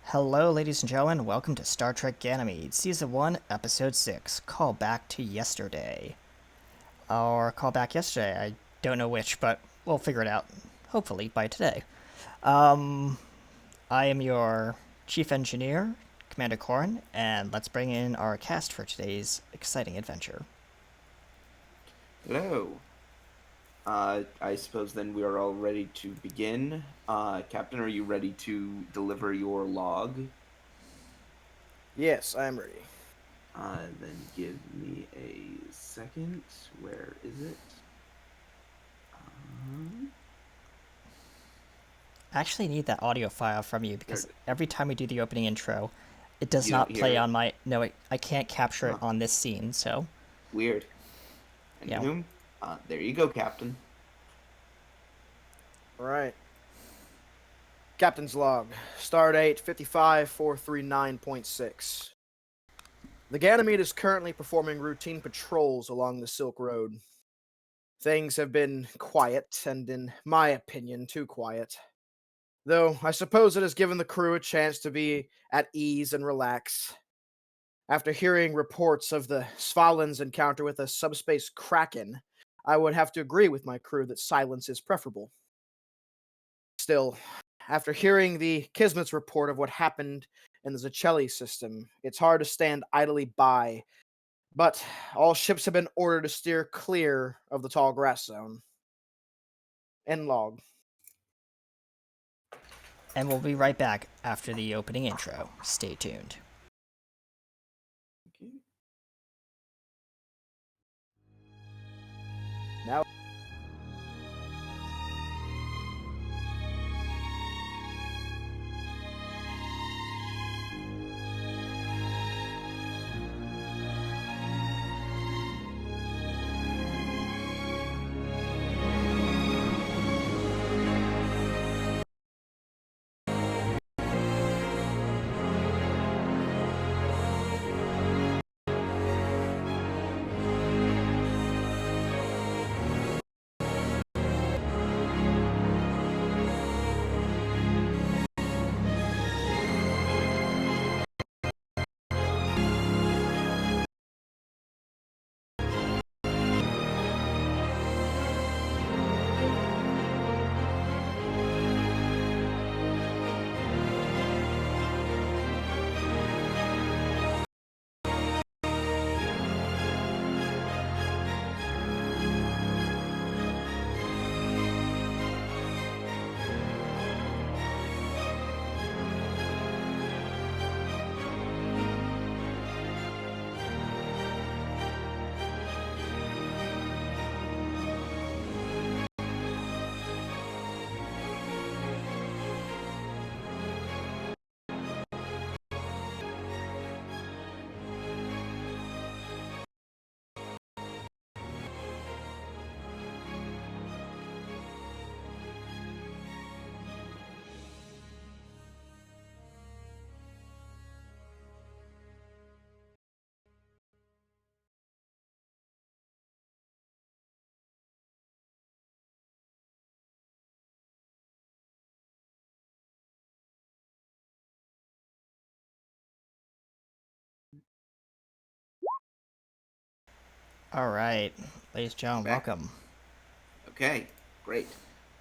Hello, ladies and gentlemen. Welcome to Star Trek Ganymede, Season 1, Episode 6, Call Back to Yesterday. Or Call Back Yesterday, I don't know which, but we'll figure it out, hopefully, by today. Um, I am your Chief Engineer, Commander Corrin, and let's bring in our cast for today's exciting adventure. Hello. I suppose then we are all ready to begin. Captain, are you ready to deliver your log? Yes, I'm ready. Then give me a second. Where is it? I actually need that audio file from you There because it is. every time we do the opening intro, it does You don't not hear play it? on my. No, I can't capture it Huh. on this scene, so. Weird. Yeah. Anywho, there you go, Captain. All right. Captain's log. Stardate 55439.6. The Ganymede is currently performing routine patrols along the Silk Road. Things have been quiet, and in my opinion, too quiet. Though I suppose it has given the crew a chance to be at ease and relax. After hearing reports of the Svalin's encounter with a subspace kraken, I would have to agree with my crew that silence is preferable. Still, after hearing the Kismet's report of what happened in the Zacelli system, it's hard to stand idly by. But all ships have been ordered to steer clear of the tall grass zone. End log. And we'll be right back after the opening intro. Stay tuned. Okay. Now. All right, ladies and gentlemen, Back. welcome. Okay, great.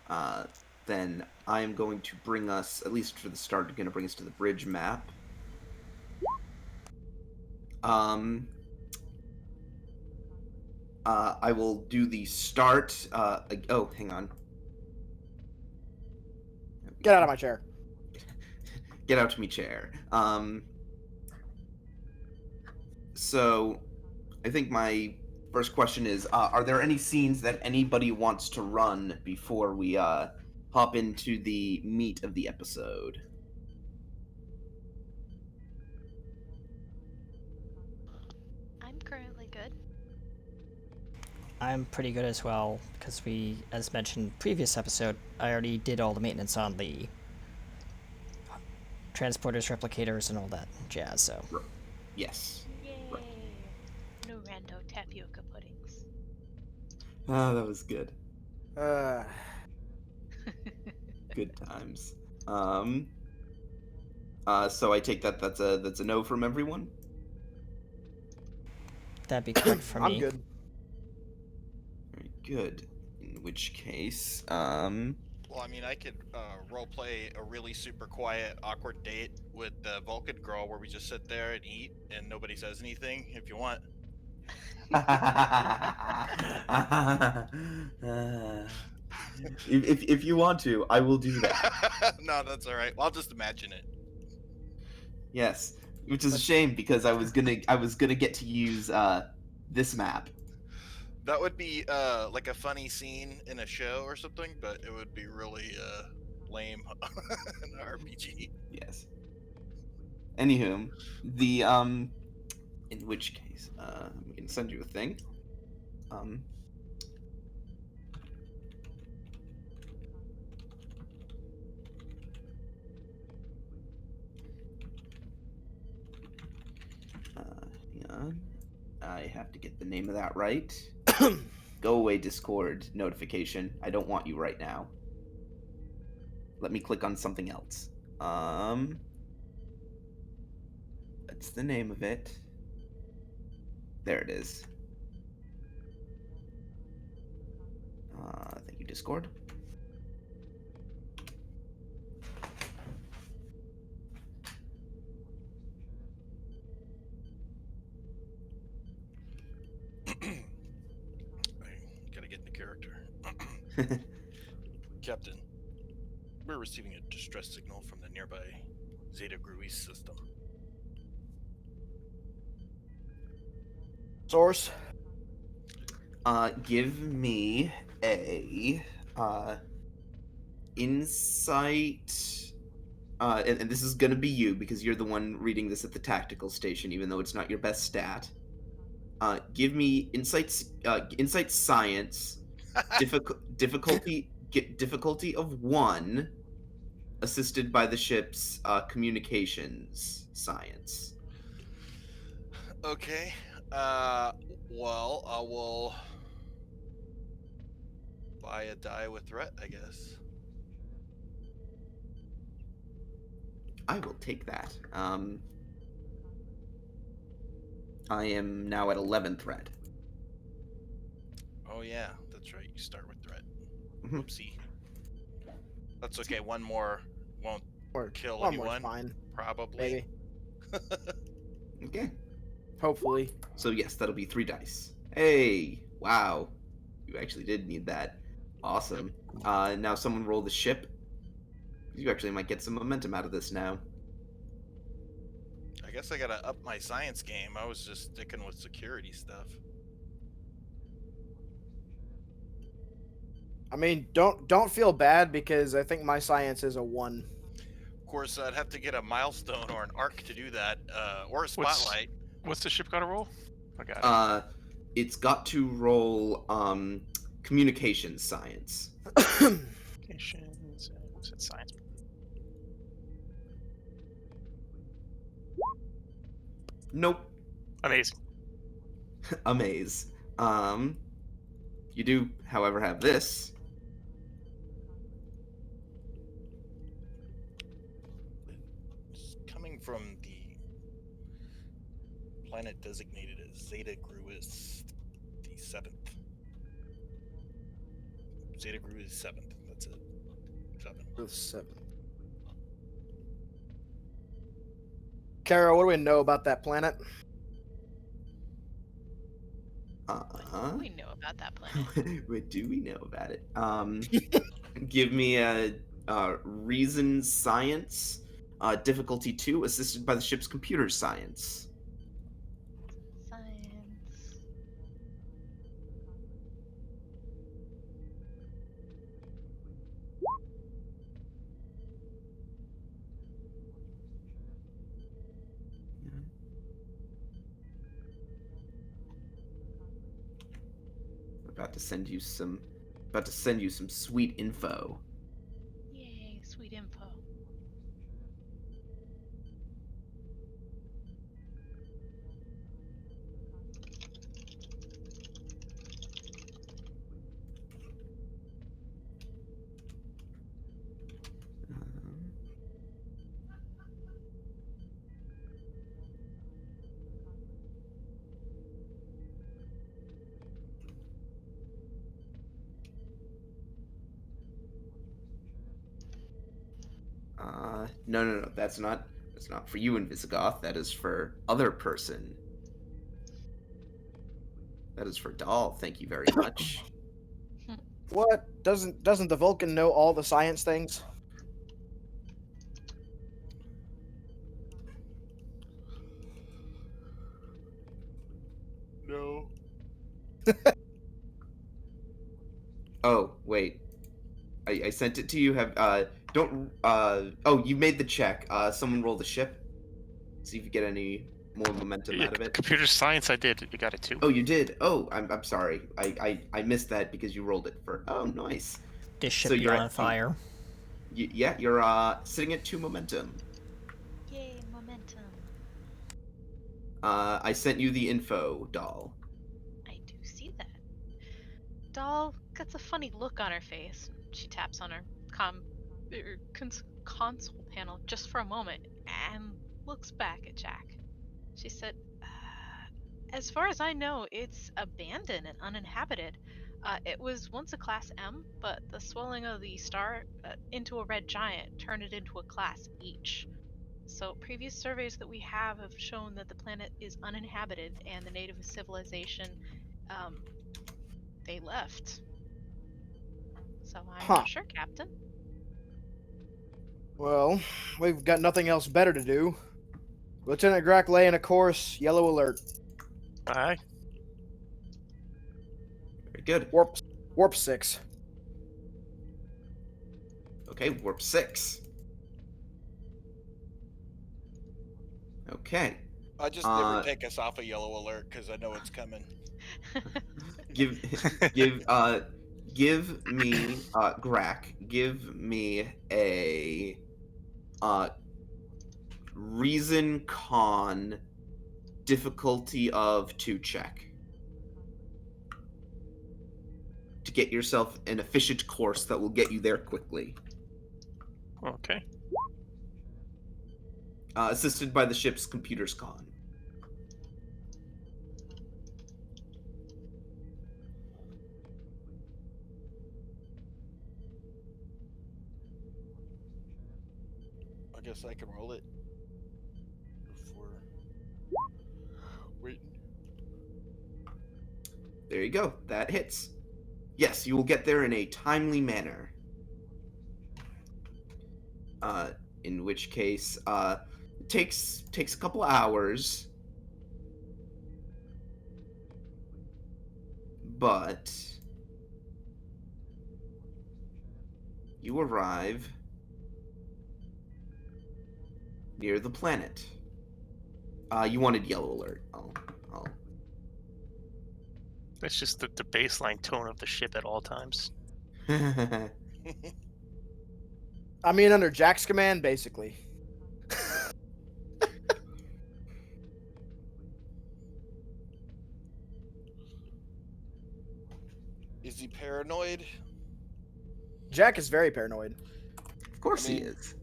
Uh, then I am going to bring us, at least for the start, going to bring us to the bridge map. Um, I will do the start. Oh, hang on. There we Get out go. of my chair. Get out to me chair. So I think my first question is: are there any scenes that anybody wants to run before we hop into the meat of the episode? I'm currently good. I'm pretty good as well because we, as mentioned previous episode, I already did all the maintenance on the transporters, replicators, and all that jazz. So R- yes. Right. Yay! No rando tapioca puddings. Oh, that was good. Uh, Good times. Um, So I take that that's a no from everyone. That'd be correct for me. I'm good. Very good. In which case, Well, I mean, I could roleplay a really super quiet, awkward date with the Vulcan girl where we just sit there and eat and nobody says anything if you want. if you want to, I will do that. No, that's all right. I'll just imagine it. Yes, which is a shame because I was gonna get to use this map. That would be like a funny scene in a show or something, but it would be really lame in an RPG. Yes. Anywho, the in which case, I'm gonna send you a thing. Um. Hang on. I have to get the name of that right. Go away, Discord notification. I don't want you right now. Let me click on something else. What's the name of it? There it is. Thank you, Discord. I gotta get into character. Captain, we're receiving a distress signal from the nearby Zeta Gruis system. Source. Give me a insight. And this is gonna be you because you're the one reading this at the tactical station, even though it's not your best stat. Give me insight science, difficulty of 1, assisted by the ship's communications science. Okay. Well, I will buy a die with threat, I guess. I will take that. I am now at 11 threat. Oh yeah, that's right. You start with threat. Mhm. Oopsie. That's okay. One more won't Or kill one more's anyone. fine. Probably. Maybe. Okay. Hopefully. So yes, that'll be 3 dice. Hey, wow. You actually did need that. Awesome. Now someone roll the ship. You actually might get some momentum out of this now. I guess I gotta up my science game. I was just sticking with security stuff. I mean, don't feel bad because I think my science is a 1. Of course, I'd have to get a milestone or an arc to do that, or a spotlight. What's the ship got to roll? I got it. It's got to roll communications science. Communications and science. Nope. Amazing. Amaze. You do, however, have this. It's coming from the planet designated as Zeta Gruis, the 7th. Zeta Gruis 7th. That's it. 7. With 7. Kara, what do we know about that planet? What do we know about that planet? What do we know about it? Give me a reason science, difficulty 2, assisted by the ship's computer science. Science. About to send you some sweet info. Yay, sweet info. No. That's not for you, Invisigoth. That is for other person. That is for Doll. Thank you very much. What? Doesn't the Vulcan know all the science things? No. Oh, wait. I sent it to you. You made the check. Someone roll the ship. See if you get any more momentum out of it. Computer science, I did. You got it too. Oh, you did. Oh, I'm sorry. I missed that because you rolled it for. Oh, nice. This ship So be you're on at- fire. You're sitting at 2 momentum. Yay, momentum. I sent you the info, Doll. I do see that. Doll gets a funny look on her face. She taps on her console panel just for a moment and looks back at Jack. She said, as far as I know, it's abandoned and uninhabited. It was once a Class M, but the swelling of the star into a red giant turned it into a Class H. So previous surveys that we have shown that the planet is uninhabited and the native civilization, um, they left. So I'm not sure, Captain. Well, we've got nothing else better to do. Lieutenant Grack laying a course, yellow alert. Aye. Very good. Warp 6. Okay, warp 6. Okay. I just never take us off a yellow alert because I know it's coming. Give me Grack. Give me a reason con difficulty of 2 check to get yourself an efficient course that will get you there quickly. Okay. Assisted by the ship's computer's con. I guess I can roll it. Before waiting. There you go. That hits. Yes, you will get there in a timely manner. In which case, it takes a couple hours, but you arrive near the planet. You wanted yellow alert. I'll... That's just the baseline tone of the ship at all times. I mean, under Jack's command, basically. Is he paranoid? Jack is very paranoid. Of course I mean, he is.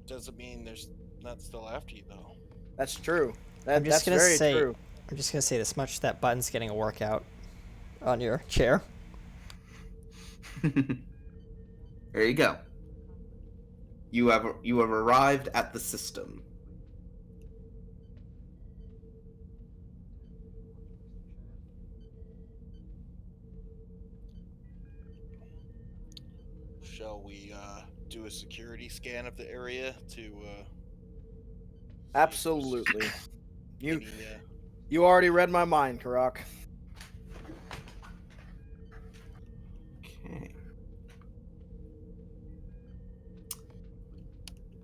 Doesn't mean there's not still after you though. That's true. I'm just That's gonna very say, true. I'm just gonna say this much: that button's getting a workout on your chair. There you go. You have arrived at the system. Shall we do a security scan of the area to Absolutely. You any, you already read my mind, Karak. Okay.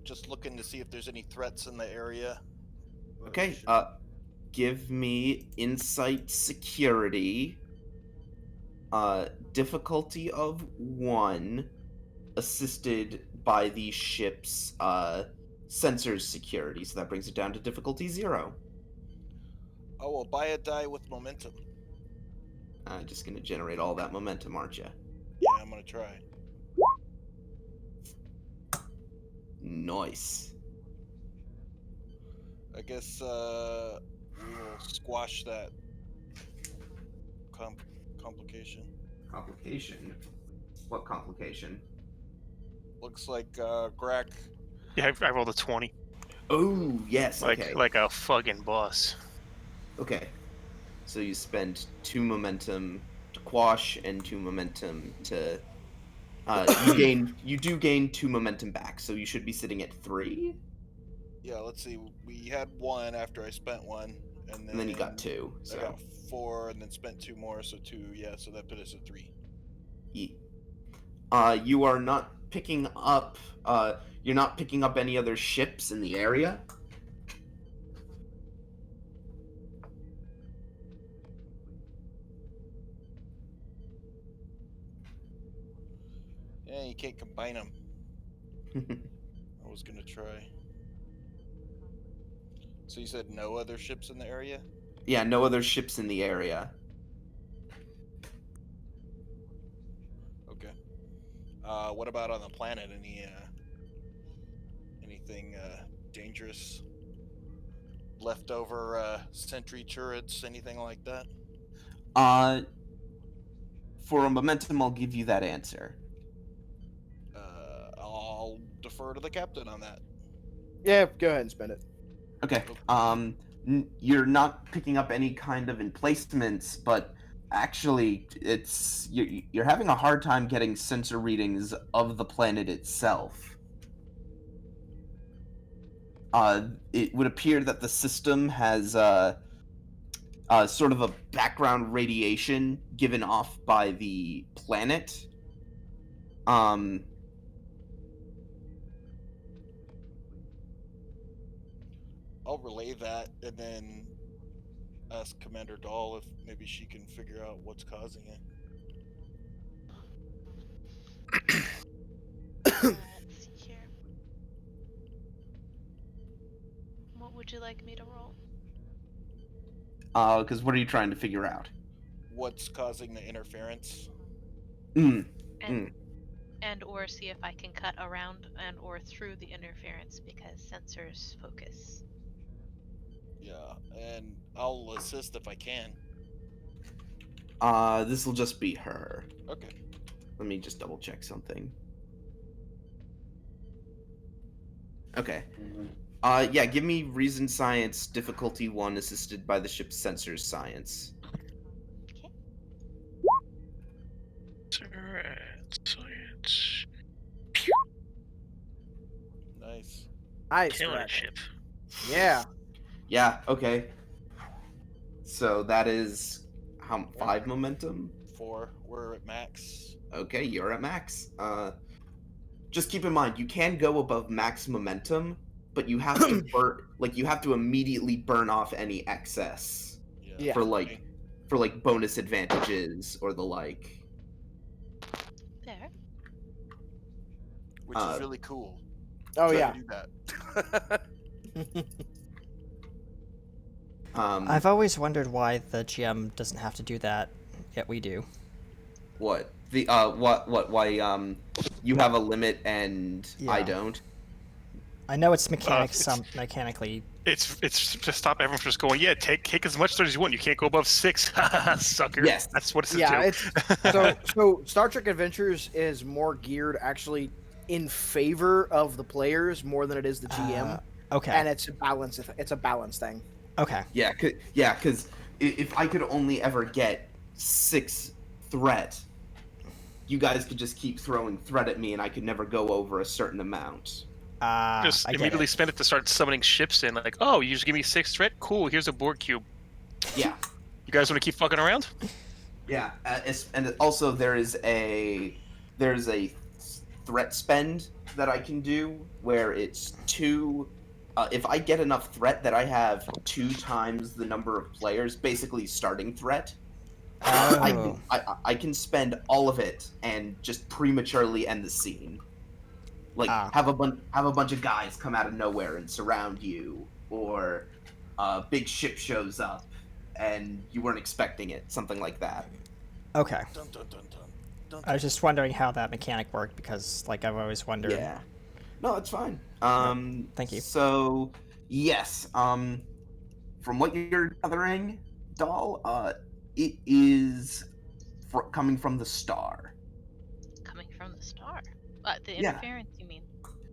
just looking to see if there's any threats in the area? Okay. Give me insight security. Difficulty of 1, assisted by the ship's sensors security, so that brings it down to difficulty 0. Oh, well, buy a die with momentum. Just gonna generate all that momentum, aren't you? Yeah, I'm gonna try. Nice. I guess we will squash that complication. Complication? What complication? Looks like Grack Yeah, I rolled a 20. Oh, yes. Okay. Like a fucking boss. Okay. So you spend 2 momentum to quash and 2 momentum to. You do gain 2 momentum back, so you should be sitting at 3, Yeah, let's see. We had 1 after I spent 1, and and then you got 2. I So got 4, and then spent 2 more, so 2. Yeah, so that put us at 3. you are not picking up. You're not picking up any other ships in the area. Yeah, you can't combine them. I was gonna try. So you said no other ships in the area? Yeah, no other ships in the area. Okay. What about on the planet? Anything dangerous? Leftover sentry turrets? Anything like that? Uh, for a momentum, I'll give you that answer. I'll defer to the captain on that. Yeah, go ahead and spend it. Okay. You're not picking up any kind of emplacements, but actually, you're having a hard time getting sensor readings of the planet itself. It would appear that the system has sort of a background radiation given off by the planet. I'll relay that and then ask Commander Dahl if maybe she can figure out what's causing it. Let's see here. What would you like me to roll? Because what are you trying to figure out? What's causing the interference? And or see if I can cut around and or through the interference because sensors focus. Yeah, and I'll assist if I can. This will just be her. Okay. Let me just double check something. Okay. Yeah, give me reason science, difficulty 1, assisted by the ship's sensors science. Okay. Science. Nice. Nice, Killing Brett. ship. Yeah. Yeah, okay. So that is how 5 momentum? 4. We're at max. Okay, you're at max. Just keep in mind you can go above max momentum, but you have to you have to immediately burn off any excess Yeah. for bonus advantages or the like. There. Which is really cool. Oh, Try yeah. to do that. I've always wondered why the GM doesn't have to do that, yet we do. What? Why you have a limit and I Yeah. don't? I know it's mechanically. It's to stop everyone from just going, yeah, take as much storage as you want. You can't go above 6. Sucker. Yes. That's what it's Yeah, to. it's so Star Trek Adventures is more geared actually in favor of the players more than it is the GM, Okay. and it's a balance. It's a balance thing. Okay. Yeah, because if I could only ever get 6 threat, you guys could just keep throwing threat at me, and I could never go over a certain amount. Just I get immediately it. spend it to start summoning ships in. Like, oh, you just give me 6 threat? Cool, here's a Borg cube. Yeah. You guys want to keep fucking around? Yeah, and also there's a threat spend that I can do where it's 2. If I get enough threat that I have 2 times the number of players, basically starting threat, Oh. I can spend all of it and just prematurely end the scene. Like have a bunch of guys come out of nowhere and surround you, or a big ship shows up and you weren't expecting it, something like that. Okay. Dun, dun, dun, dun, dun, I was just wondering how that mechanic worked because, like, I've always wondered. Yeah. No, it's fine. Thank you. So, yes. From what you're gathering, Doll, it is coming from the star. Coming from the star. The Yeah. interference, you mean?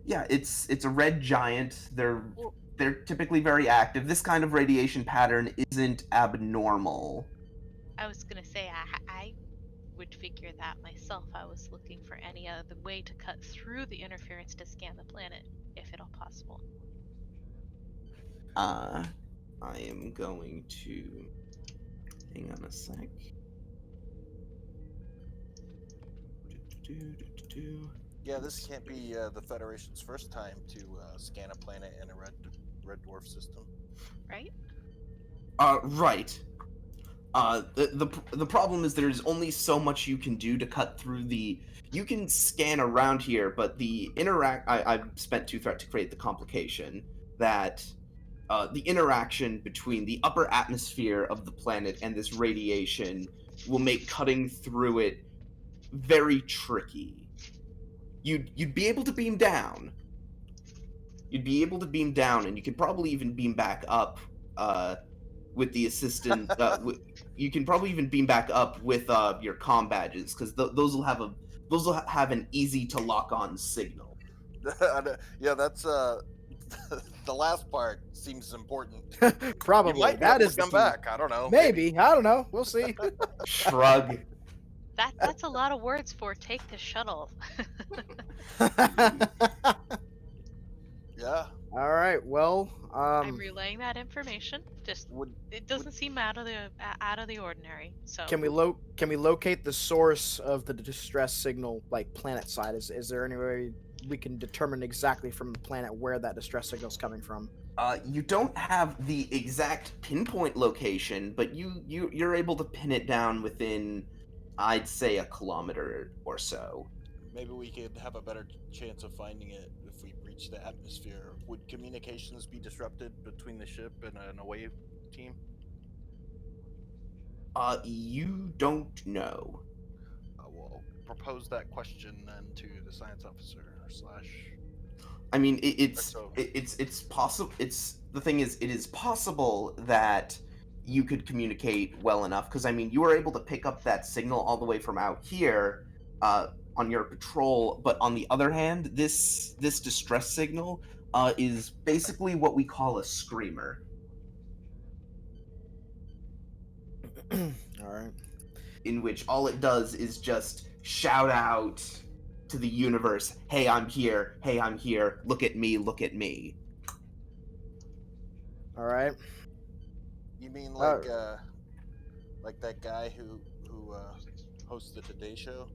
Yeah, it's a red giant. Well, They're typically very active. This kind of radiation pattern isn't abnormal. I was gonna say I would figure that myself. I was looking for any other way to cut through the interference to scan the planet, if at all possible. I am going to hang on a sec. Yeah, this can't be the Federation's first time to scan a planet in a red dwarf system. Right? Right. The problem is there's only so much you can do to cut through the. You can scan around here, but the I've spent 2 threat to create the complication that the interaction between the upper atmosphere of the planet and this radiation will make cutting through it very tricky. You'd be able to beam down. You'd be able to beam down, and you could probably even beam back up. With the assistant, you can probably even beam back up with your comm badges because those will have an easy to lock on signal. Yeah, that's the last part seems important. Probably. You might be that able is to the come key. back. I don't know. Maybe. I don't know. We'll see. Shrug. That's a lot of words for take the shuttle. Yeah. All right. Well, I'm relaying that information. Just Would it doesn't seem out of the ordinary. So can we locate the source of the distress signal, like planet side? Is there any way we can determine exactly from the planet where that distress signal is coming from? You don't have the exact pinpoint location, but you're able to pin it down within, I'd say, 1 kilometer or so. maybe we could have a better chance of finding it if we breach the atmosphere. Would communications be disrupted between the ship and an away team? You don't know. We'll propose that question then to the science officer slash. I mean, it's So- it's possible. The thing is, it is possible that you could communicate well enough because I mean, you were able to pick up that signal all the way from out here on your patrol. But on the other hand, this distress signal is basically what we call a screamer. All right. In which all it does is just shout out to the universe, "Hey, I'm here. Hey, I'm here. Look at me. Look at me." All right. You mean like that guy who hosts the Today Show?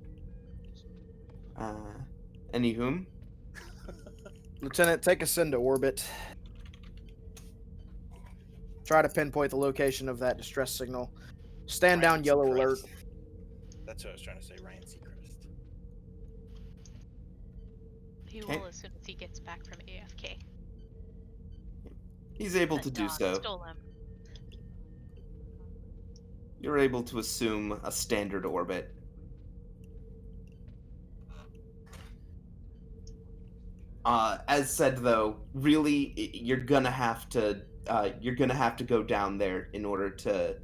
Anywhom, Lieutenant, take us into orbit. Try to pinpoint the location of that distress signal. Stand down, Ryan yellow alert. Seacrest. That's what I was trying to say, Ryan Seacrest. he Okay. will as soon as he gets back from AFK. he's able That to do dog so. Stole him. You're able to assume a standard orbit. As said, though, really, you're gonna have to go down there in order to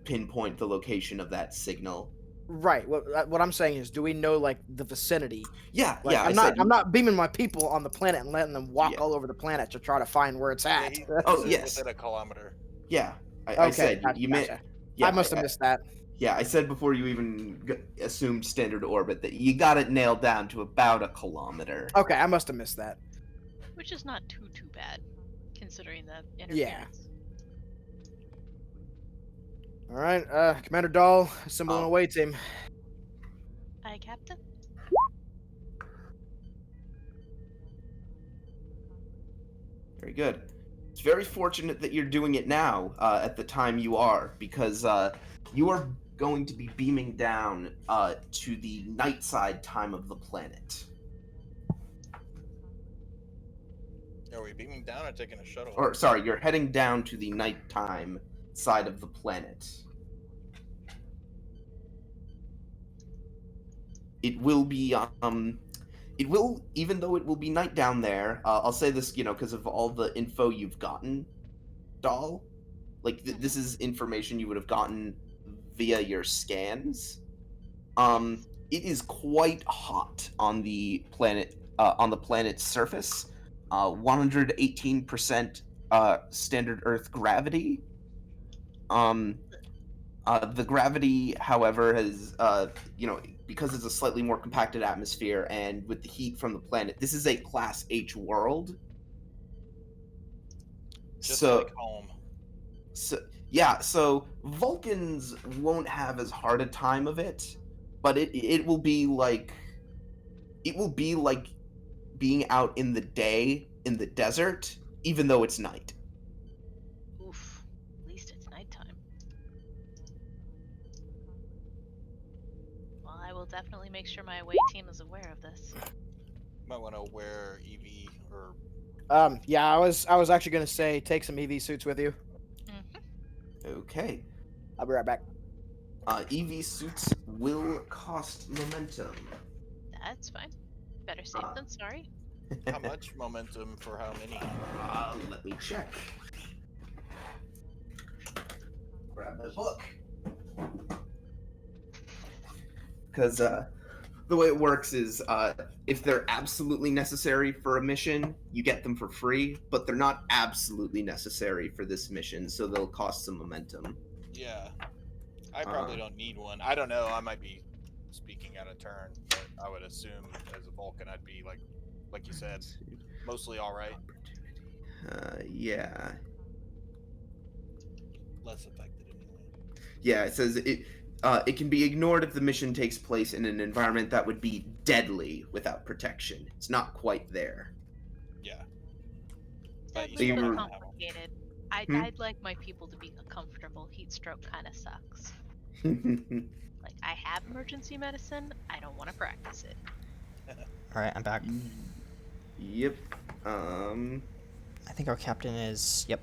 pinpoint the location of that signal. Right. What I'm saying is, do we know like the vicinity? Yeah, Like, yeah. I'm not beaming my people on the planet and letting them walk Yeah. all over the planet to try to find where it's Yeah, at. he Oh, said yes. within a kilometer. Yeah, I Okay, said gotcha, you may. gotcha. Yeah, I must have missed that. Yeah, I said before you even assumed standard orbit that you got it nailed down to about 1 kilometer. Okay, I must have missed that. Which is not too bad, considering the Yeah. interference. All right, Commander Dahl, assemble an Oh. away team. Aye, Captain. Very good. It's very fortunate that you're doing it now at the time you are, because you are going to be beaming down to the night side time of the planet. Are we beaming down or taking a shuttle? Or, sorry, you're heading down to the nighttime side of the planet. It will be, even though it will be night down there, I'll say this, because of all the info you've gotten, Doll. Like, this is information you would have gotten via your scans. It is quite hot on the planet on the planet's surface, 118% standard Earth gravity. The gravity, however, has because it's a slightly more compacted atmosphere and with the heat from the planet, this is a Class H world. Just So, like home. so Vulcans won't have as hard a time of it, but it will be like being out in the day in the desert, even though it's night. Oof. At least it's nighttime. Well, I will definitely make sure my away team is aware of this. Might want to wear EV or Yeah, I was actually gonna say take some EV suits with you. Okay. I'll be right back. EV suits will cost momentum. That's fine. Better safe than sorry. how much momentum for how many? Let me check. Grab my book. Because the way it works is if they're absolutely necessary for a mission, you get them for free, but they're not absolutely necessary for this mission, so they'll cost some momentum. Yeah. I probably don't need one. I don't know. I might be speaking out of turn, but I would assume as a Vulcan, I'd be like you said, mostly all right. Yeah. Less affected anyway. Yeah, it says it can be ignored if the mission takes place in an environment that would be deadly without protection. It's not quite there. Yeah. That you was a still bit have- complicated. I'd like my people to be comfortable. Heat stroke kind of sucks. Like, I have emergency medicine. I don't want to practice it. All right, I'm back. Yep. I think our captain is. Yep.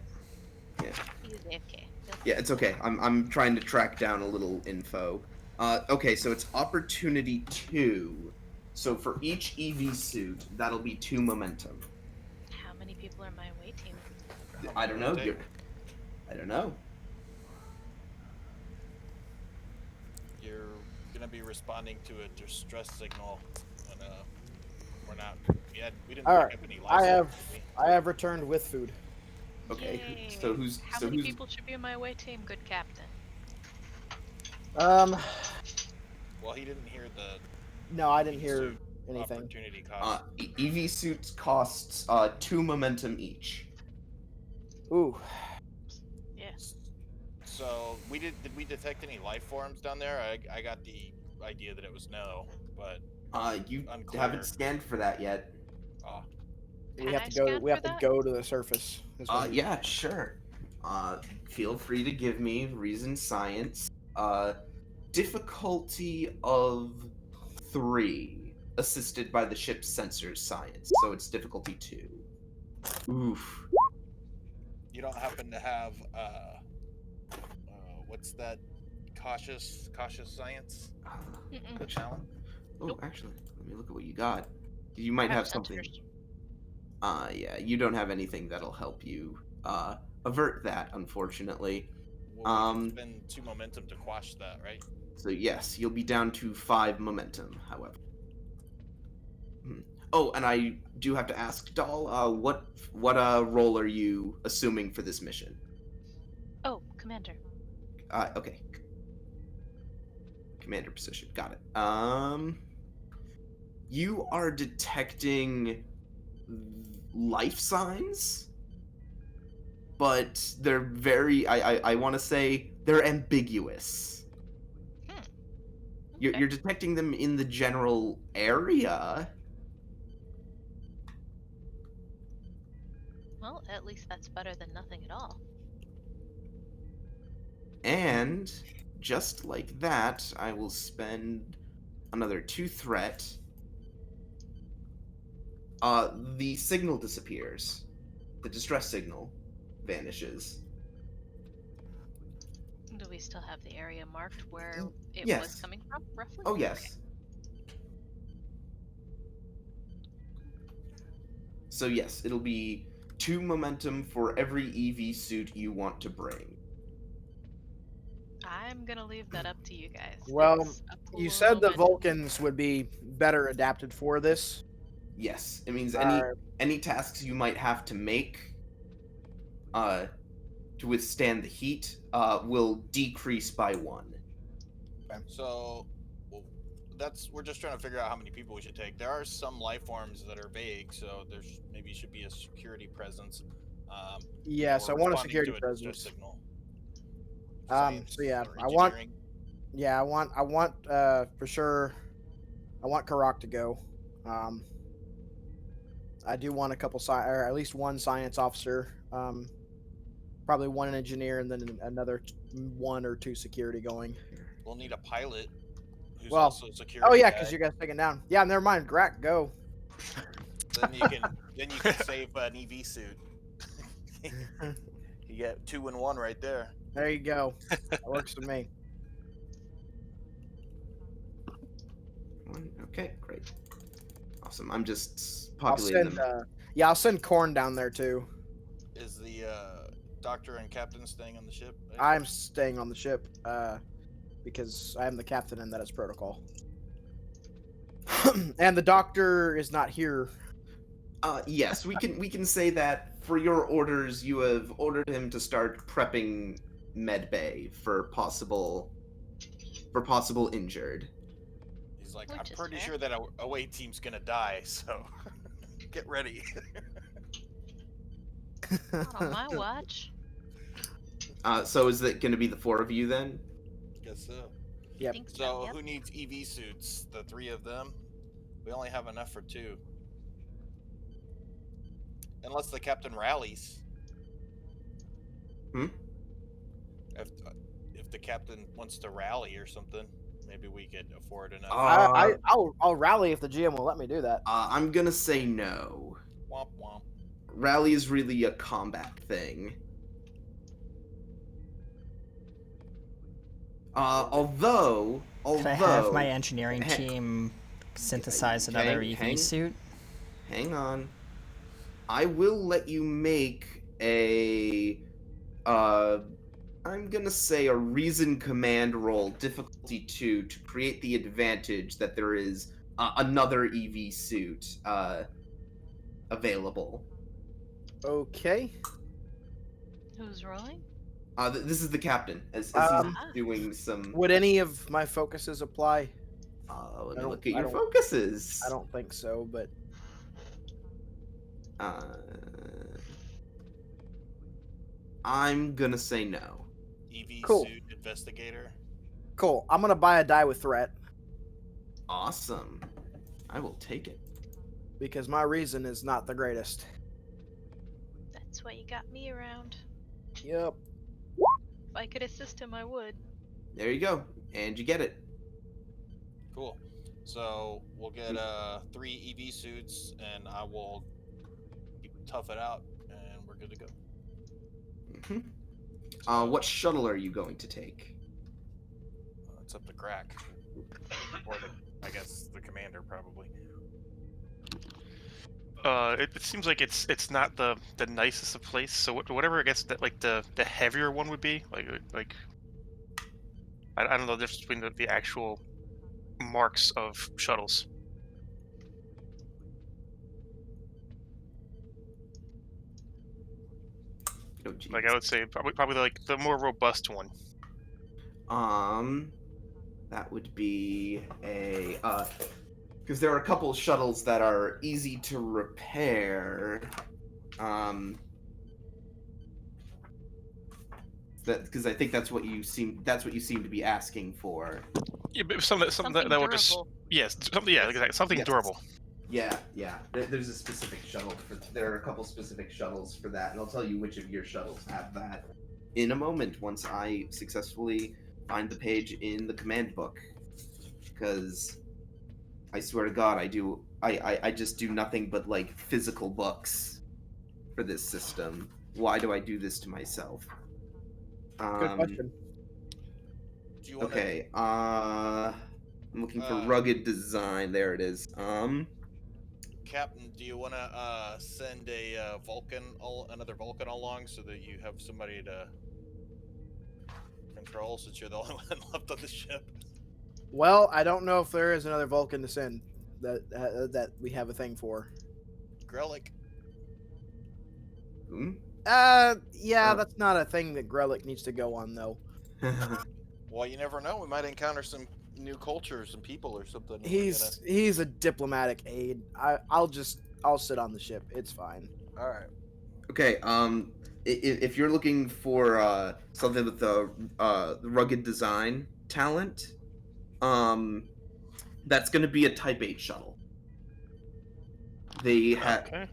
He's AFK. Yeah, it's okay. I'm trying to track down a little info. Okay, so it's opportunity 2. So for each EV suit, that'll be 2 momentum. How many people are my away team? I don't know. I don't know. You're gonna be responding to a distress signal when we're not. We didn't All pick right. up any life. I have returned with food. Okay. Yay. So who's How so many who's people should be in my away team? Good captain. Well, he didn't hear the No, I didn't hear suit anything. opportunity cost. EV suits costs 2 momentum each. Ooh. Yes. So did we detect any life forms down there? I got the idea that it was no, but You Unclear. haven't scanned for that yet. We Can have I to go. scan We have for to that? go to the surface. is what we- Yeah, sure. Feel free to give me reason science. Difficulty of 3, assisted by the ship's sensors science. So it's difficulty 2. Oof. You don't happen to have what's that? Cautious science Mm-mm. talent? Oh, Nope. actually, let me look at what you got. You might I have something. sensors. Yeah, you don't have anything that'll help you avert that, unfortunately. Well, we can spend 2 momentum to quash that, right? So yes, you'll be down to 5 momentum, however. Oh, and I do have to ask, Doll, what role are you assuming for this mission? Oh, commander. Okay. Commander position, got it. You are detecting life signs, but they're very, I want to say, they're ambiguous. Okay. You're detecting them in the general area. Well, at least that's better than nothing at all. And just like that, I will spend another 2 threat. The signal disappears. The distress signal vanishes. Do we still have the area marked where it was Yes. coming from, roughly? Oh, yes. So yes, it'll be 2 momentum for every EV suit you want to bring. I'm gonna leave that up to you guys. Well, It's a pool You of said the momentum. Vulcans would be better adapted for this. Yes, it means Alright. any tasks you might have to make to withstand the heat will decrease by 1. So, well, we're just trying to figure out how many people we should take. There are some life forms that are vague, so there's maybe should be a security presence. Yes, I or want a responding security to distress presence. signal. So Science yeah, or I want engineering. for sure. I want Karak to go. I do want a couple or at least one science officer. Probably one engineer and then another 1 or 2 security going. We'll need a pilot who's Well, also a oh security yeah, guy. because you guys taking down. Yeah, never mind. Grak, go. Then you can save an EV suit. You get 2 in 1 right there. There you go. That works for me. Okay, great. Awesome. I'm just I'll populating send. them. Yeah, I'll send Corn down there too. Is the doctor and captain staying on the ship? I'm staying on the ship because I am the captain and that is protocol. And the doctor is not here. Yes, we can say that for your orders, you have ordered him to start prepping medbay for possible injured. He's like, Which I'm is pretty fair. sure that a away team's gonna die, so get ready. Not on my watch. So is it going to be the 4 of you then? Guess so. Yep. Think so, So yep. who needs EV suits? The 3 of them? We only have enough for 2. Unless the captain rallies. Hmm? If the captain wants to rally or something, maybe we could afford enough. I'll rally if the GM will let me do that. I'm gonna say no. Womp womp. Rally is really a combat thing. Although Could I have my engineering team synthesize hang- another hang- EV suit? Hang on. I will let you make a I'm gonna say a reason command roll difficulty 2 to create the advantage that there is another EV suit available. Okay. Who's rolling? This is the captain as Um, he's doing some. Would any of my focuses apply? Let I me don't- look at I your don't- focuses. I don't think so, but I'm gonna say no. EV Cool. suit investigator. cool. I'm gonna buy a die with threat Awesome. I will take it. because my reason is not the greatest. That's why you got me around. Yep. If I could assist him, I would. There you go, and you get it. Cool. So we'll get 3 EV suits, and I will tough it out, and we're good to go. What shuttle are you going to take? It's up to Crack, or I guess the commander probably. It seems like it's not the nicest of place. So whatever I guess that like the heavier one would be like I don't know the difference between the actual marks of shuttles. Oh, Like I would say probably like the more robust one. That would be a because there are a couple shuttles that are easy to repair. Because I think that's what you seem to be asking for. Yeah, but something that would just durable. something Yes. durable. Yeah. There's a specific shuttle there are a couple specific shuttles for that, and I'll tell you which of your shuttles have that in a moment once I successfully find the page in the command book. Because I swear to God, I just do nothing but like physical books for this system. Why do I do this to myself? Good question. Do you want Okay. I'm looking for rugged design. There it is. Captain, do you want to send a another Vulcan along so that you have somebody to control since you're the only one left on the ship? Well, I don't know if there is another Vulcan to send. that we have a thing for. Grelic. Hmm? Yeah, Oh. that's not a thing that Grelic needs to go on though. Well, you never know. We might encounter some new cultures and people or something. And we gotta... He's a diplomatic aide. I'll sit on the ship. It's fine. All right. Okay, if you're looking for something with the rugged design talent, that's going to be a Type 8 shuttle. They have Okay.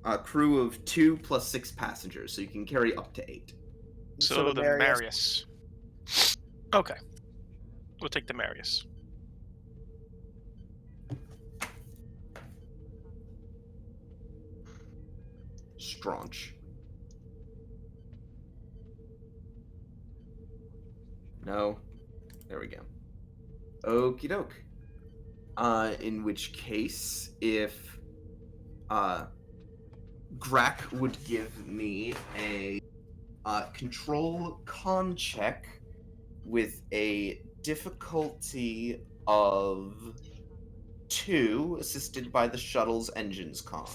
a crew of 2 plus 6 passengers, so you can carry up to 8. So the Marius- Marius. Okay. We'll take the Marius. Straunch. No. There we go. Okie doke. In which case, if Grack would give me a control con check with a difficulty of 2, assisted by the shuttle's engines con.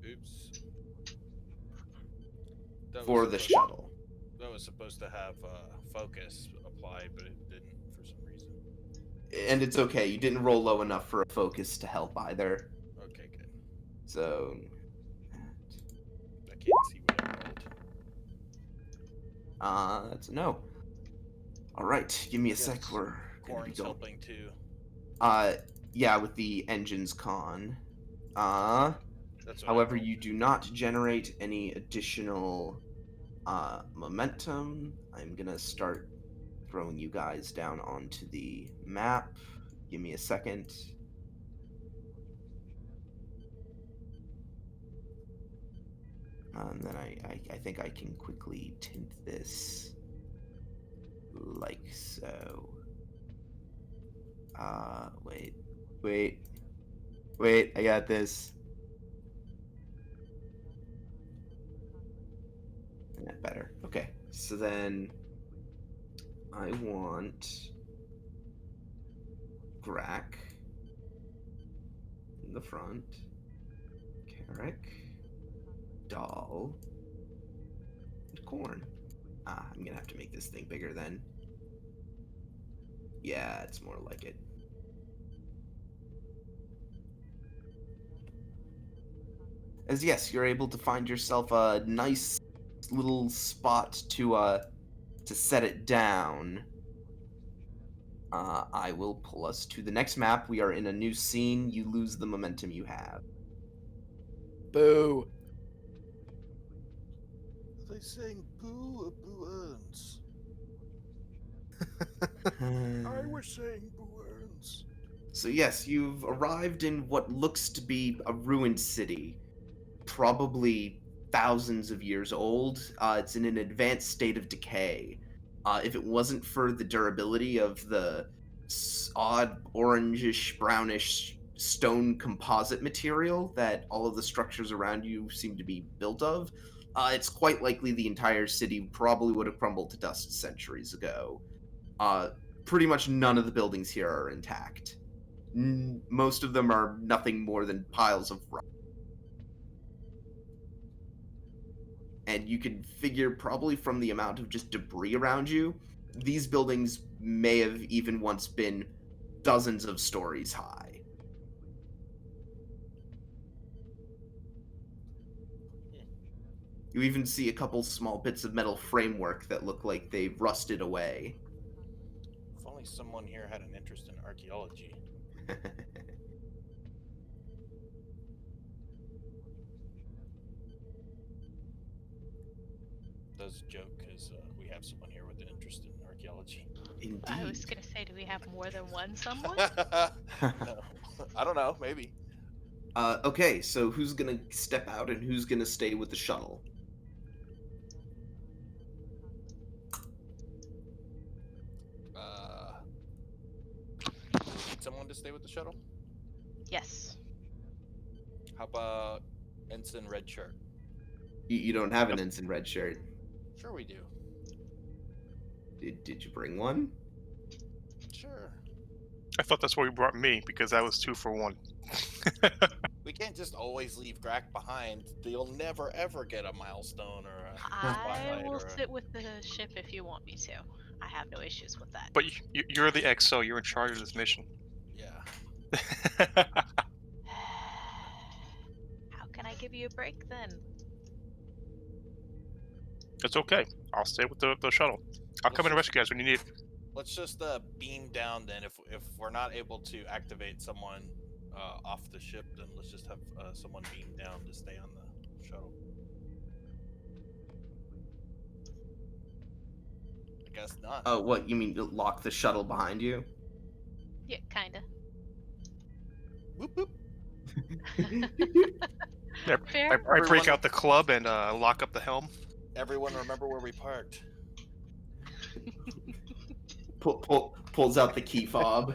Oops. That For was the supposed- shuttle. That was supposed to have focus applied, but it didn't for some reason. And it's okay, you didn't roll low enough for a focus to help either. Okay, good. So... I can't see what I rolled. that's a no. Alright, give me a sec, Yes. we're gonna be Corin's going. helping too. Yeah, with the engines con. That's what However, I rolled. you do not generate any additional momentum. I'm gonna start throwing you guys down onto the map. Give me a second. And then I think I can quickly tint this like so. Wait, I got this. That better. Okay, so then I want Grack in the front, Carrick, Doll, and Corn. I'm gonna have to make this thing bigger then. Yeah, it's more like it. As yes, you're able to find yourself a nice little spot to set it down. I will pull us to the next map. We are in a new scene. You lose the momentum you have. Boo. Are they saying boo or boo earns? I was saying boo earns. So yes, you've arrived in what looks to be a ruined city. Probably thousands of years old. It's in an advanced state of decay. If it wasn't for the durability of the odd orangish, brownish stone composite material that all of the structures around you seem to be built of, it's quite likely the entire city probably would have crumbled to dust centuries ago. Pretty much none of the buildings here are intact. Most of them are nothing more than piles of rock. And you can figure, probably from the amount of just debris around you, these buildings may have even once been dozens of stories high. You even see a couple small bits of metal framework that look like they rusted away. If only someone here had an interest in archaeology. Does a joke because we have someone here with an interest in archaeology. Indeed. I was gonna say, do we have more than one someone? No. I don't know. Maybe. Okay, so who's gonna step out and who's gonna stay with the shuttle? Need someone to stay with the shuttle? Yes. How about Ensign Red Shirt? You don't have an ensign red shirt. Sure, we do. Did you bring one? Sure. I thought that's why you brought me, because that was 2 for 1. We can't just always leave Grack behind. You'll never ever get a milestone or a I spotlight will or a... sit with the ship if you want me to. I have no issues with that. But you're the XO, you're in charge of this mission. Yeah. How can I give you a break then? It's okay. I'll stay with the shuttle. I'll come and rescue you guys when you need it. Let's just beam down then. If we're not able to activate someone off the ship, then let's just have someone beam down to stay on the shuttle. I guess not. Oh, what, you mean lock the shuttle behind you? Yeah, kinda. Whoop whoop. Fair. I break out the club and lock up the helm. Everyone remember where we parked. Pulls out the key fob.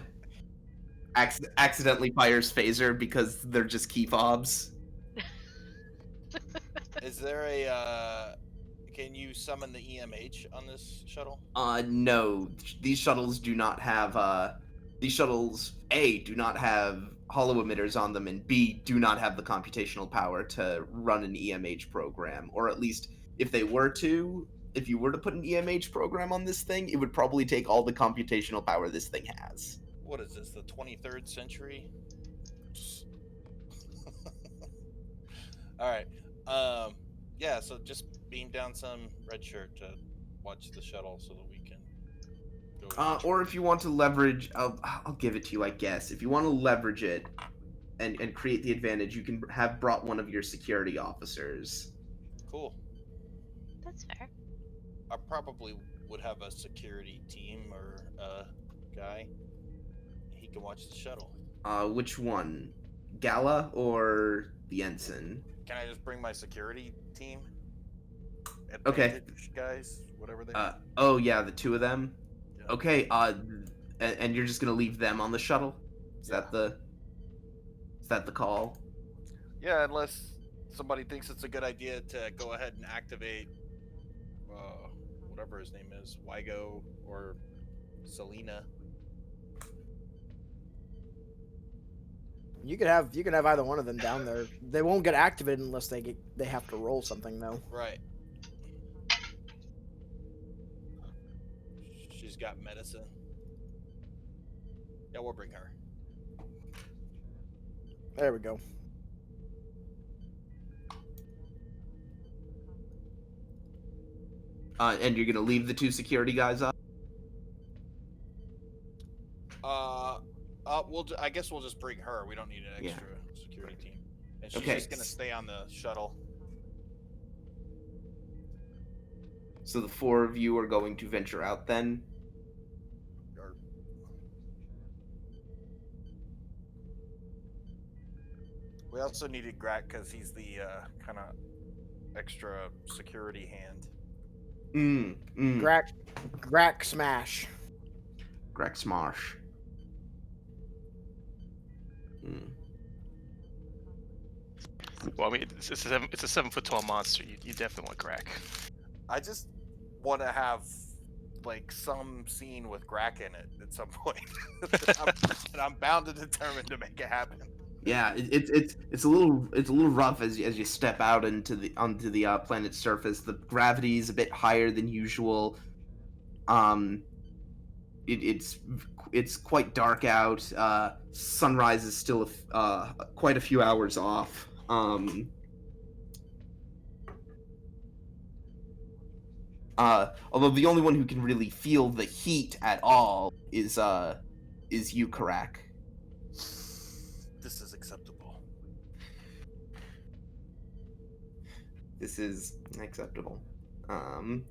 Accidentally fires phaser because they're just key fobs. Is there a can you summon the EMH on this shuttle? No. These shuttles do not have these shuttles A do not have hollow emitters on them, and B do not have the computational power to run an EMH program, or at least if you were to put an EMH program on this thing, it would probably take all the computational power this thing has. What is this, the 23rd century? All right. Yeah, so just beam down some red shirt to watch the shuttle so that we can go. Or if you want to leverage, I'll give it to you, I guess. If you want to leverage it and create the advantage, you can have brought one of your security officers. Cool. That's fair. I probably would have a security team or a guy. He can watch the shuttle. Which one? Gala or the ensign? Can I just bring my security team? Okay. Advantage guys, whatever they are. Oh yeah, the two of them. Yeah. Okay. And you're just gonna leave them on the shuttle? Is that the call? Yeah, unless somebody thinks it's a good idea to go ahead and activate whatever his name is, Wygo or Selena. You could have either one of them down there. They won't get activated unless they have to roll something though. Right. She's got medicine. Yeah, we'll bring her. There we go. And you're gonna leave the two security guys up? I guess we'll just bring her. We don't need an extra security team. And she's Okay. just gonna stay on the shuttle. So the four of you are going to venture out then? Or... We also needed Grat because he's the kind of extra security hand. Grack smash. Greg Smosh. Well, I mean, it's a 7-foot-tall monster. You definitely want crack. I just want to have like some scene with Grack in it at some point. and I'm bound and determined to make it happen. Yeah, it's a little rough as you step out onto the planet's surface. The gravity is a bit higher than usual. It's quite dark out. Sunrise is still quite a few hours off. Although the only one who can really feel the heat at all is you, Karak. This is acceptable. This is acceptable. And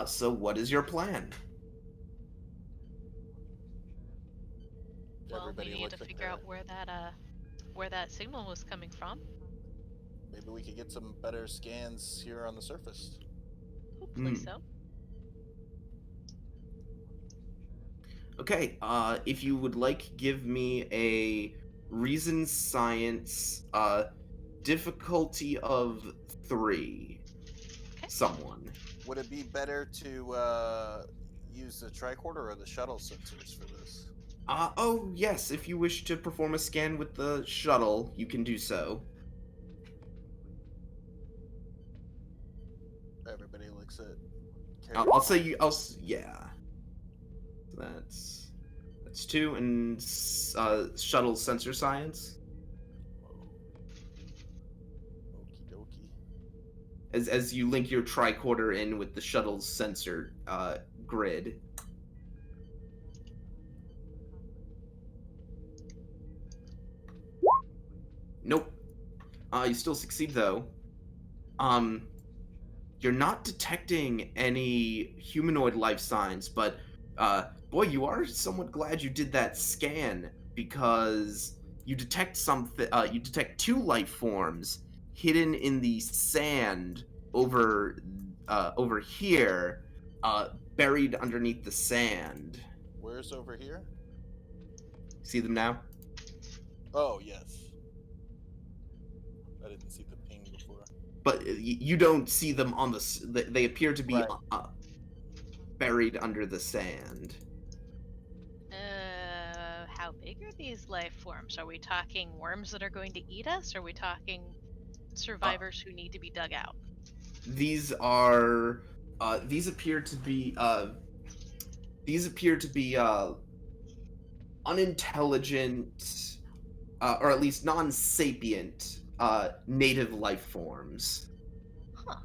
so what is your plan? Well, Everybody we need looked to at figure out where that signal was coming from. Maybe we could get some better scans here on the surface. Hopefully so. Okay, if you would like, give me a reason science difficulty of 3. someone. Would it be better to use the tricorder or the shuttle sensors for this? Oh, yes, if you wish to perform a scan with the shuttle, you can do so. Everybody looks at. I'll say you. Yeah. That's 2, and shuttle sensor science. Okie dokie. As you link your tricorder in with the shuttle's sensor grid. Nope. You still succeed though. You're not detecting any humanoid life signs, but boy, you are somewhat glad you did that scan, because you detect something. You detect 2 life forms hidden in the sand over here, buried underneath the sand. Where's over here? See them now? Oh, yes. I didn't see the ping before. But you don't see them on they appear to be Right. buried under the sand. How big are these life forms? Are we talking worms that are going to eat us? Or are we talking survivors who need to be dug out? These appear to be unintelligent, or at least non-sapient native life forms. Huh.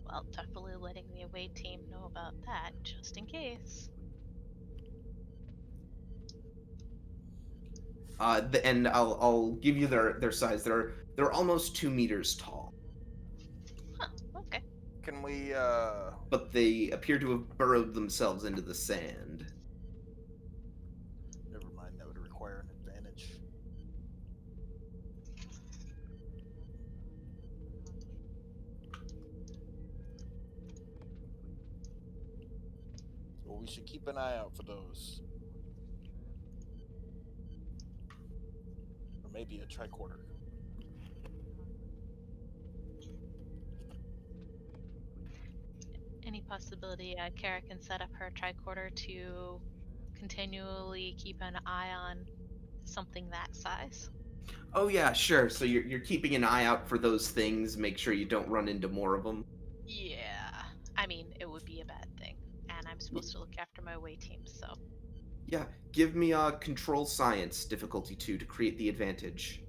Well, definitely letting the away team know about that, just in case. And I'll give you their size. They're almost 2 meters tall, Huh, okay. Can we but they appear to have burrowed themselves into the sand. never mind, that would require an advantage. Well, we should keep an eye out for those. Or maybe a tricorder. Any possibility Kara can set up her tricorder to continually keep an eye on something that size? Oh yeah, sure. So you're keeping an eye out for those things. Make sure you don't run into more of them. Yeah. I mean, it would be a bad thing. And I'm supposed to look after my away team, so. Yeah, give me control science difficulty 2 to create the advantage.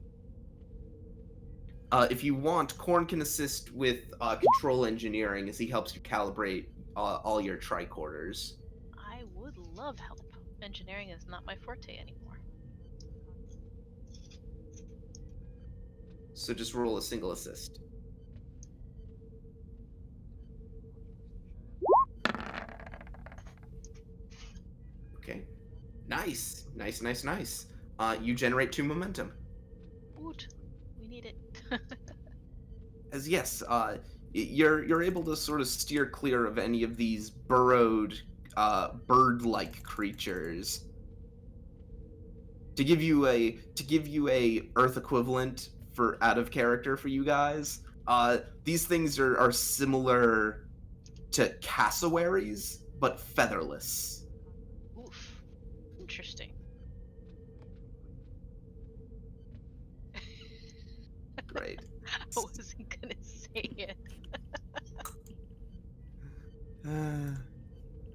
If you want, Korn can assist with control engineering as he helps you calibrate all your tricorders. I would love help. Engineering is not my forte anymore. So just roll a single assist. Okay. Nice. Nice. You generate 2 momentum. Woot. We need it. As yes, you're able to sort of steer clear of any of these burrowed, bird-like creatures. To give you a Earth equivalent for out of character for you guys, these things are similar to cassowaries, but featherless. Oof. Interesting. Great. I wasn't gonna say it.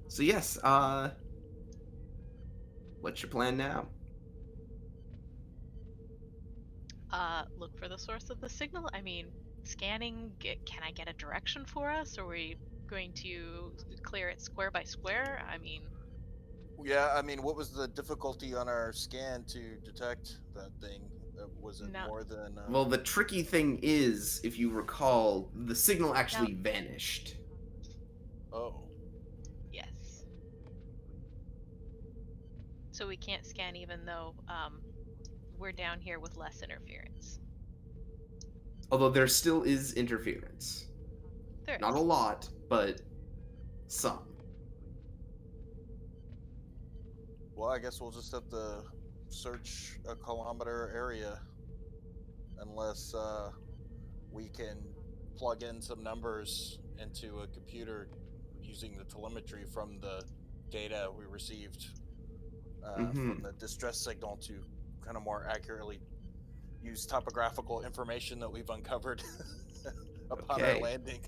So yes, what's your plan now? Look for the source of the signal. I mean, scanning, can I get a direction for us? Or are we going to clear it square by square? I mean, Yeah, I mean, what was the difficulty on our scan to detect that thing? Was it No. more than? Well, the tricky thing is, if you recall, the signal actually vanished. Oh, yes. So we can't scan even though we're down here with less interference. Although there still is interference. There Not is. a lot, but some. well, I guess we'll just have to search a kilometer area, unless we can plug in some numbers into a computer using the telemetry from the data we received from the distress signal to kind of more accurately use topographical information that we've uncovered upon our Okay. landing.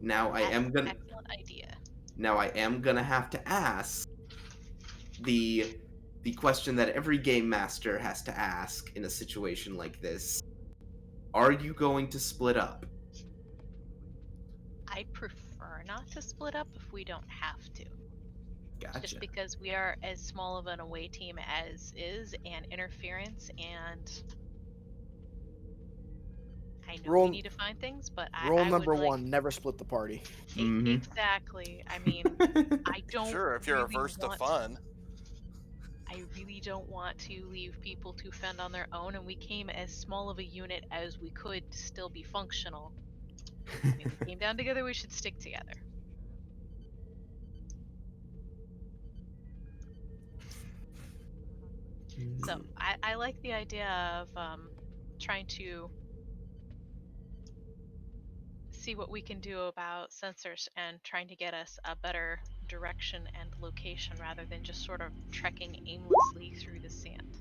Now I That's am an gonna. excellent idea. Now I am gonna have to ask the question that every game master has to ask in a situation like this. Are you going to split up? I prefer not to split up if we don't have to. Gotcha. Just because we are as small of an away team as is, and interference, and I know we need to find things, but Rule I would number like 1: never split the party. exactly. I mean, I don't Sure, if you're really averse to want. fun. I really don't want to leave people to fend on their own, and we came as small of a unit as we could to still be functional. I mean, we came down together. We should stick together. So I like the idea of trying to see what we can do about sensors and trying to get us a better direction and location rather than just sort of trekking aimlessly through the sand.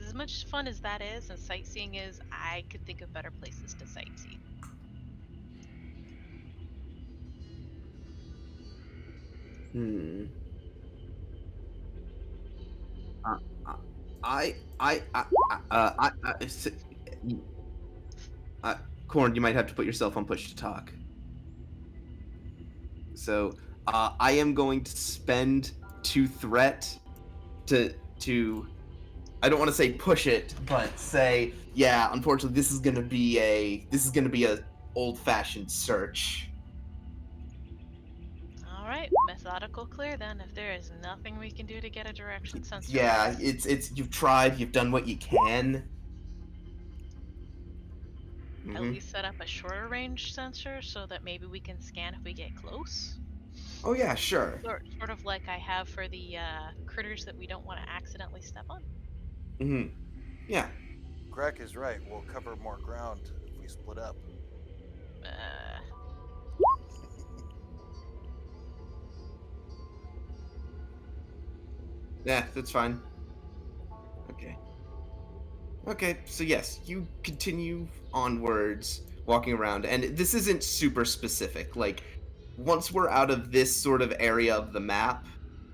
As much fun as that is and sightseeing is, I could think of better places to sightsee. Hmm. Uh, s- uh, Corn, you might have to put yourself on push to talk. So, I am going to spend 2 threat to I don't want to say push it, but say, yeah, unfortunately this is gonna be a old-fashioned search. Alright, methodical clear then. If there is nothing we can do to get a direction sensor Yeah, lit. it's you've tried, you've done what you can. At Mm-hmm. least set up a shorter range sensor so that maybe we can scan if we get close. Oh yeah, sure. Sort of like I have for the critters that we don't want to accidentally step on. Mm-hmm. Yeah. Greg is right. We'll cover more ground if we split up. Uh, Yeah, that's fine. Okay. Okay, so yes, you continue onwards, walking around, and this isn't super specific. Like, once we're out of this sort of area of the map,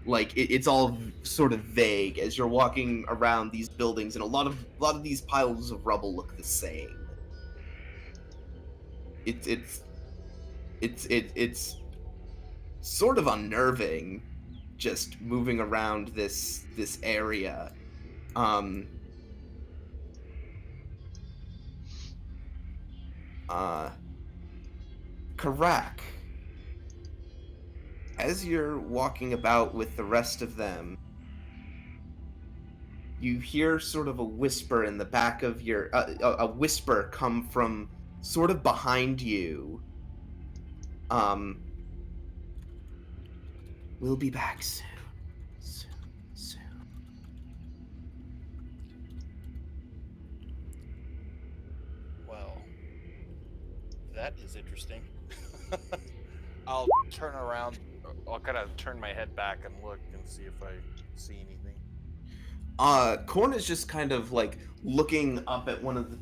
like it's all sort of vague as you're walking around these buildings, and a lot of these piles of rubble look the same. It's sort of unnerving, just moving around this area. Um. Uh. Karak, as you're walking about with the rest of them, you hear sort of a whisper in the back of your a whisper come from sort of behind you. Um, we'll be back soon, soon, soon. Well, that is interesting. I'll turn around. I'll kind of turn my head back and look and see if I see anything. Korn is just kind of like looking up at one of the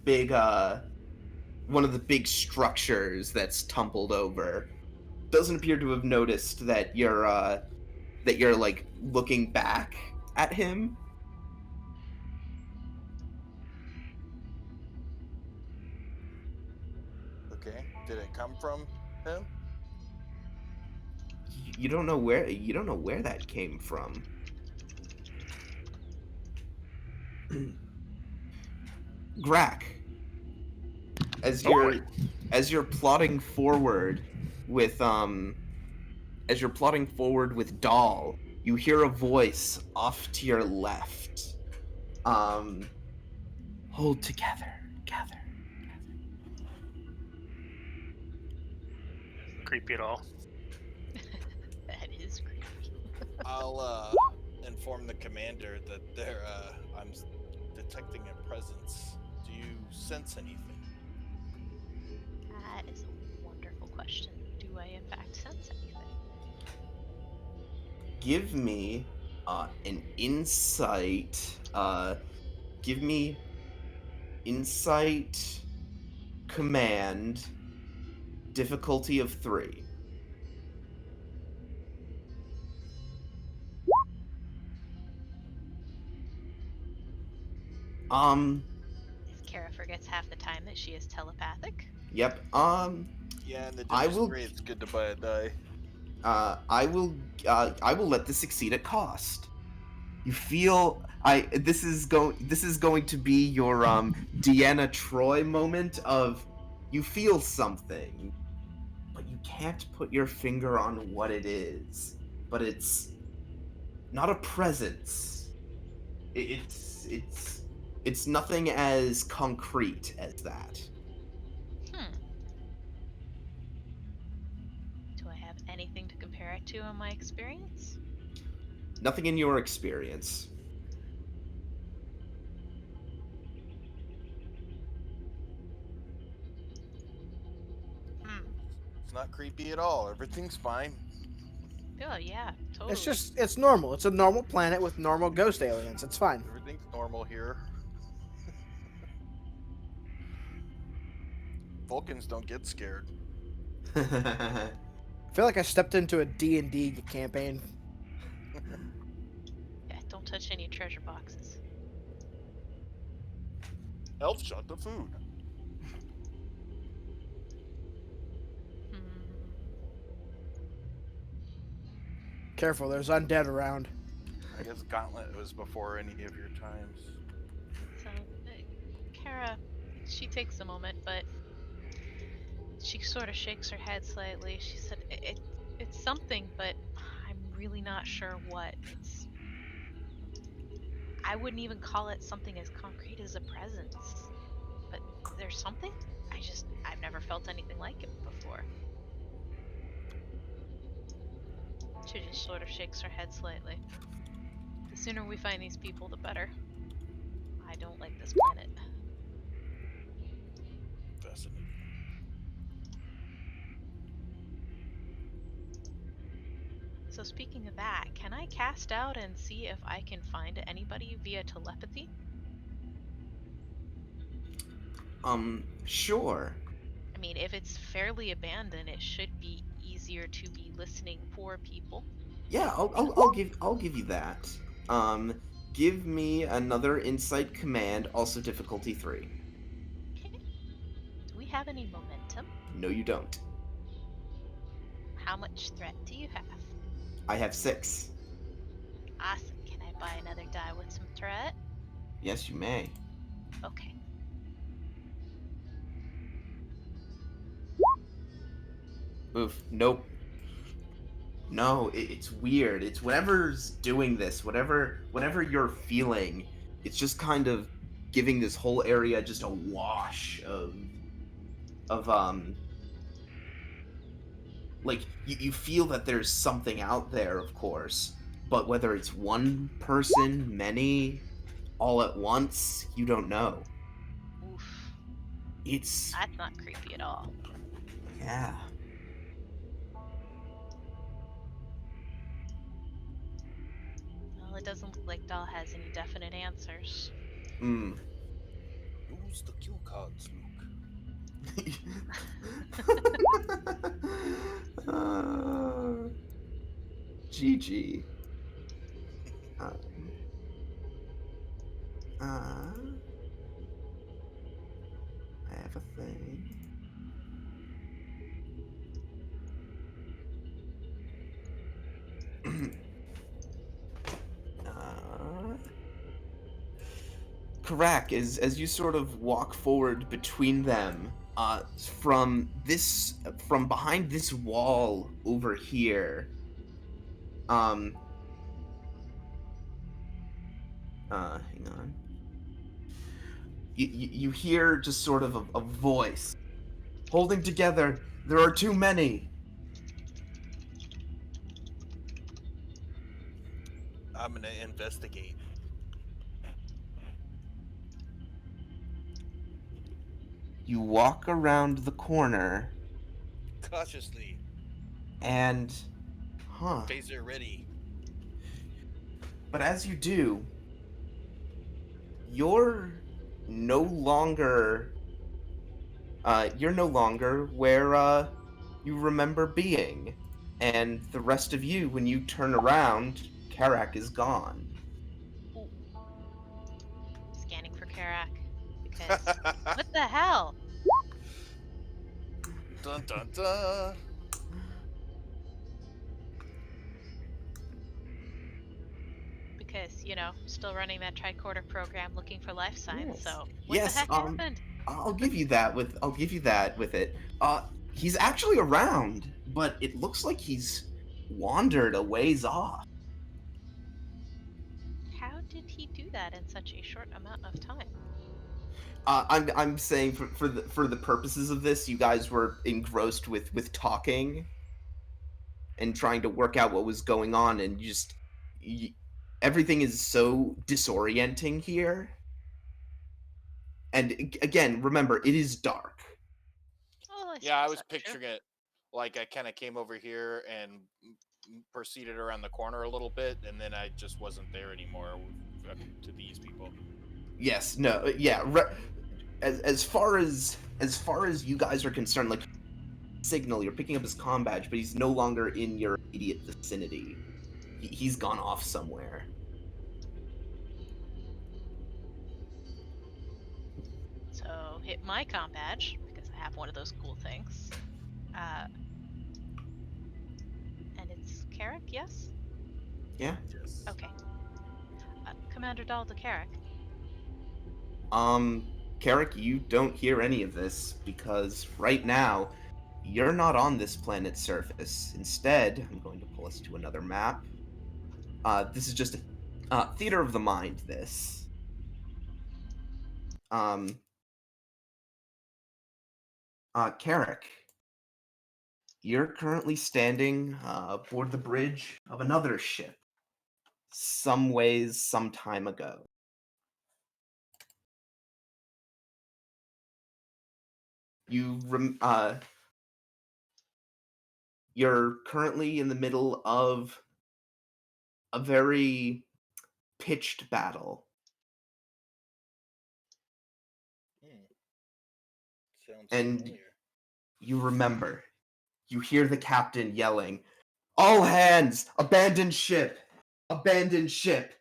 big structures that's tumbled over. Doesn't appear to have noticed that you're like looking back at him. Okay. Did it come from him? You don't know where that came from. Grack, as you're plodding forward with Doll, you hear a voice off to your left. Hold together, gather. Creepy at all. that is creepy. I'll inform the commander that I'm detecting a presence. Do you sense anything? That is a give me an insight. Give me insight command difficulty of 3. Um. If Kara forgets half the time that she is telepathic. Yep. Yeah, in the I will. dentistry, it's good to buy a die. I will. I will let this succeed at cost. You feel. I. This is going. This is going to be your Deanna Troy moment of. You feel something, but you can't put your finger on what it is. But it's not a presence. It's nothing as concrete as that. Hmm. Do I have anything to compare it to in my experience? Nothing in your experience. Hmm. It's not creepy at all. Everything's fine. Oh yeah, totally. It's normal. It's a normal planet with normal ghost aliens. It's fine. Everything's normal here. Vulcans don't get scared. I feel like I stepped into a D&D campaign. Yeah, don't touch any treasure boxes. Elf shot the food. Hmm. Careful, there's undead around. I guess Gauntlet was before any of your times. So, Kara, she takes a moment, but she sort of shakes her head slightly. She said, "It's something, but I'm really not sure what. It's. I wouldn't even call it something as concrete as a presence. But there's something. I've never felt anything like it before." She just sort of shakes her head slightly. The sooner we find these people, the better. I don't like this planet. Fascinating. So speaking of that, can I cast out and see if I can find anybody via telepathy? Sure. I mean, if it's fairly abandoned, it should be easier to be listening for people. Yeah, I'll give you that. Give me another insight command, also difficulty 3. Okay. Do we have any momentum? No, you don't. How much threat do you have? I have 6. Awesome. Can I buy another die with some threat? Yes, you may. Okay. Oof. Nope. No, it's weird. It's whatever's doing this, whatever you're feeling, it's just kind of giving this whole area just a wash of like you feel that there's something out there, of course, but whether it's one person, many, all at once, you don't know. Oof. It's That's not creepy at all. yeah. Well, it doesn't look like Doll has any definite answers. Mm. Use the cue cards, Luke. GG. I have a thing. uh, Karak, as you sort of walk forward between them, from behind this wall over here, hang on. You hear just sort of a voice. Holding together, there are too many. I'm gonna investigate. You walk around the corner Cautiously. and... Huh. Phaser ready. But as you do, you're no longer where you remember being. And the rest of you, when you turn around, Karak is gone. Ooh. Scanning for Karak. Because what the hell? Dun dun dun. Because, still running that tricorder program looking for life signs, Yes. so what the Yes, heck happened? I'll give you that with it. He's actually around, but it looks like he's wandered a ways off. How did he do that in such a short amount of time? I'm saying for the purposes of this, you guys were engrossed with talking and trying to work out what was going on, and everything is so disorienting here. And again, remember, it is dark. Well, Yeah, I suppose was that's true. picturing it like I kind of came over here and proceeded around the corner a little bit, and then I just wasn't there anymore to these people. Yes, no, yeah. As far as you guys are concerned, like signal, you're picking up his comm badge, but he's no longer in your immediate vicinity. He's gone off somewhere. So hit my comm badge, because I have one of those cool things. And it's Karak, yes? Yeah. Yes. Okay. Commander Dahl to Karak. Carrick, you don't hear any of this because right now you're not on this planet's surface. Instead, I'm going to pull us to another map. This is just a theater of the mind. This. Um. Carrick, you're currently standing aboard the bridge of another ship. Some ways, some time ago. You're currently in the middle of a very pitched battle. Sounds And familiar. you remember, you hear the captain yelling, "All hands! Abandon ship! Abandon ship!"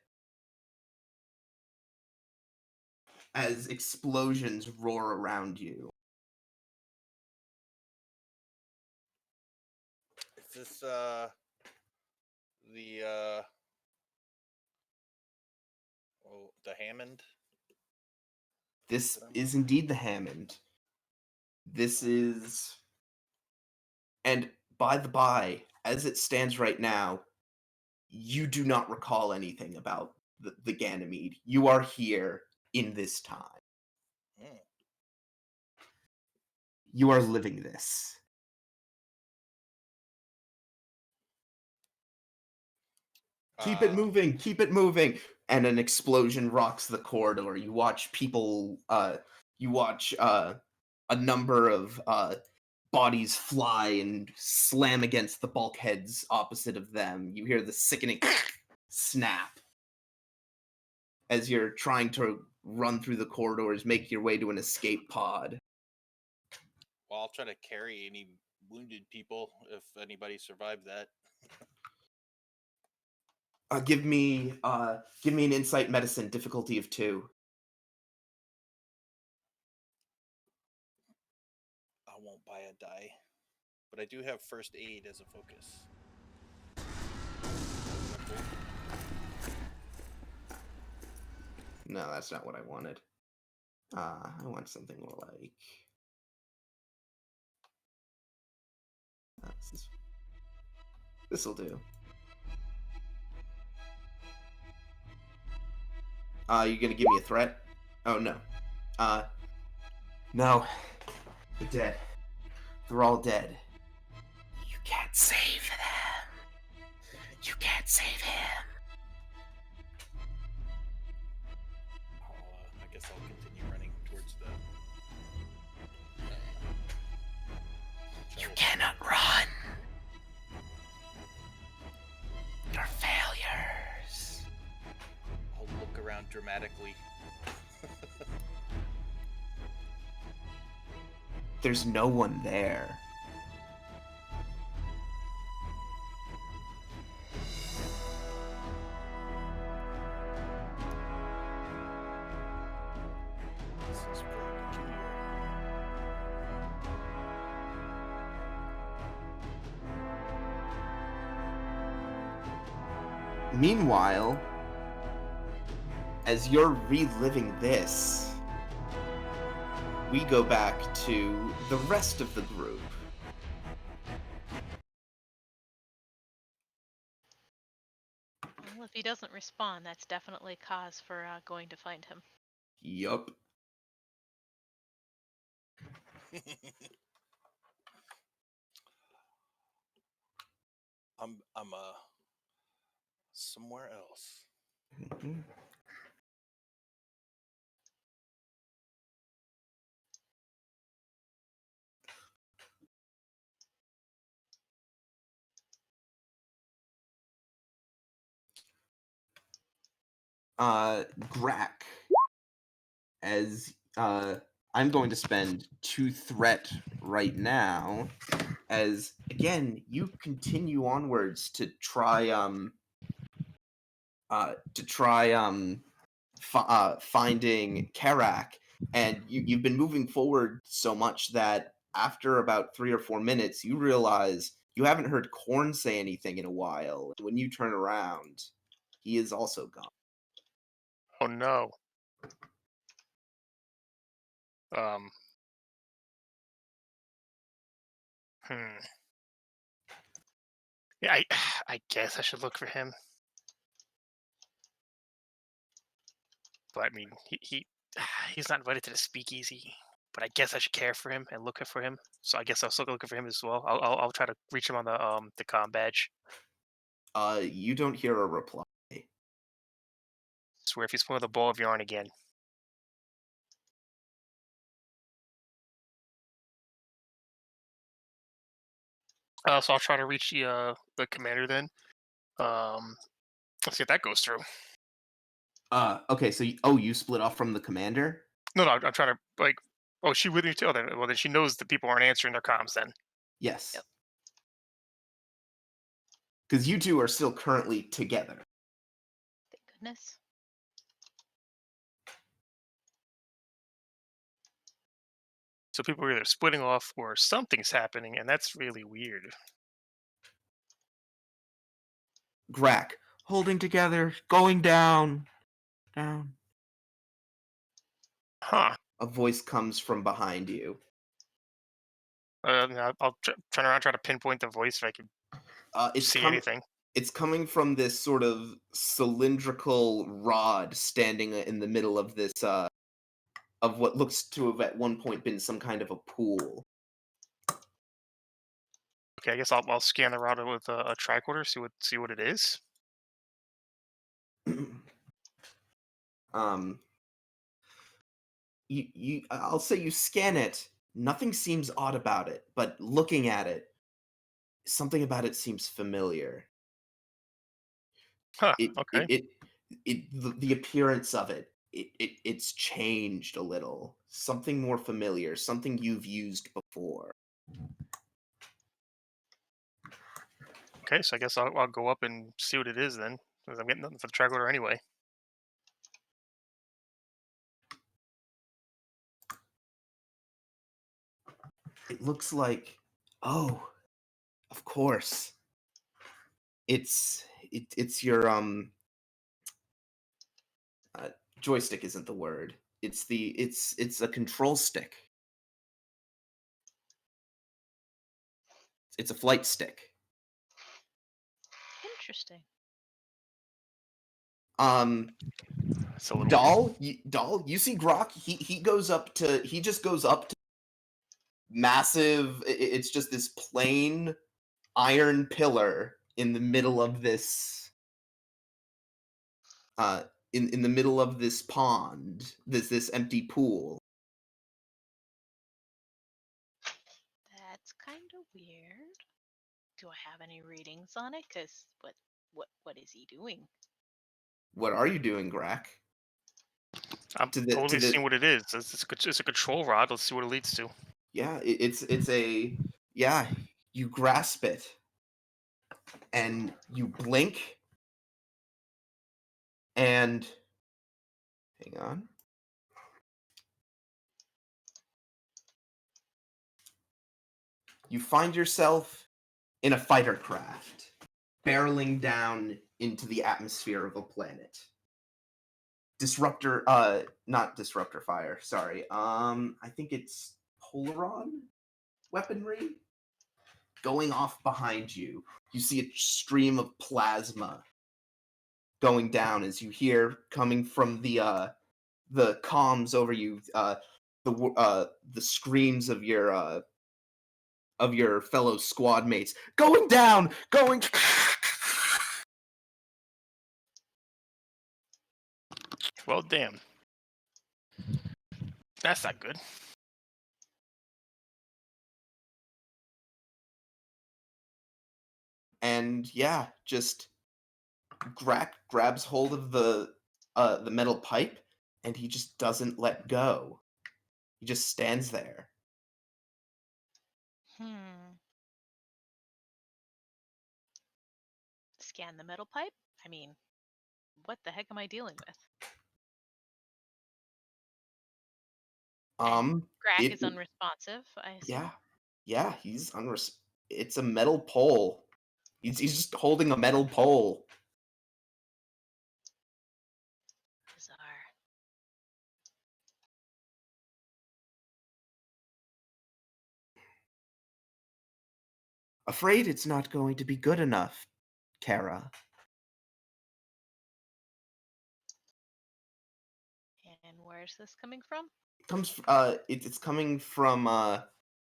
As explosions roar around you. Is this the the Hammond? This is indeed the Hammond. This is... And by the by, as it stands right now, you do not recall anything about the Ganymede. You are here in this time. Mm. You are living this. Keep it moving, keep it moving. And an explosion rocks the corridor. You watch people, a number of bodies fly and slam against the bulkheads opposite of them. You hear the sickening snap as you're trying to run through the corridors, make your way to an escape pod. Well, I'll try to carry any wounded people if anybody survived that. Give me an insight medicine difficulty of 2. I won't buy a die, but I do have first aid as a focus. Is that cool? No, that's not what I wanted. I want something more like... This'll do. You gonna give me a threat? Oh, no. No. They're dead. They're all dead. You can't save them. You can't save him. I guess I'll continue running towards the... You cannot run. You're failures. dramatically. There's no one there. This is pretty peculiar. Meanwhile, as you're reliving this, we go back to the rest of the group. Well, if he doesn't respond, that's definitely cause for going to find him. Yup. I'm somewhere else. Mhm. Grak, as I'm going to spend 2 threat right now, as again you continue onwards to try finding Karak, and you've been moving forward so much that after about 3 or 4 minutes you realize you haven't heard Korn say anything in a while. When you turn around, he is also gone. Oh no. Um. Hmm. Yeah, I guess I should look for him. But I mean, he's not invited to the speakeasy. But I guess I should care for him and look for him. So I guess I'll still go looking for him as well. I'll try to reach him on the comm badge. You don't hear a reply. Swear if he's pulling the ball of yarn again. So I'll try to reach the commander then. Let's see if that goes through. Okay, so you split off from the commander? No, I'm trying to like. Oh, she with me too. Then she knows that people aren't answering their comms. Then Yes. Yep. Because you two are still currently together. Thank goodness. so people are either splitting off or something's happening, and that's really weird. Grak, holding together, going down. Down. Huh. A voice comes from behind you. I'll turn around, try to pinpoint the voice if I can It's see anything. It's coming from this sort of cylindrical rod standing in the middle of this of what looks to have at one point been some kind of a pool. Okay, I guess I'll scan the router with a tricorder, see what it is. um I'll say you scan it. Nothing seems odd about it, but looking at it, something about it seems familiar. Huh. It Okay. it the appearance of it's changed a little. Something more familiar, something you've used before. Okay, so I guess I'll go up and see what it is then, because I'm getting nothing for the tricorder anyway. It looks like, oh, of course. It's your joystick isn't the word. It's a control stick. It's a flight stick. Interesting. It's a little weird. Doll, you see Grok, he just goes up to massive, it's just this plain iron pillar in the middle of this in the middle of this pond, this empty pool. That's kind of weird. Do I have any readings on it? Cause what is he doing? What are you doing, Grak? I'm to the totally seeing what it is. It's a control rod. Let's see what it leads to. yeah, it's a yeah. You grasp it, and you blink, and hang on. You find yourself in a fighter craft, barreling down into the atmosphere of a planet. Disruptor, not disruptor fire. Sorry. I think it's Polaron weaponry going off behind you. You see a stream of plasma going down as you hear coming from the comms over you, the screams of your fellow squad mates. Going down, going. Well, damn. That's not good. And yeah, just grabs hold of the metal pipe, and he just doesn't let go. He just stands there. Scan the metal pipe? I mean, what the heck am I dealing with? Grack It is unresponsive, I assume. yeah, it's a metal pole. He's just holding a metal pole. Bizarre. Afraid it's not going to be good enough, Kara. And where's this coming from?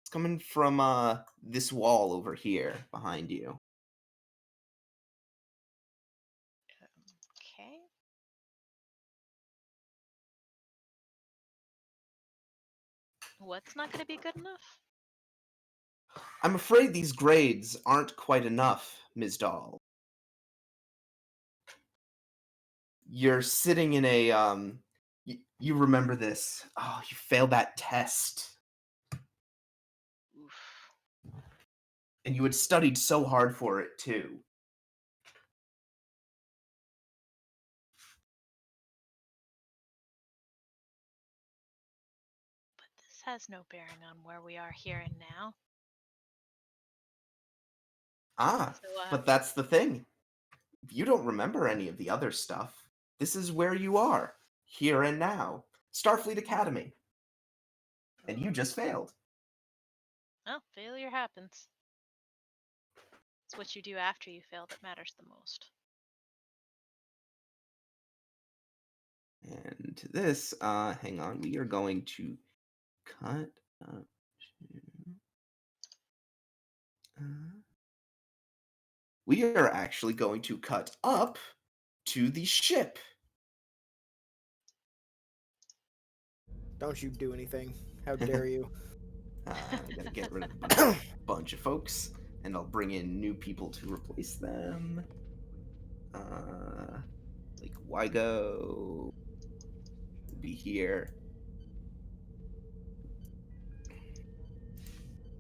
It's coming from this wall over here behind you. Okay. What's not going to be good enough? I'm afraid these grades aren't quite enough, Ms. Dahl. You're sitting in a you remember this. Oh, you failed that test. Oof. And you had studied so hard for it too. But this has no bearing on where we are here and now. Ah, So, but that's the thing. You don't remember any of the other stuff. This is where you are, here and now. Starfleet Academy. And you just failed. well, failure happens. It's what you do after you fail that matters the most. And to this, hang on, we are going to cut up to, we are actually going to cut up to the ship. Don't you do anything. How dare you? I gotta get rid of a bunch of folks, and I'll bring in new people to replace them. Like Wygo will be here.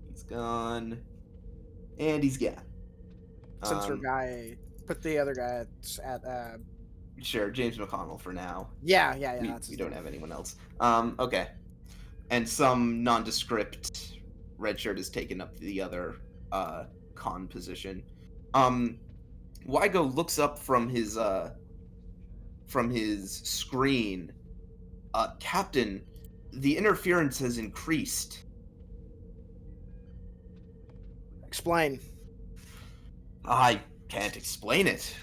He's gone. And he's gone. Sensor guy. Put the other guy at Sure, James McConnell for now. yeah. We, That's we his don't name. have anyone else. Okay. And some nondescript redshirt has taken up the other con position. Wygo looks up from his screen. Captain, the interference has increased. Explain. I can't explain it.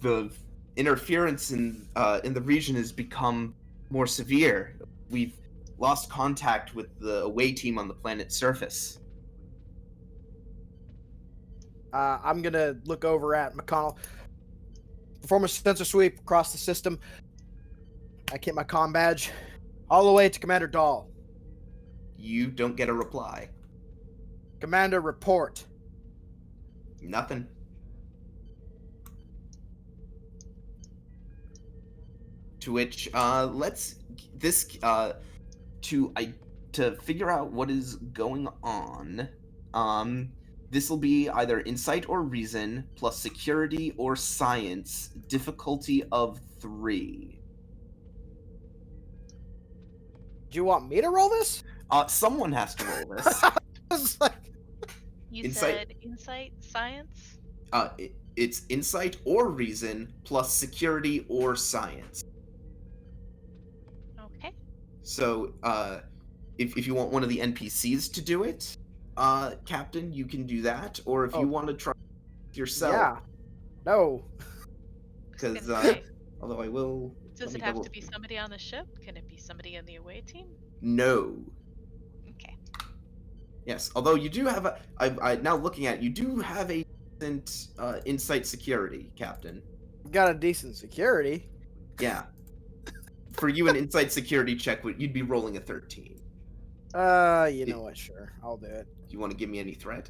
The interference in the region has become more severe. We've lost contact with the away team on the planet's surface. I'm gonna look over at McConnell. Perform a sensor sweep across the system. I get my comm badge all the way to Commander Dahl. You don't get a reply. Commander, report. Nothing. To which let's this to figure out what is going on. This will be either insight or reason plus security or science, difficulty of 3. Do you want me to roll this? Someone has to roll this. It's like, You Insight- said insight, science? It's insight or reason plus security or science. Okay. So, if you want one of the NPCs to do it, Captain, you can do that. Or if Oh. you want to try yourself, yeah. No. because Gonna say, although I will. does let it me have double- to be somebody on the ship? Can it be somebody on the away team? No. Okay. Yes. Although you do have I now looking at it, you do have a decent insight security, Captain. Got a decent security. Yeah. For you, an insight security check you'd be rolling a 13. You know what? Sure, I'll do it. Do you want to give me any threat?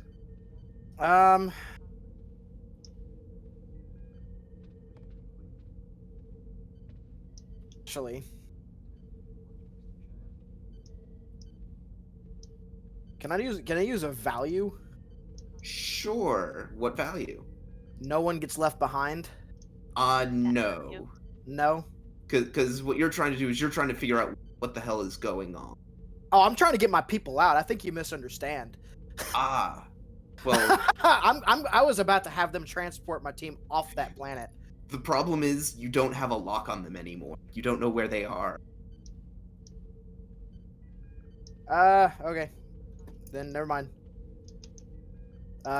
Actually, can I use a value? Sure. What value? No one gets left behind. No. No. Because what you're trying to do is you're trying to figure out what the hell is going on. Oh, I'm trying to get my people out. I think you misunderstand. Ah. Well, I was about to have them transport my team off that planet. the problem is you don't have a lock on them anymore. You don't know where they are. Okay. Then never mind.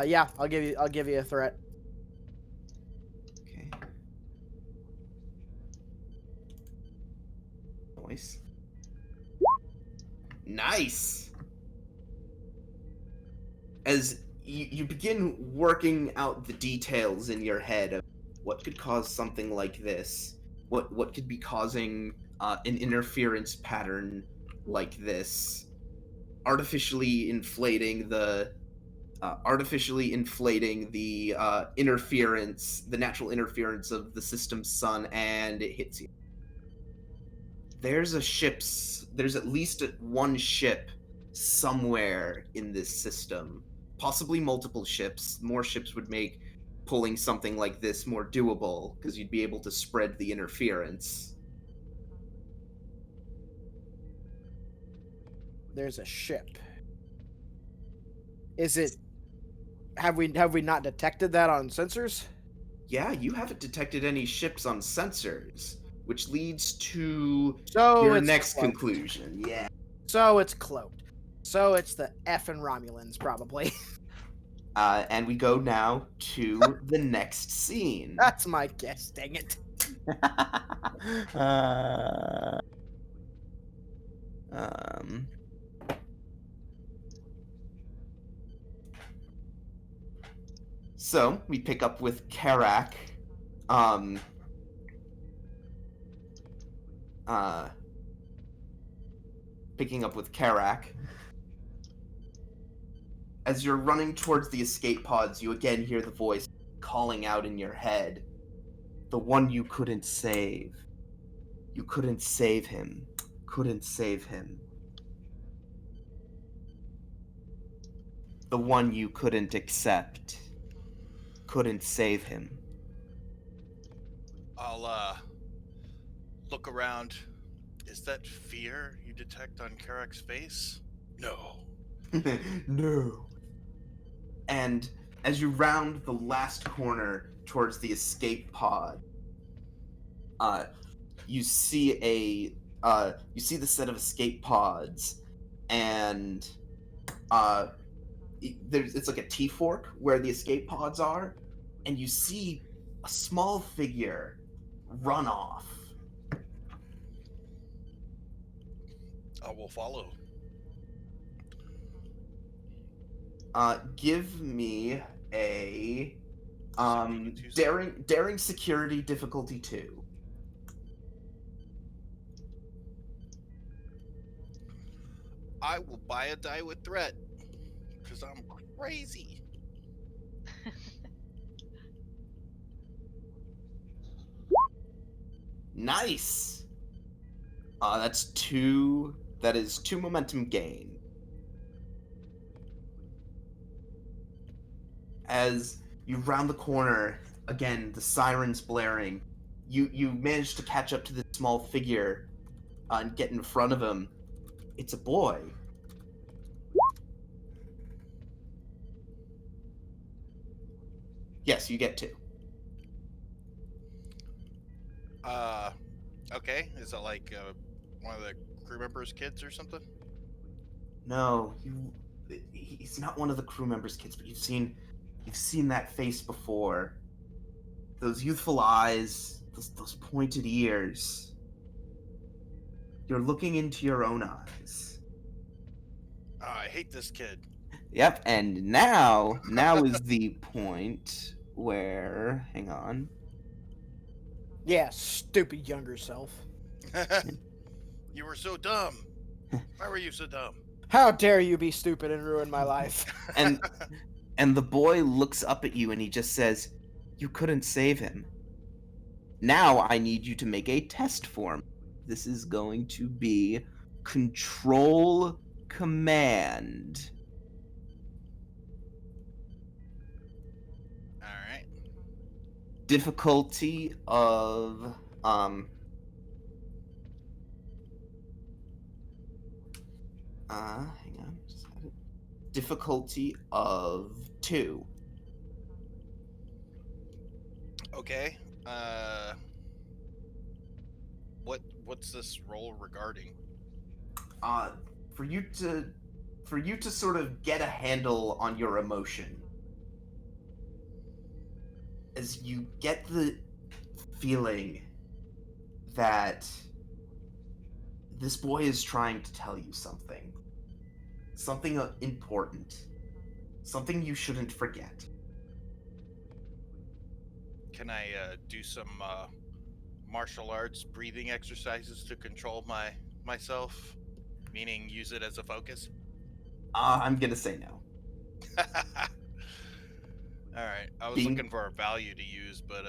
Yeah, I'll give you a threat. Okay. Nice. Nice. As you begin working out the details in your head of what could cause something like this, what could be causing an interference pattern like this, artificially inflating the interference, the natural interference of the system's sun, and it hits you. There's at least one ship somewhere in this system, possibly multiple ships. More ships would make pulling something like this more doable, because you'd be able to spread the interference. There's a ship. Is it? Have we not detected that on sensors? Yeah, you haven't detected any ships on sensors, which leads to So your it's next cloaked. conclusion. Yeah. So it's cloaked. So it's the effing Romulans, probably. And we go now to the next scene. That's my guess. Dang it. Um, so we pick up with Karak. Picking up with Karak. As you're running towards the escape pods, you again hear the voice calling out in your head. The one you couldn't save. You couldn't save him. Couldn't save him. The one you couldn't accept. Couldn't save him. I'll look around. Is that fear you detect on Karak's face? No. No. And as you round the last corner towards the escape pod, you see the set of escape pods, and it's like a T-fork where the escape pods are, and you see a small figure run off. I will follow. Give me a Security daring security difficulty 2. I will buy a die with threat because I'm crazy. Nice. That's two. That is 2 momentum gain. As you round the corner, again, the sirens blaring, you manage to catch up to this small figure and get in front of him. It's a boy. Yes, you get 2. Okay. Is it like one of the crew members' kids or something? No, he's not one of the crew members' kids, but you've seen that face before. Those youthful eyes, those pointed ears. You're looking into your own eyes. I hate this kid. Yep, and now is the point where, hang on. Yeah, stupid younger self. You were so dumb. Why were you so dumb? How dare you be stupid and ruin my life? And the boy looks up at you and he just says, "You couldn't save him. Now I need you to make a test for me. This is going to be control command." All right. Difficulty of hang on, just had it. Difficulty of 2. Okay. What's this role regarding? For you to sort of get a handle on your emotion, as you get the feeling that this boy is trying to tell you something important, something you shouldn't forget. Can I do some martial arts breathing exercises to control myself? Meaning use it as a focus? I'm gonna say no. All right. I was Being- looking for a value to use, but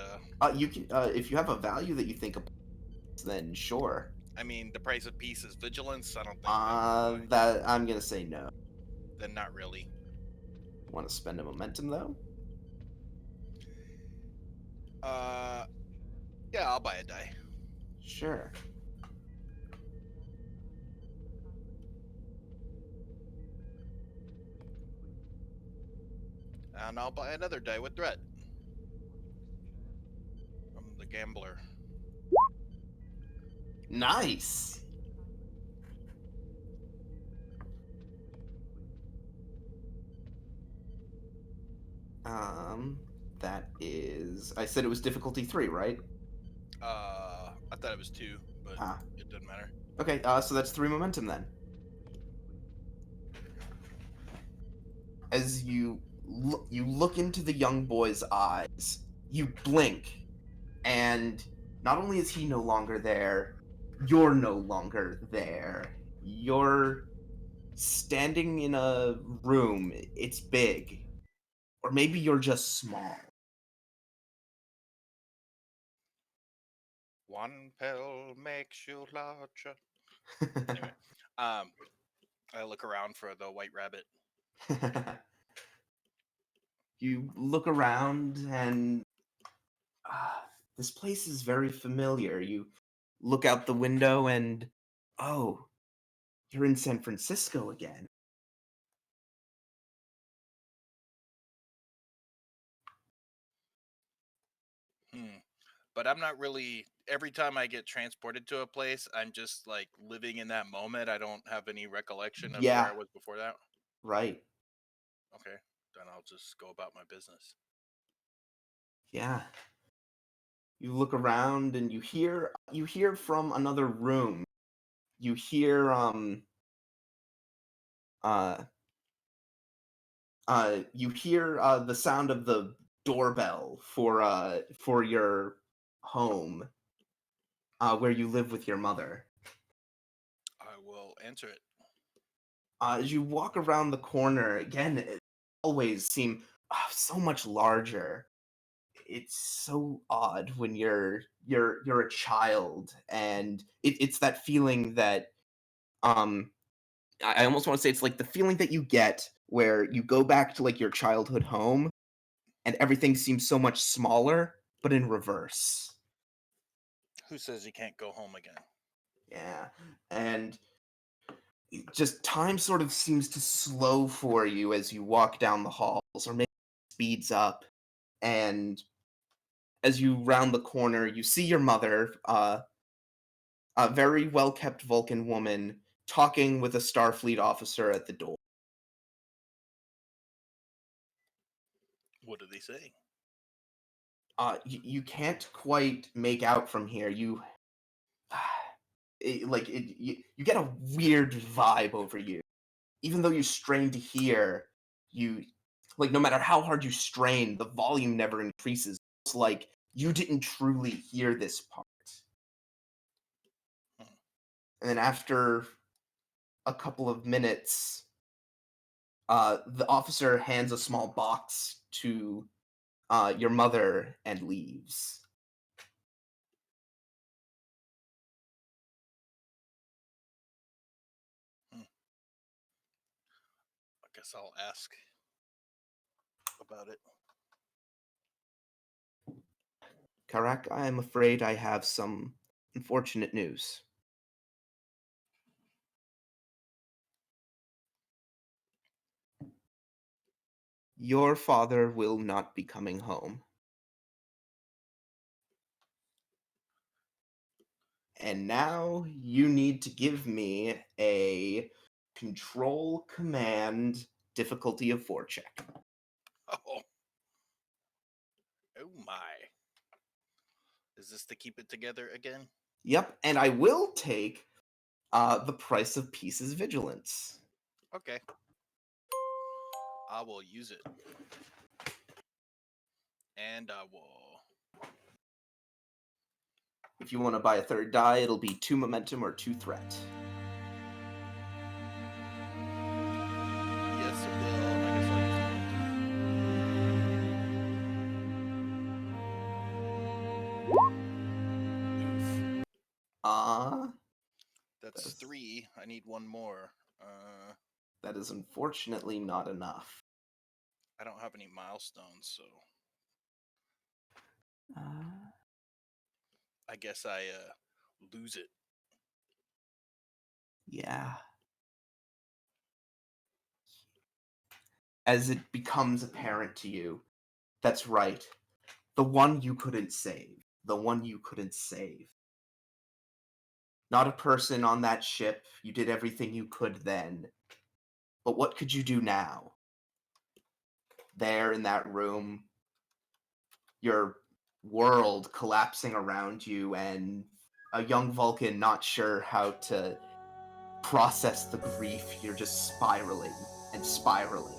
You can if you have a value that you think of, then sure. I mean, the price of peace is vigilance. I don't think That I'm gonna say no. then not really. Want to spend a momentum though? Yeah, I'll buy a die. Sure. And I'll buy another die with threat. I'm the gambler. Nice. That is. I said it was difficulty 3, right? I thought it was 2, but it doesn't matter. Okay. So that's 3 momentum then. As you look into the young boy's eyes, you blink, and not only is he no longer there, you're no longer there. You're standing in a room. It's big, or maybe you're just small. One pill makes you larger. Anyway, I look around for the white rabbit. You look around and this place is very familiar. You look out the window and, oh, you're in San Francisco again. But I'm not really. Every time I get transported to a place, I'm just like living in that moment. I don't have any recollection of where I was before that. Right. Okay, then I'll just go about my business. Yeah. You look around and you hear from another room. You hear you hear the sound of the doorbell for your home, where you live with your mother. I will answer it. As you walk around the corner, again, it always seem so much larger. it's so odd when you're a child, and it's that feeling that um I almost want to say it's like the feeling that you get where you go back to like your childhood home and everything seems so much smaller, but in reverse. Who says you can't go home again? Yeah. And just time sort of seems to slow for you as you walk down the halls, or maybe it speeds up. And as you round the corner, you see your mother, a very well kept Vulcan woman, talking with a Starfleet officer at the door. What do they say? You can't quite make out from here. You get a weird vibe over you. Even though you strain to hear, you like no matter how hard you strain, the volume never increases. It's like you didn't truly hear this part. Hmm. And then after a couple of minutes, the officer hands a small box to your mother and leaves. I guess I'll ask about it. Karak, I am afraid I have some unfortunate news. Your father will not be coming home. And now you need to give me a control command difficulty of 4 check. Oh, oh my! Is this to keep it together again? Yep, and I will take the price of Peace's vigilance. Okay, I will use it, and I will. If you want to buy a third die, it'll be 2 momentum or 2 threat. Yes, it will. And I guess I'll use it. Oof. That's That's- 3. I need one more. That is unfortunately not enough. I don't have any milestones, so I guess I lose it. Yeah. As it becomes apparent to you, that's right. The one you couldn't save. The one you couldn't save. Not a person on that ship. You did everything you could then. But what could you do now? There in that room, your world collapsing around you, and a young Vulcan not sure how to process the grief. You're just spiraling and spiraling.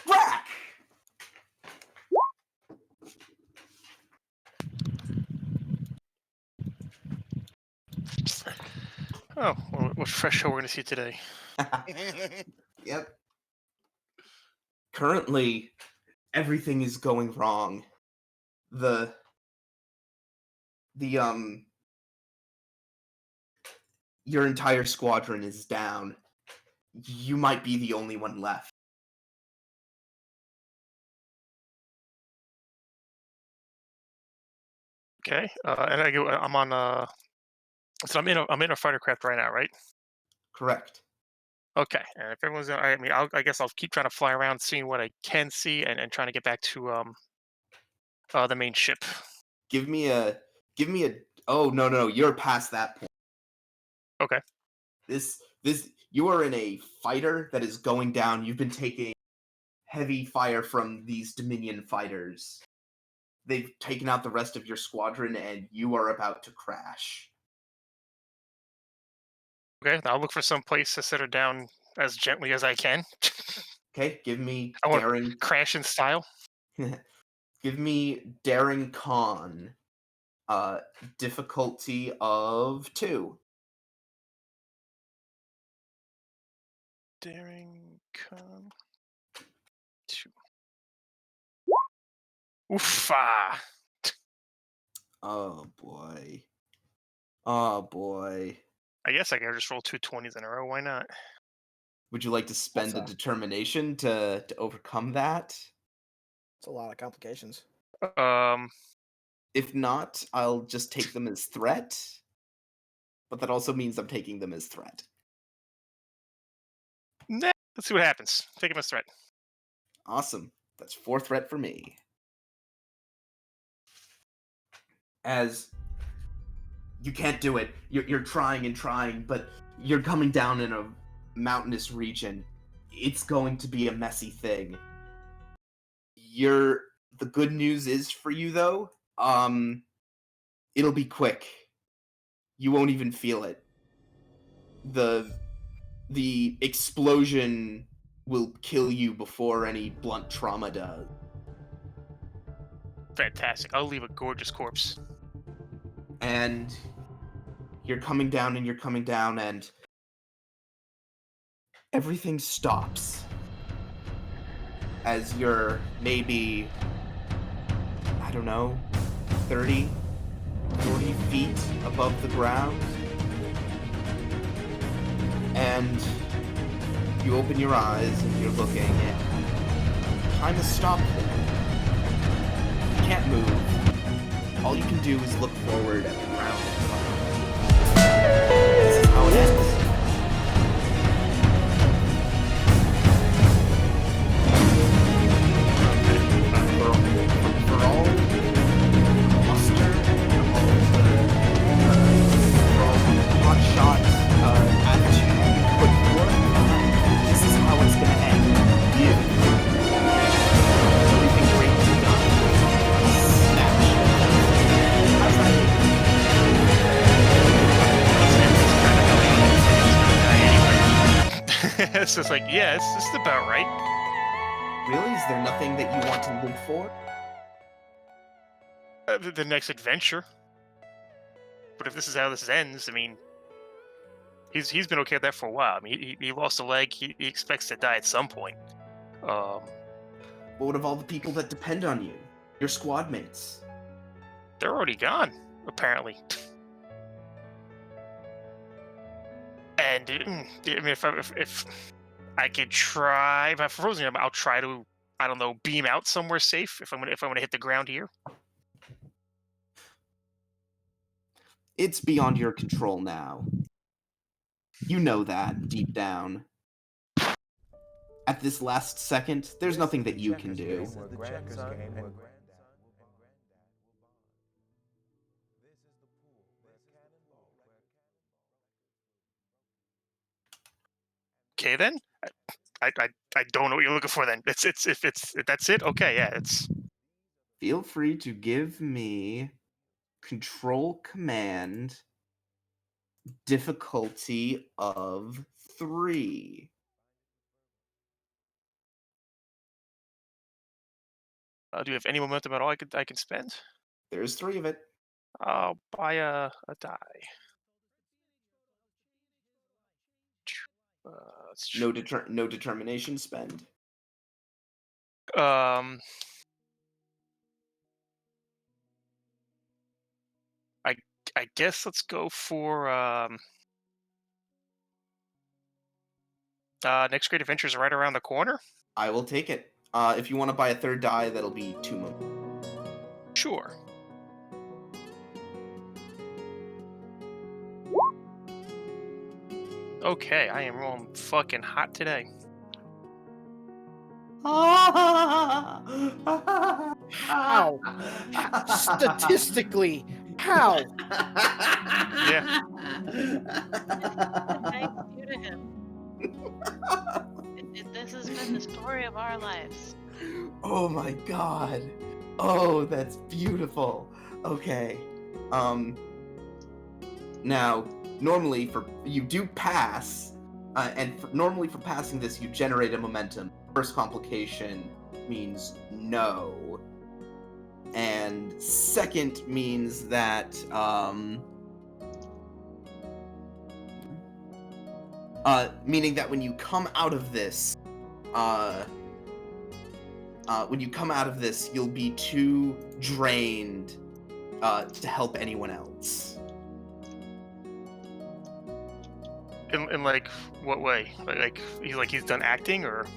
Rack! Oh, what fresh show we're gonna see today? Yep. Currently, everything is going wrong. The your entire squadron is down. You might be the only one left. Okay, and I'm on so I'm in a fighter craft right now, right? Correct. Okay, and if everyone's, I mean, I guess I'll keep trying to fly around, seeing what I can see, and trying to get back to the main ship. Give me a oh no, you're past that point. Okay. This you are in a fighter that is going down. You've been taking heavy fire from these Dominion fighters. They've taken out the rest of your squadron and you are about to crash. Okay, I'll look for some place to set her down as gently as I can. Okay, give me I want daring crash in style. give me daring con. Difficulty of 2. Daring con. Oof. Oh boy. Oh boy. I guess I can just roll 2 20s in a row. Why not? Would you like to spend a That's a- determination to overcome that? It's a lot of complications. Um, If not, I'll just take them as threat. But that also means I'm taking them as threat. nah, let's see what happens. Take him as threat. Awesome. That's 4 threat for me. As you can't do it. You're trying and trying, but you're coming down in a mountainous region. It's going to be a messy thing. The good news is for you though, it'll be quick. You won't even feel it. The explosion will kill you before any blunt trauma does. Fantastic. I'll leave a gorgeous corpse. And you're coming down and you're coming down and everything stops. As you're maybe, I don't know, 30, 40 feet above the ground. And you open your eyes and you're looking and time has stopped there. You can't move. All you can do is look forward at the ground in front of you. This is how it ends. For all the muster, for all the hotshot attitude you put forth, this is how it's gonna end. You. Everything great you've done. Snatch. How's that? It's just like, yeah, this is about right. Really? Is there nothing that you want to live for? The next adventure. But if this is how this ends, I mean, he's been okay with that for a while. I mean, he lost a leg. He expects to die at some point. But what of all the people that depend on you? Your squad mates? They're already gone, apparently. And I mean, if I could try, if I'm frozen him, I'll try to, I don't know, beam out somewhere safe. If I'm gonna hit the ground here. It's beyond your control now. You know that deep down. At this last second, there's nothing that you can do. Okay, then. I don't know what you're looking for. Then if that's it. Okay, yeah, it's. Feel free to give me control command difficulty of 3. Do you have any momentum at all? I can spend. There's 3 of it. I'll buy a die. Let's No determination spend. Um, I guess let's go for next great adventures right around the corner. I will take it. If you want to buy a 3rd die, that'll be 2 moments. Sure. Okay, I am rolling fucking hot today. How? Statistically, how? Yeah. Thank you to him. This has been the story of our lives. Oh my god. Oh, that's beautiful. Okay. Now, normally you do pass, normally for passing this you generate a momentum. First complication means no. And second means that meaning that when you come out of this, when you come out of this, you'll be too drained to help anyone else. In like what way? Like he's done acting, or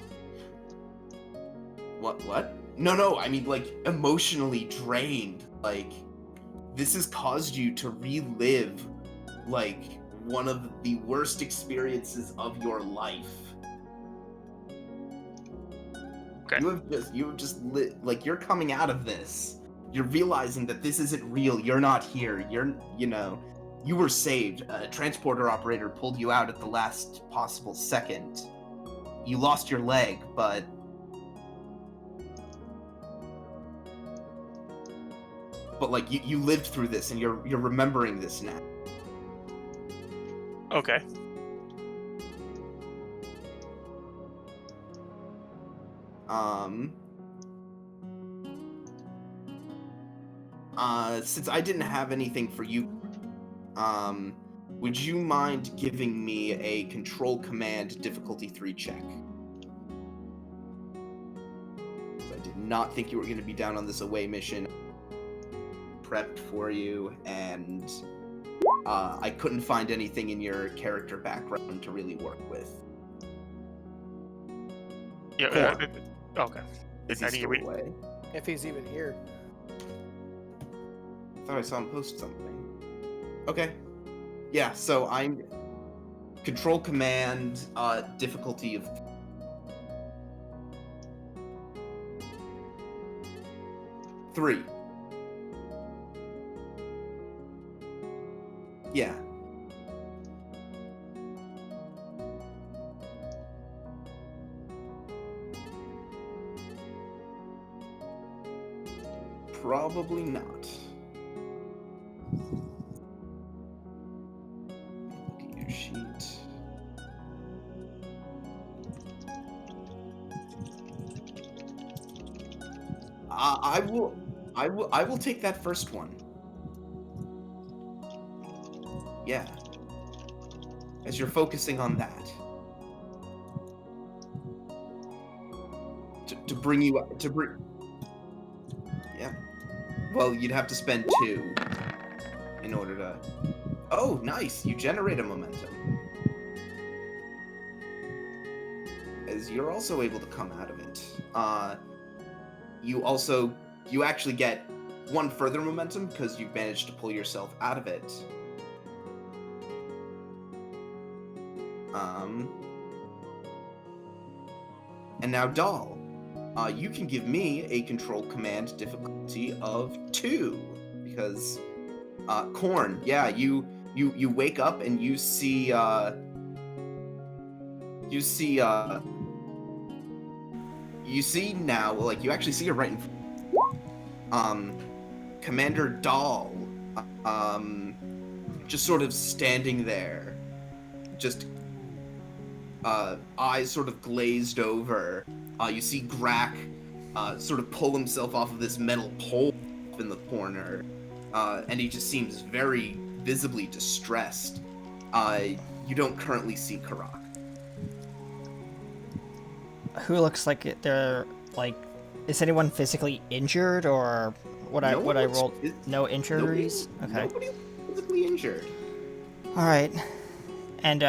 What? No, I mean, like, emotionally drained. Like, this has caused you to relive, like, one of the worst experiences of your life. Okay. You have just like, you're coming out of this. You're realizing that this isn't real. You're not here. You were saved. A transporter operator pulled you out at the last possible second. You lost your leg, but like, you lived through this, and you're remembering this now. okay. Since I didn't have anything for you, would you mind giving me a Control Command Difficulty 3 check? I did not think you were going to be down on this away mission. Prepped for you, and I couldn't find anything in your character background to really work with. Yeah. Okay. Is he I need still to away? If he's even here. I thought I saw him post something. Okay. Yeah, so I'm Control Command difficulty of 3. Yeah. Probably not. Look at your sheet. I will take that first one. Yeah. As you're focusing on that. To bring you up, to bring... Yeah. Well, you'd have to spend 2 in order to... Oh, nice! You generate a momentum. As you're also able to come out of it. You actually get 1 further momentum because you've managed to pull yourself out of it. And now, Doll, you can give me a Control Command difficulty of 2 because Corn, yeah, you wake up and you see now, like, you actually see her right in front. Commander Dahl, just sort of standing there, just eyes sort of glazed over. You see Grack sort of pull himself off of this metal pole in the corner, and he just seems very visibly distressed. You don't currently see Karak. Who looks like they're like? Is anyone physically injured, or what I rolled? No injuries. Okay. Nobody physically injured. All right. And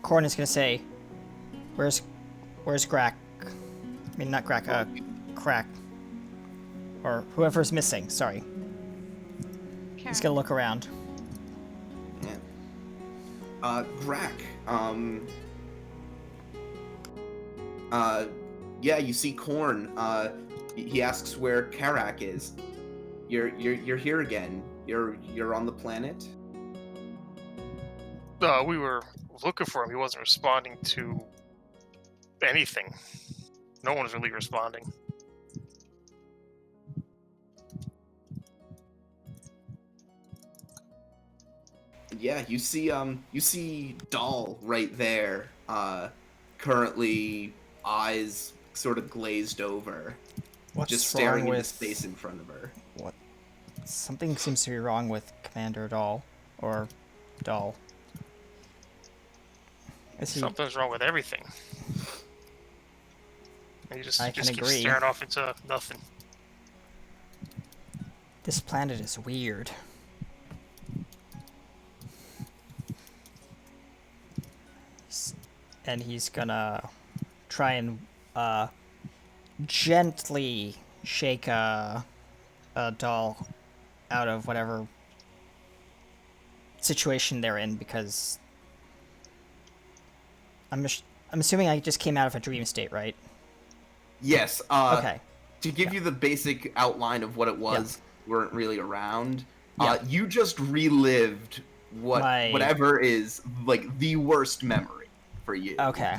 Corn is gonna say, "Where's Grack? I mean, not Grack. Crack. Or whoever's missing. Sorry." He's gonna look around. Yeah. Grack. Yeah, you see Corn. He asks where Karak is. You're here again. You're on the planet. We were looking for him. He wasn't responding to anything. No one's really responding. Yeah, you see Doll right there. Currently eyes sort of glazed over. What's just staring wrong into with space in front of her. What? Something seems to be wrong with Commander Doll, or Doll. Something's wrong with everything. And you I just can keep agree. staring off into nothing. This planet is weird. And he's gonna try and gently shake a doll out of whatever situation they're in, because I'm assuming I just came out of a dream state, right? Yes. Okay. To give Yeah. you the basic outline of what it was, weren't really around. Yeah. You just relived My- whatever is like the worst memory for you. Okay.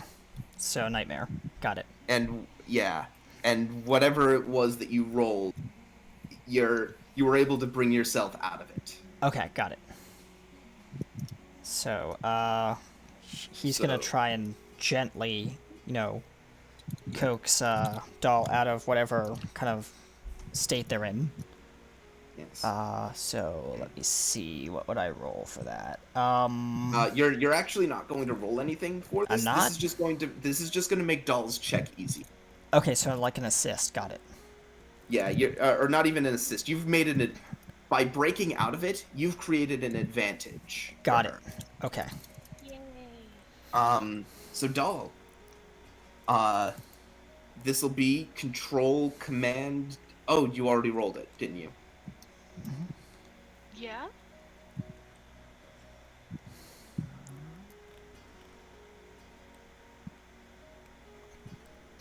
So nightmare. Got it. And yeah, and whatever it was that you rolled, you were able to bring yourself out of it. Okay, got it. So, he's gonna So- try and gently, coax doll out of whatever kind of state they're in. Yes. So let me see. What would I roll for that? You're actually not going to roll anything for this. I'm not? This is just going to make Doll's check easy. Okay, so like an assist. Got it. Yeah, or not even an assist. You've made by breaking out of it, you've created an advantage. for Got it. her. Okay. Yay. So Doll, this will be control command. Oh, you already rolled it, didn't you? Yeah?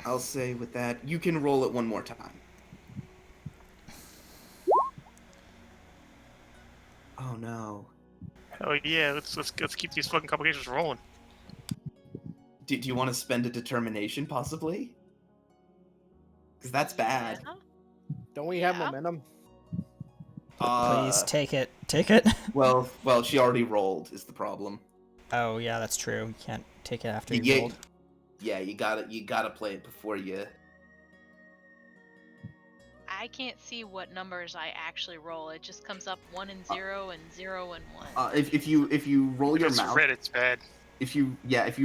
I'll say with that, you can roll it one more time. Oh no. Oh yeah, let's keep these fucking complications rolling. Do you want to spend a determination, possibly? Because that's bad. Yeah? Don't we have Yeah. momentum? Please take it. Take it. Well, she already rolled. Is the problem? Oh yeah, that's true. You can't take it after you Yeah, rolled. yeah. You gotta play it before you. I can't see what numbers I actually roll. It just comes up 1 and 0 and 0 and 1. If you roll If your it's mouse, red, it's bad. if you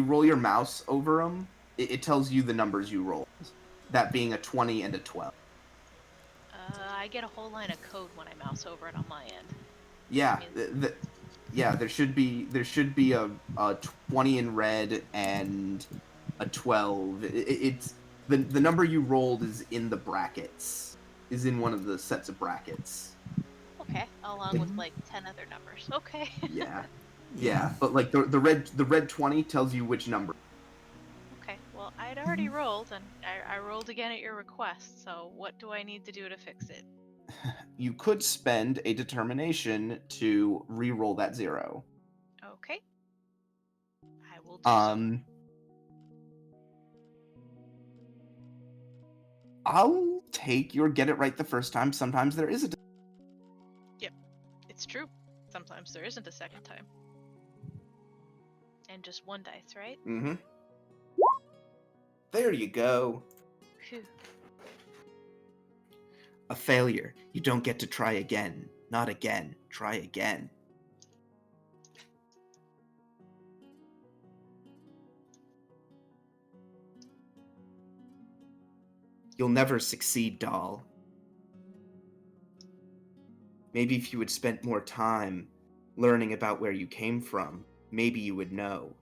roll your mouse over them, it tells you the numbers you rolled. That being a 20 and a 12. I get a whole line of code when I mouse over it on my end. Yeah, there should be a 20 in red and a 12. It's the number you rolled is in the brackets. Is in one of the sets of brackets. Okay, along with like 10 other numbers. Okay. Yeah, but like the red 20 tells you which number. Okay, well, I'd already rolled, and I rolled again at your request, so what do I need to do to fix it? You could spend a determination to re-roll that 0. Okay. I will do so. I'll take your get it right the first time. Sometimes there is a. It's true. Sometimes there isn't a second time. And just one dice, right? Mm-hmm. There you go. Phew. A failure. You don't get to try again. Not again. Try again. You'll never succeed, doll. Maybe if you had spent more time learning about where you came from, maybe you would know.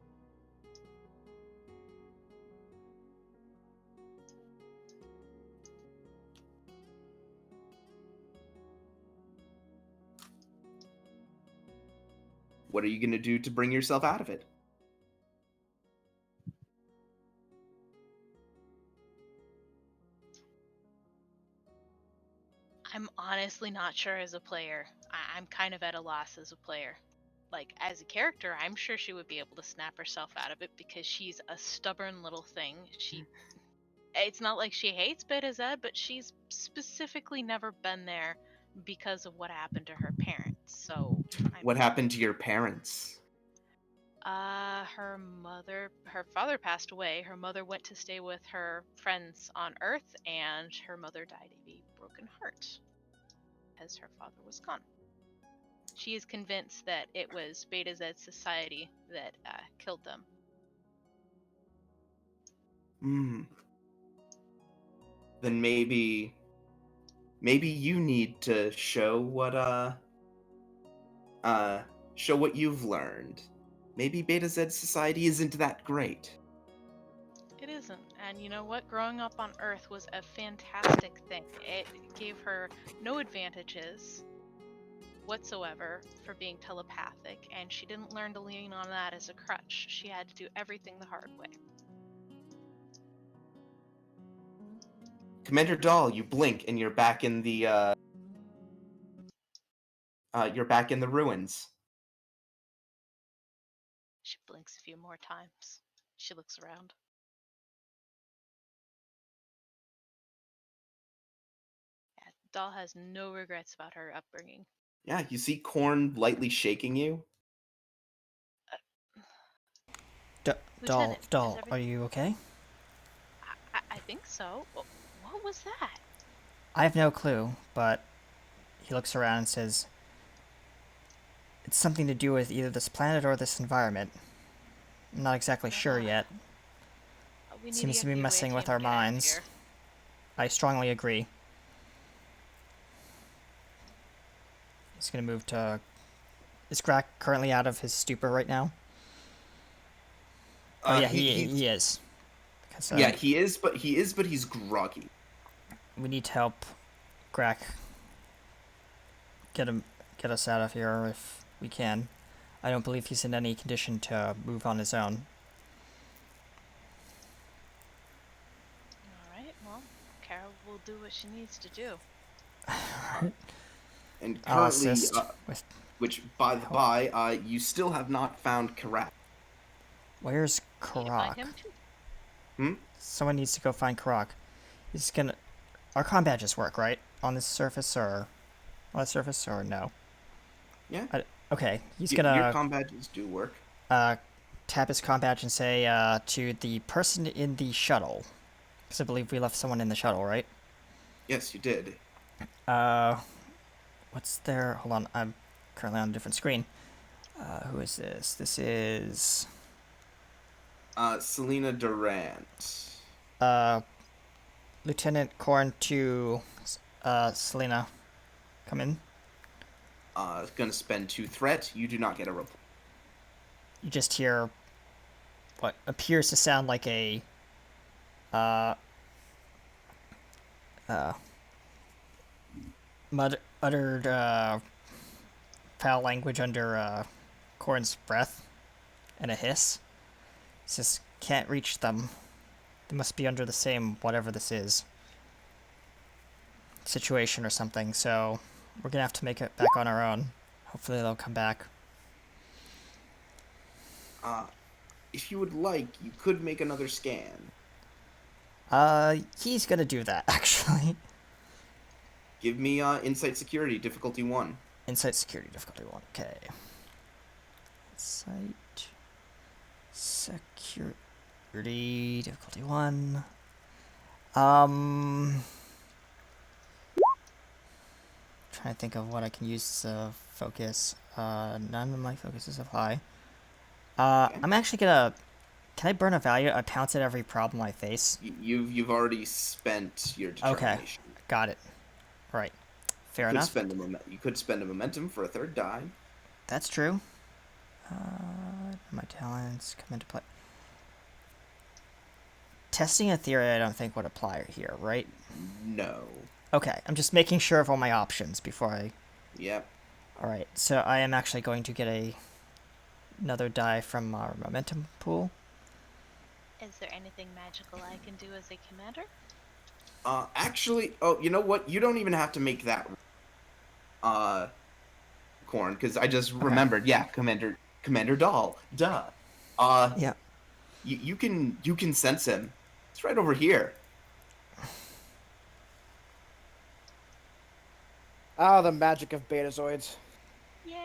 What are you going to do to bring yourself out of it? I'm honestly not sure as a player. I'm kind of at a loss as a player. Like, as a character, I'm sure she would be able to snap herself out of it because she's a stubborn little thing. It's not like she hates Beta Z, but she's specifically never been there because of what happened to her parents. So, What happened to your parents? her father passed away. Her mother went to stay with her friends on Earth, and her mother died of a broken heart as her father was gone. She is convinced that it was Beta Z society that killed them. then maybe you need to show what you've learned. Maybe Beta Z society isn't that great. It isn't. And you know what? Growing up on Earth was a fantastic thing. It gave her no advantages whatsoever for being telepathic, and she didn't learn to lean on that as a crutch. She had to do everything the hard way. Commander Dahl, you blink and you're back in the ruins. She blinks a few more times. She looks around. Yeah, Doll has no regrets about her upbringing. Yeah, you see Korn lightly shaking you. Doll, Lieutenant, is are you okay? I think so. What was that? I have no clue, but he looks around and says, it's something to do with either this planet or this environment. I'm not exactly sure yet. We need Seems to be the messing UA with team our to get out of minds. here. I strongly agree. He's gonna move to... Is Grack currently out of his stupor right now? Oh yeah, he is. Because, yeah, he is, but he's groggy. we need to help Grack get us out of here if we can. I don't believe he's in any condition to move on his own. Alright, well, Carol will do what she needs to do. And I'll currently, assist with... which by the by, you still have not found Karak. Where's Need to find Karak? him too. Someone needs to go find Karak. He's gonna... Our comm badges work, right? On this surface or... On the surface or no? Yeah. Okay, he's Your gonna comm badges do work. tap his comm badge and say to the person in the shuttle. Because I believe we left someone in the shuttle, right? Yes, you did. What's their... Hold on, I'm currently on a different screen. Who is this? This is... Selena Durant. Lieutenant Korn to Selena. Come in. Gonna spend 2 threat. You do not get a reply. You just hear what appears to sound like a uttered foul language under Korn's breath and a hiss. It says, can't reach them. They must be under the same whatever this is situation or something, so we're gonna have to make it back on our own. Hopefully they'll come back. If you would like, you could make another scan. He's gonna do that, actually. Give me Insight Security, difficulty 1. Insight Security, difficulty 1, okay. Insight Security, difficulty 1. Trying to think of what I can use as a focus. None of my focuses have high. I'm actually gonna... Can I burn a value? I pounce at every problem I face. You've already spent your determination. Okay, got it. Right. Fair enough. You could spend a momentum for a 3rd die. That's true. My talents come into play. Testing a theory I don't think would apply here, right? No. Okay, I'm just making sure of all my options before I... Yep. Alright, so I am actually going to get another die from our momentum pool. Is there anything magical I can do as a commander? Actually, oh, you know what? You don't even have to make that, Korn, because I just remembered. Yeah, Commander Dahl. Duh. Yeah. You can sense him. It's right over here. Ah, the magic of Betazoids. Yay!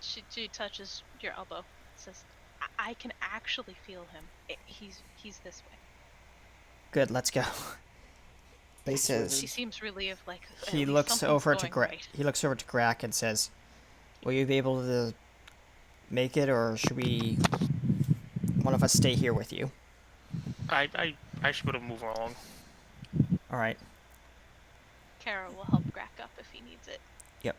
She touches your elbow. Says, I can actually feel him. He's this way. Good, let's go. He says... She seems relieved, like He looks over to He looks over to Grack and says, "Will you be able to make it, or should we... one of us stay here with you?" I I should be able to move along. All right. Kara will help Grack up if he needs it. Yep.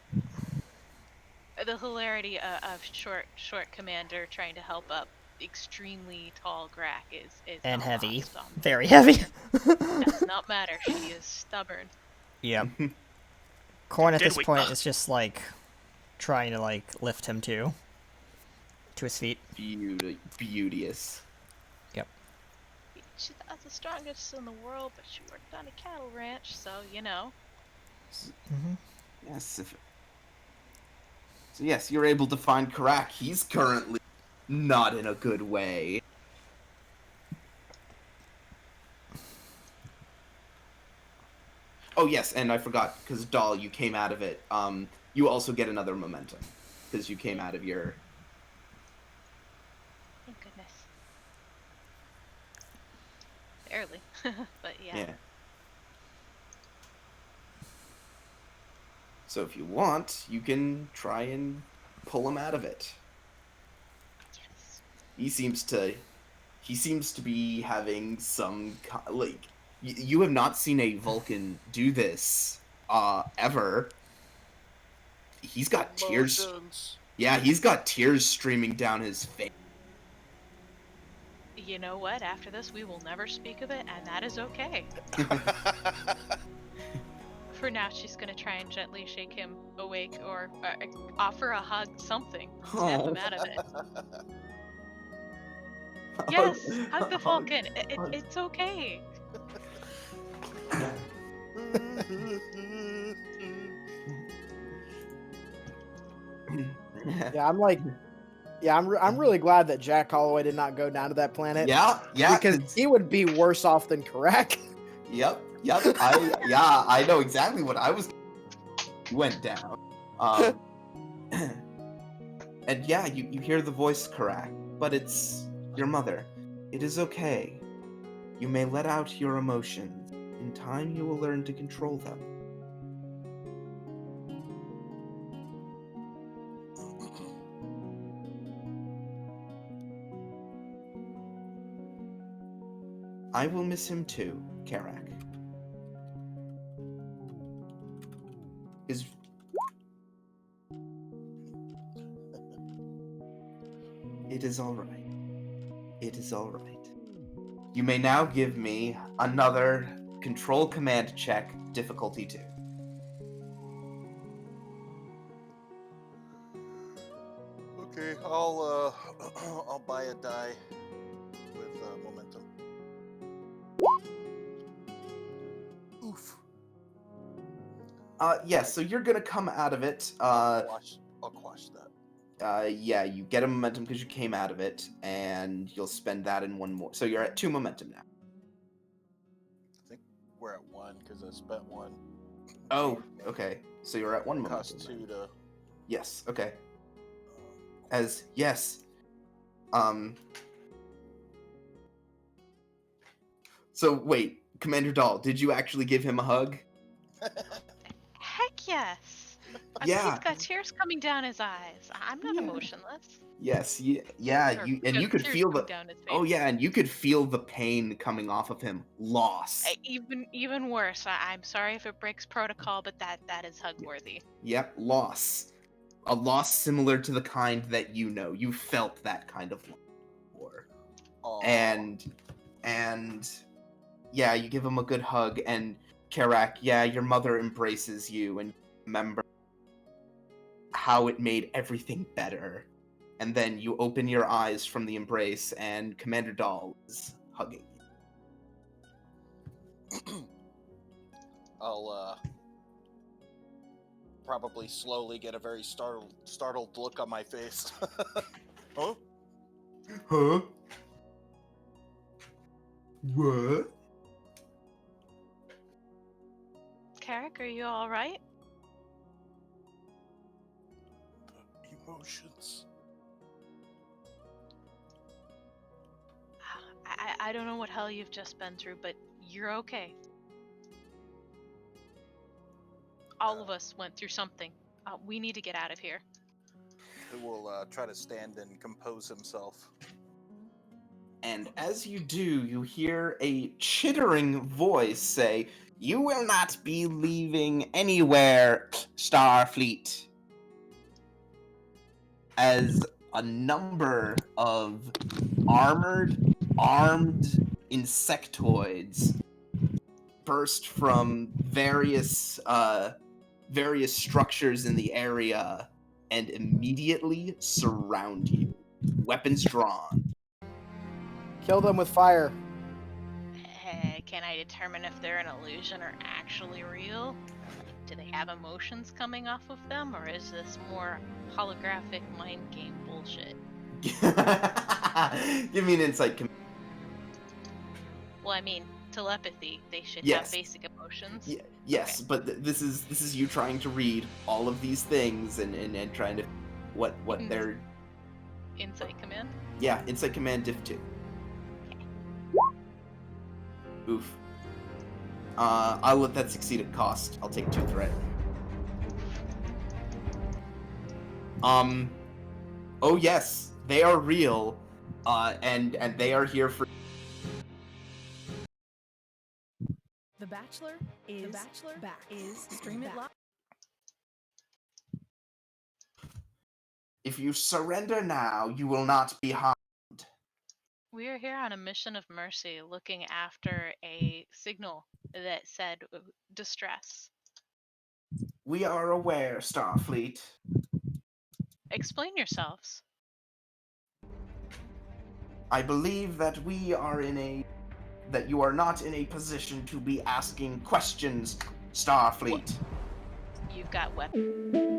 The hilarity of short commander trying to help up extremely tall Grack is And not heavy. lost on me. Very heavy. Does not matter. She is stubborn. Yep. Corn at Dead this weight. point is just like trying to like lift him to his feet. Beauteous. Yep. She's not the strongest in the world, but she worked on a cattle ranch, so you know. Mm-hmm. Yes. So yes, you're able to find Karak. He's currently not in a good way. Oh yes, and I forgot, because Doll, you came out of it. You also get another momentum, because you came out of your... Thank goodness. Barely, but yeah. Yeah. So if you want, you can try and pull him out of it. Yes. He seems to be having some like you have not seen a Vulcan do this ever. He's got tears. Emotions. Yeah, he's got tears streaming down his face. You know what? After this, we will never speak of it, and that is okay. For now, she's gonna try and gently shake him awake or offer a hug, something. Snap him out of it. Yes, hug the Falcon. It's okay. Yeah, I'm really glad that Jack Holloway did not go down to that planet. Yeah, Because he would be worse off than Karak. Yep. I know exactly what I was. Went down. And yeah, you hear the voice correct, but it's your mother. It is okay. You may let out your emotions. In time, you will learn to control them. I will miss him too, Karak. Is It is all right. It is all right. You may now give me another control command check, difficulty 2. Okay, I'll I'll buy a die with momentum. Oof. Yes, so you're gonna come out of it. I'll quash that. Yeah, you get a momentum because you came out of it, and you'll spend that in one more. So you're at 2 momentum now. I think we're at 1 because I spent 1. Oh, okay. So you're at 1 It momentum. costs 2 to. Yes, okay. uh, Yes. So wait, Commander Dahl, did you actually give him a hug? Heck yes. Yeah. He's got tears coming down his eyes. I'm not emotionless. Yes, Or you could tears feel coming the. down his face. Oh yeah, and you could feel the pain coming off of him. Loss. Even worse. I'm sorry if it breaks protocol, but that is hug worthy. Yep, loss. A loss similar to the kind that you know. You felt that kind of loss before. Aw. And yeah, you give him a good hug, and Karak, yeah, your mother embraces you, and remember how it made everything better. And then you open your eyes from the embrace, and Commander Dahl is hugging you. I'll probably slowly get a very startled look on my face. Huh? Huh? What? Carrick, are you all right? The emotions. I don't know what hell you've just been through, but you're okay. All of us went through something. We need to get out of here. He will try to stand and compose himself. And as you do, you hear a chittering voice say, "You will not be leaving anywhere, Starfleet." As a number of armed insectoids burst from various structures in the area and immediately surround you, weapons drawn. Kill them with fire. Can I determine if they're an illusion or actually real? Do they have emotions coming off of them, or is this more holographic mind game bullshit? Give me an insight. Well, I mean, telepathy. They should Yes. have basic emotions. Yes, Okay. but this is you trying to read all of these things and trying to what they're Insight command? insight command diff 2. Oof. I'll let that succeed at cost. I'll take 2 threat. Oh yes, they are real, and they are here for. The Bachelor is back. Stream it live. If you surrender now, you will not be harmed. We are here on a mission of mercy looking after a signal that said distress. We are aware, Starfleet. Explain yourselves. I believe that that you are not in a position to be asking questions, Starfleet. You've got weapons.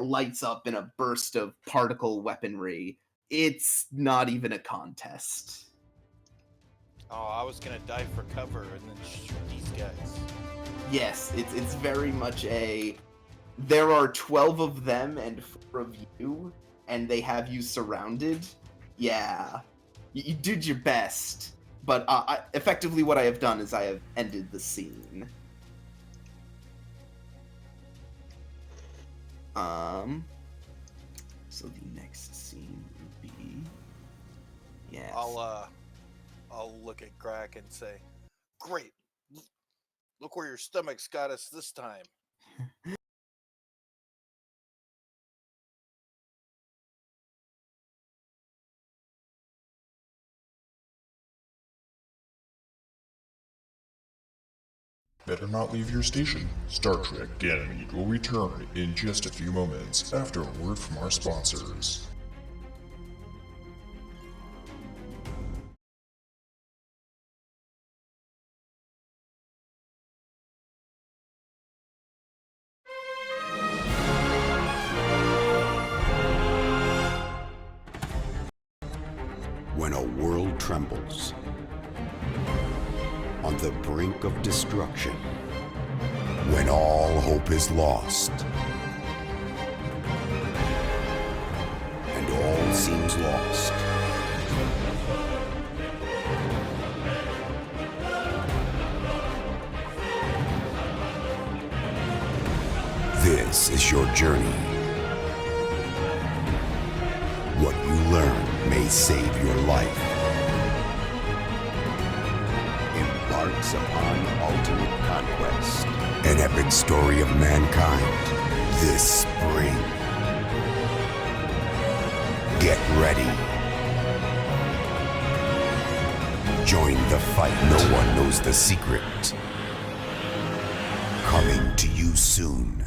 lights up in a burst of particle weaponry. It's not even a contest. Oh, I was gonna dive for cover and then shoot these guys. Yes, it's very much a. There are 12 of them and 4 of you, and they have you surrounded. Yeah, you did your best, but effectively what I have done is I have ended the scene. So the next scene would be. Yes. I'll look at Grak and say, "Great, look where your stomach's got us this time." Better not leave your station. Star Trek Ganymede will return in just a few moments after a word from our sponsors. When a world trembles, on the brink of destruction, when all hope is lost, and all seems lost, this is your journey. What you learn may save your life. Embarks upon ultimate conquest. An epic story of mankind this spring. Get ready. Join the fight. No one knows the secret. Coming to you soon.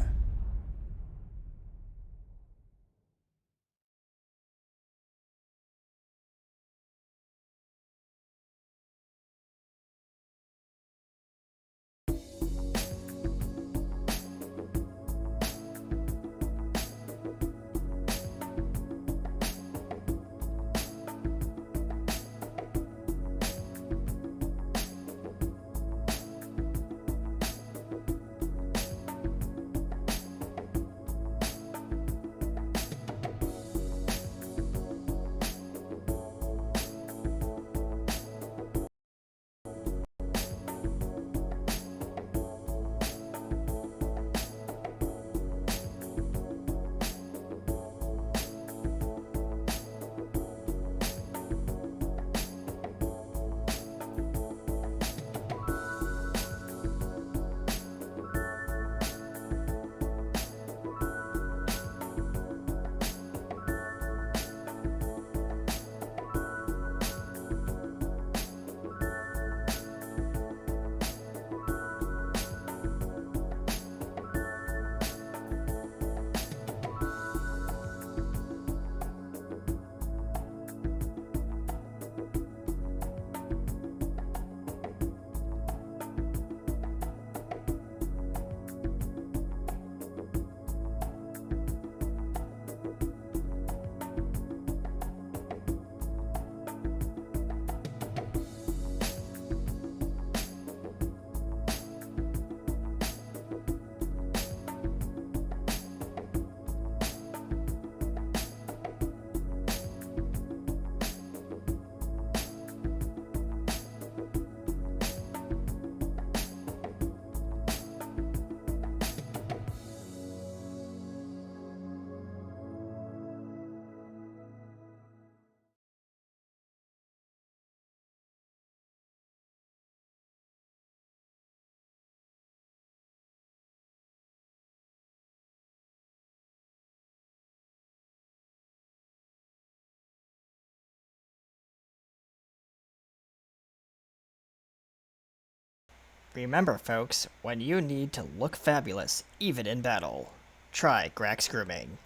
Remember, folks, when you need to look fabulous, even in battle, try Grax Grooming.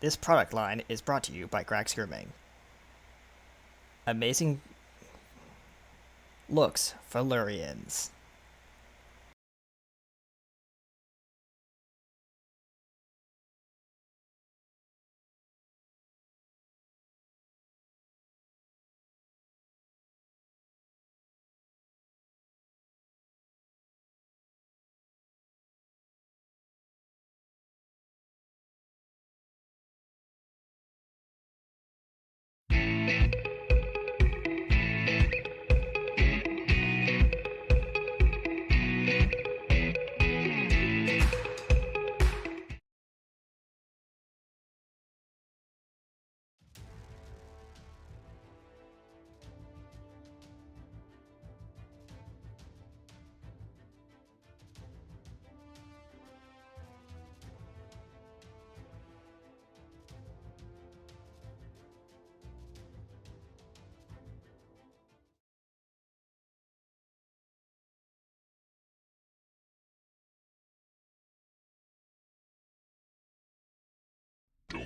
This product line is brought to you by Grax Grooming. Amazing looks for Lurians.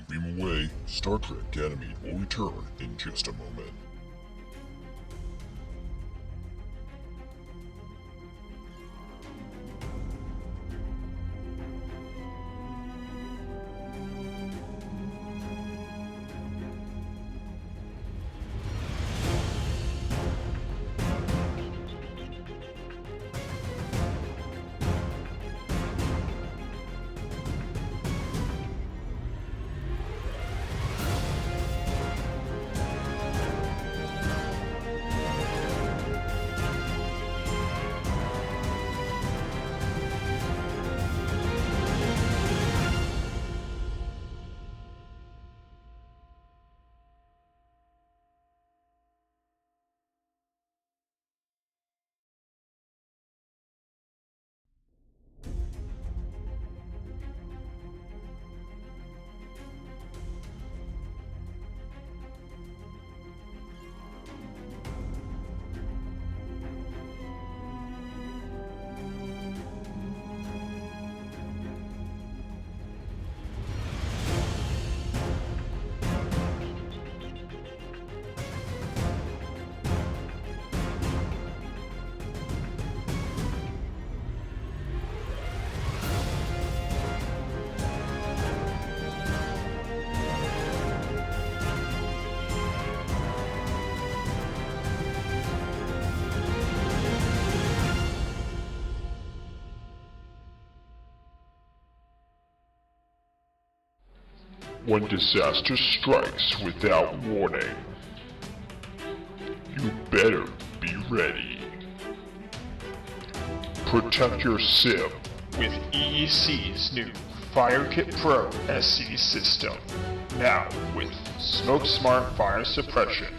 beam away, Star Trek Ganymede will return in just a moment. When disaster strikes without warning, you better be ready. Protect your sim with EEC's new FireKit Pro SC system, now with Smoke Smart Fire Suppression.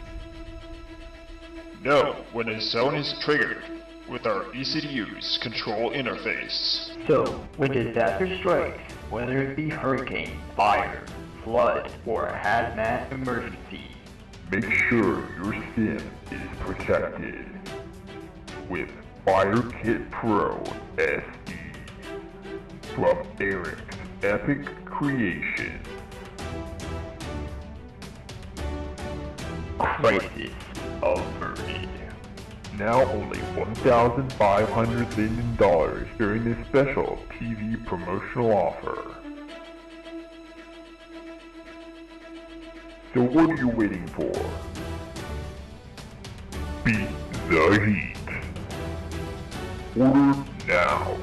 Know when a zone is triggered with our easy-to-use control interface. So, when disaster strikes, whether it be hurricane, fire, flood, or a hazmat emergency, Make sure your sim is protected with FireKit Pro SE from Eric's epic creation. crisis averted. Now only $1,500 Linden during this special TV promotional offer. So what are you waiting for? Beat the heat. Order now.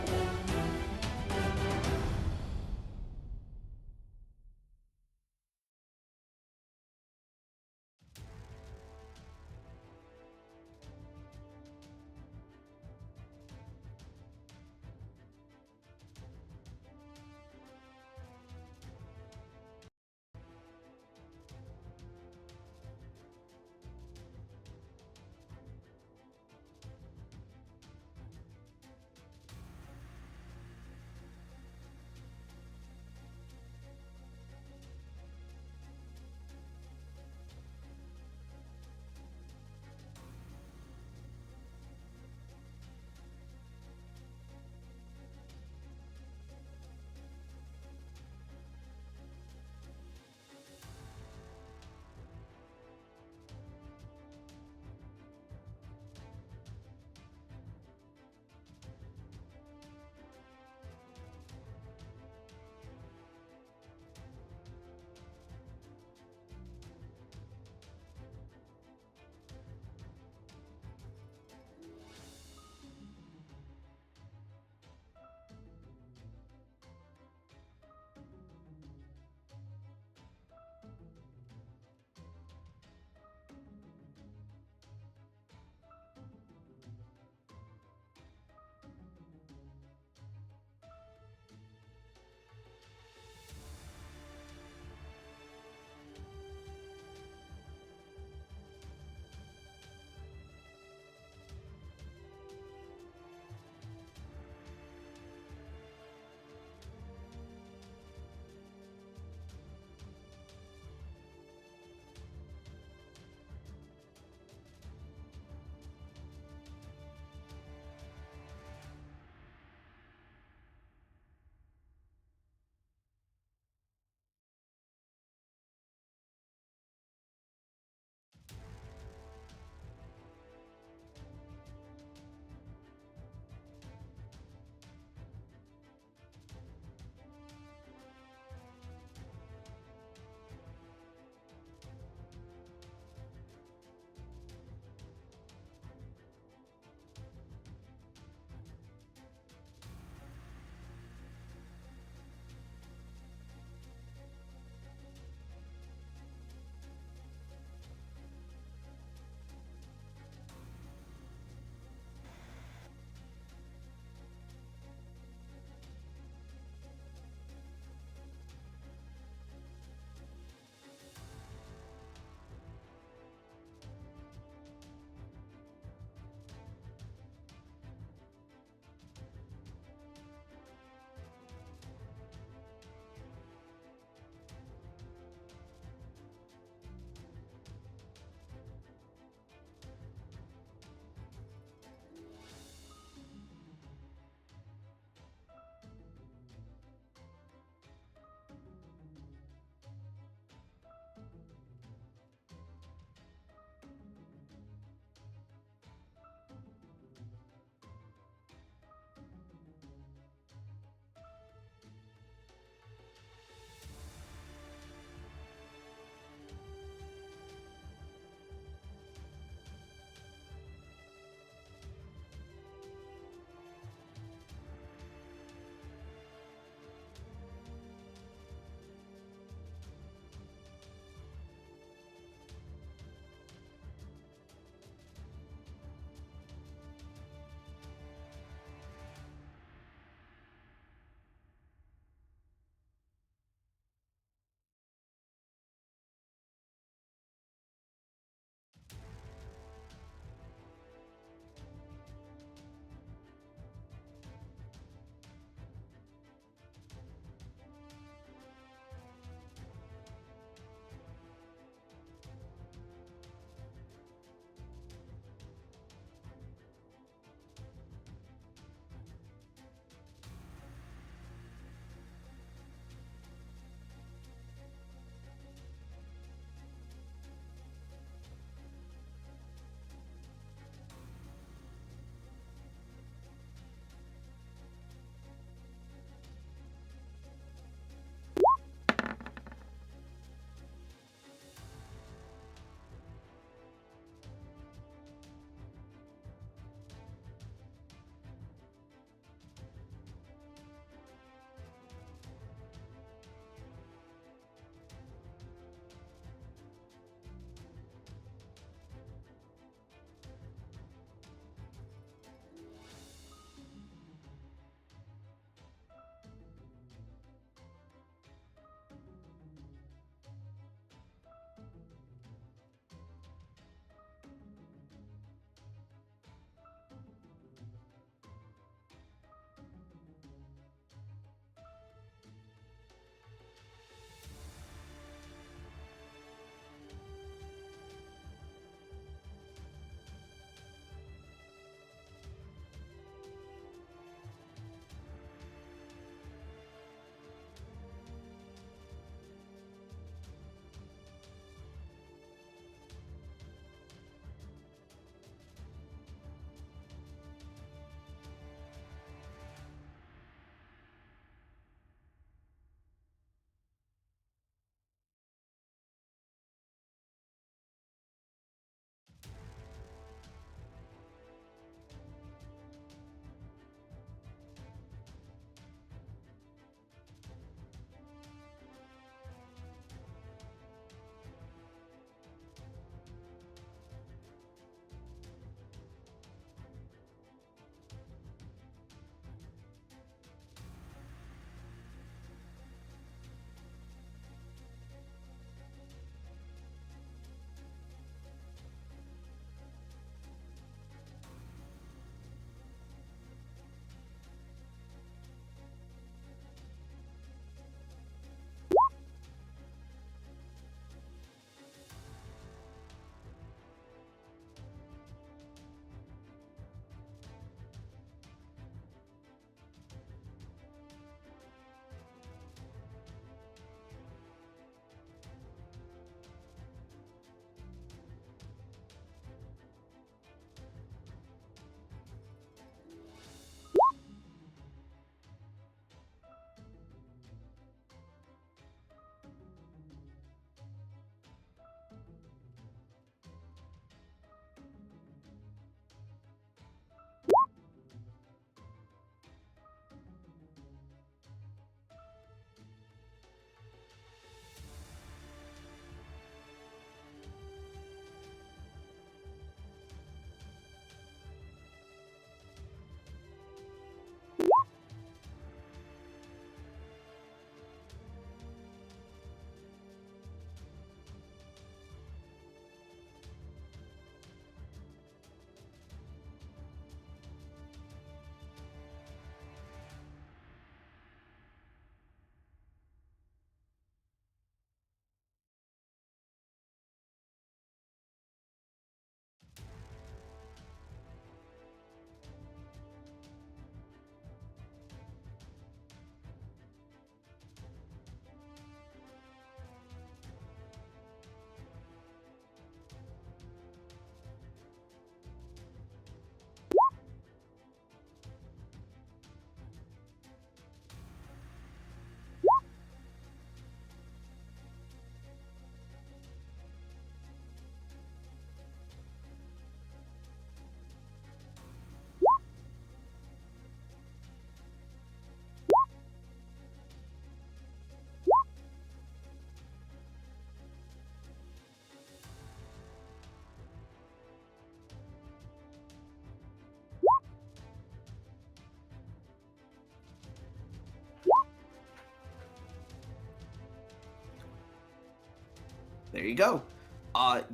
There you go.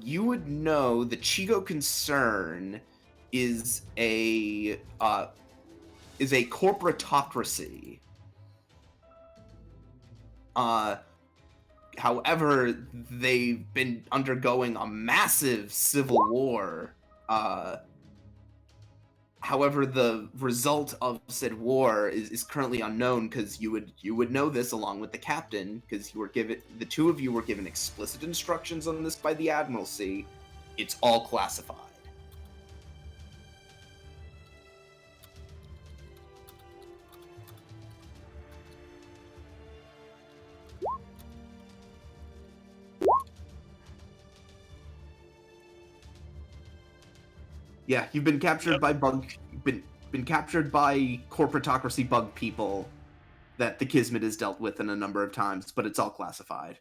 You would know the Chigo concern is a corporatocracy. However, they've been undergoing a massive civil war. However, the result of said war is currently unknown, because you would know this along with the captain, because the two of you were given explicit instructions on this by the Admiralty. It's all classified. Yeah, you've been captured by been captured by corporatocracy bug people that the Kismet has dealt with in a number of times, but it's all classified.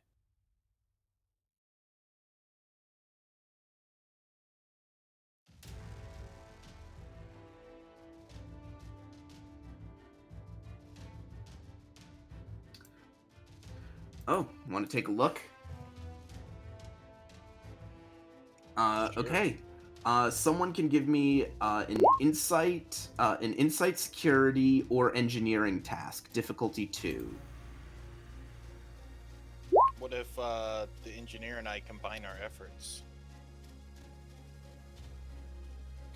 Oh, want to take a look? Okay. Someone can give me an insight security or engineering task, difficulty 2. What if the engineer and I combine our efforts?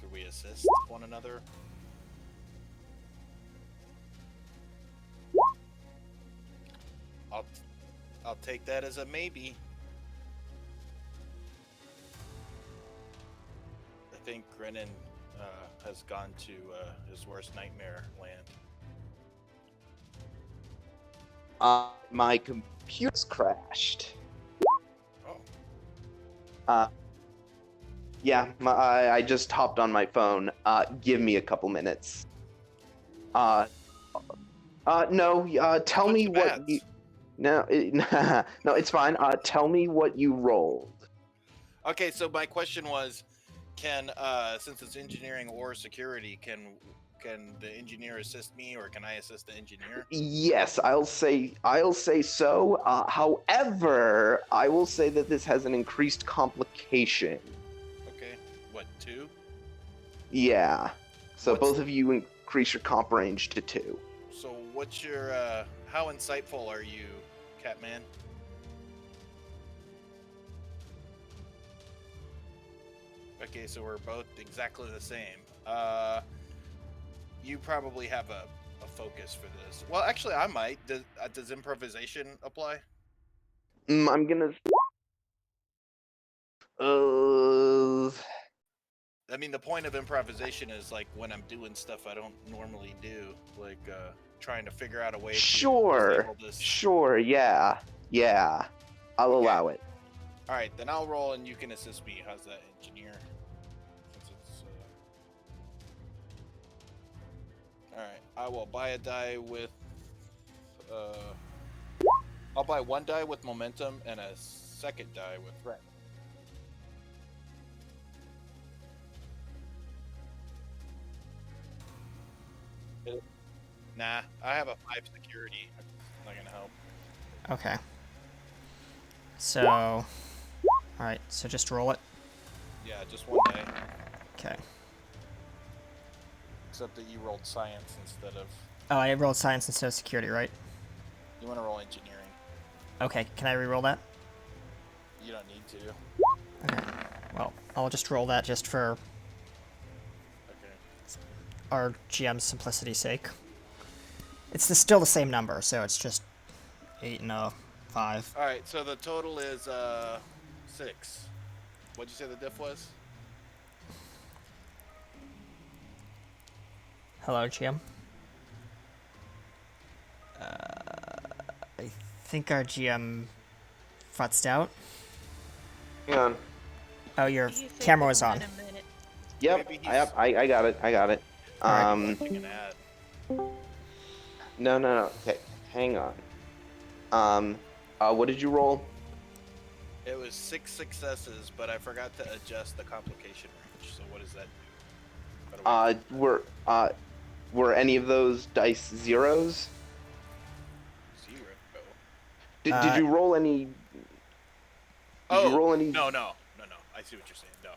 Could we assist one another? I'll take that as a maybe. I think Grennan has gone to his worst nightmare land. My computer's crashed. Oh. Yeah, I just hopped on my phone. Give me a couple minutes. No, tell me what you... No, no, it's fine. Tell me what you rolled. Okay, so my question was, can since it's engineering or security, can the engineer assist me, or can I assist the engineer? Yes, I'll say so. However, I will say that this has an increased complication. Okay, what, 2? Yeah. So both of you increase your comp range to 2. So what's your how insightful are you, Catman? Okay, so we're both exactly the same. You probably have a focus for this. Well, actually, I might. Does improvisation apply? I'm gonna... I mean, the point of improvisation is, like, when I'm doing stuff I don't normally do, like, trying to figure out a way to disable this. Sure, yeah. I'll allow it. Alright, then I'll roll and you can assist me. How's that, engineer? Alright, I will buy a die with... I'll buy 1 die with momentum and a 2nd die with threat. Nah, I have a 5 security. It's not gonna help. Okay. So... Alright, so just roll it. Yeah, just 1 die. Okay. Except that you rolled science instead of... Oh, I rolled science instead of security, right? You want to roll engineering. Okay, can I re-roll that? You don't need to. Okay. Well, I'll just roll that just for our GM's simplicity's sake. It's still the same number, so it's just 8 and a 5. Alright, so the total is 6. What'd you say the diff was? Hello, GM. I think our GM futzed out. Hang on. Oh, your camera was on. Yep, I got it. No. Okay, hang on. What did you roll? It was 6 successes, but I forgot to adjust the complication range. So what does that do? Were any of those dice zeros? 0. Did you roll any? Did you roll any? No. I see what you're saying. No,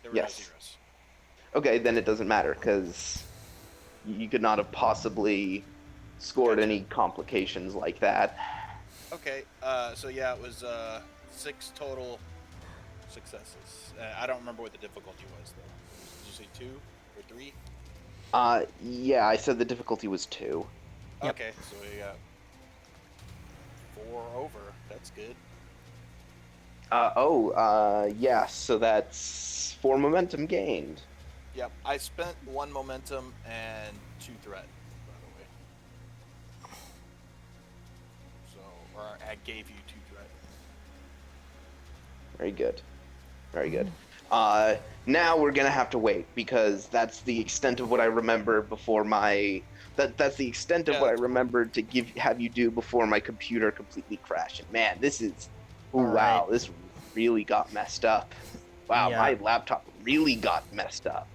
there were Yes. no zeros. Okay, then it doesn't matter because you could not have possibly scored Gotcha. any complications like that. Okay, so yeah, it was 6 total successes. I don't remember what the difficulty was though. Did you say 2 or 3? Yeah, I said the difficulty was 2. Yep. Okay, so we got 4 over. That's good. Yeah, so that's 4 momentum gained. Yep, I spent 1 momentum and 2 threat, by the way. So, or I gave you 2 threat. Very good. Very good. Now we're gonna have to wait because that's the extent of what I remember before my that's the extent of what I remembered to have you do before my computer completely crashed. And man, this is wow, this really got messed up. Wow, Yeah. my laptop really got messed up.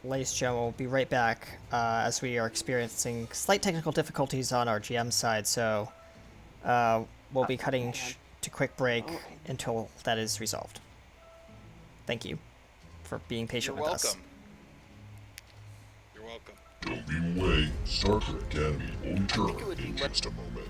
Ladies and gentlemen, we'll be right back as we are experiencing slight technical difficulties on our GM side, so we'll be cutting to quick break until that is resolved. Thank you for being patient You're with welcome. us. You're welcome. Don't lead away. Star Trek Academy will return in just a moment.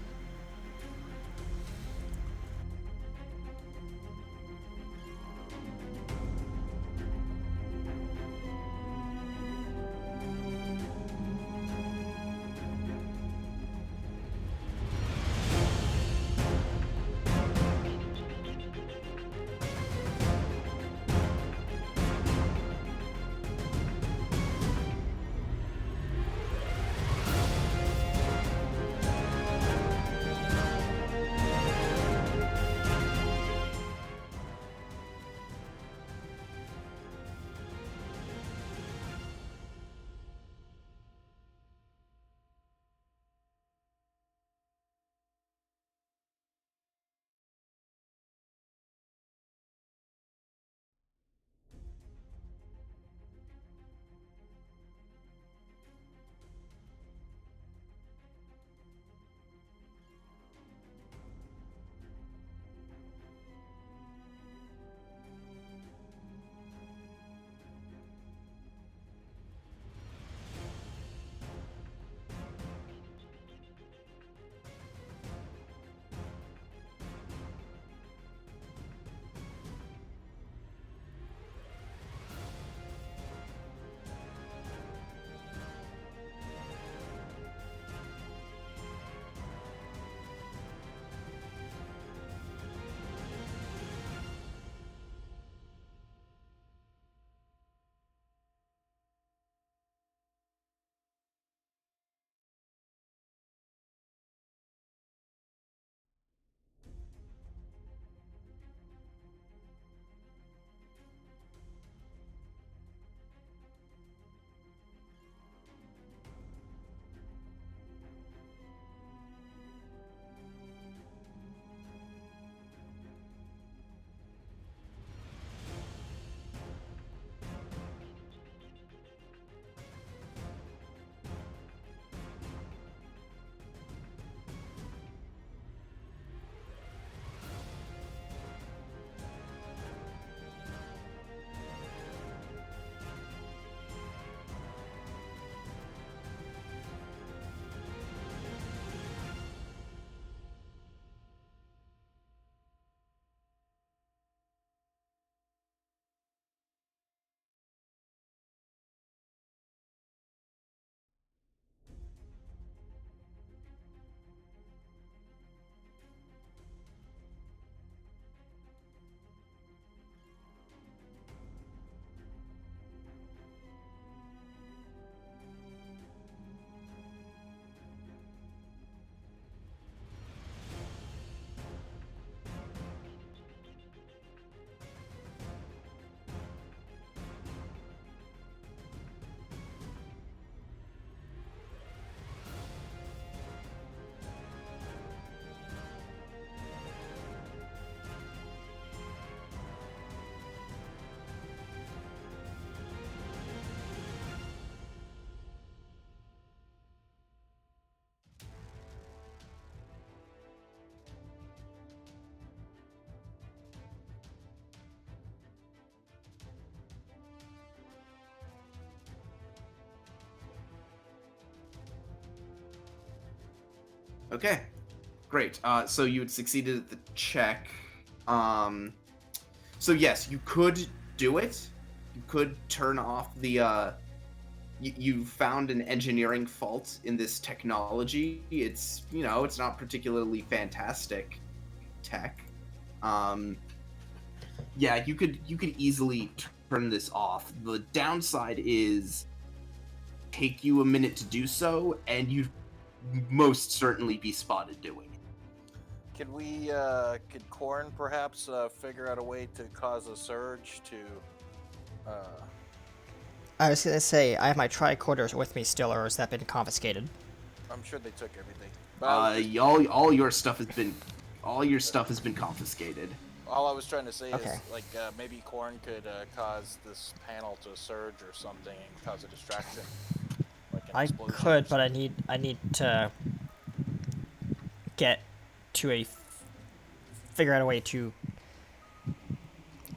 Okay, great. So you had succeeded at the check. So yes, you could do it. You could turn off the. You found an engineering fault in this technology. It's it's not particularly fantastic tech. Yeah, you could easily turn this off. The downside is take you a minute to do so, and you'd most certainly be spotted doing it. Could Korn perhaps figure out a way to cause a surge to, I was gonna say, I have my tricorders with me still, or has that been confiscated? I'm sure they took everything. But I was just- All your stuff has been confiscated. all I was trying to say Okay. is, like, maybe Korn could cause this panel to surge or something and cause a distraction. Like an I explosion or could, but something. I need to get to figure out a way to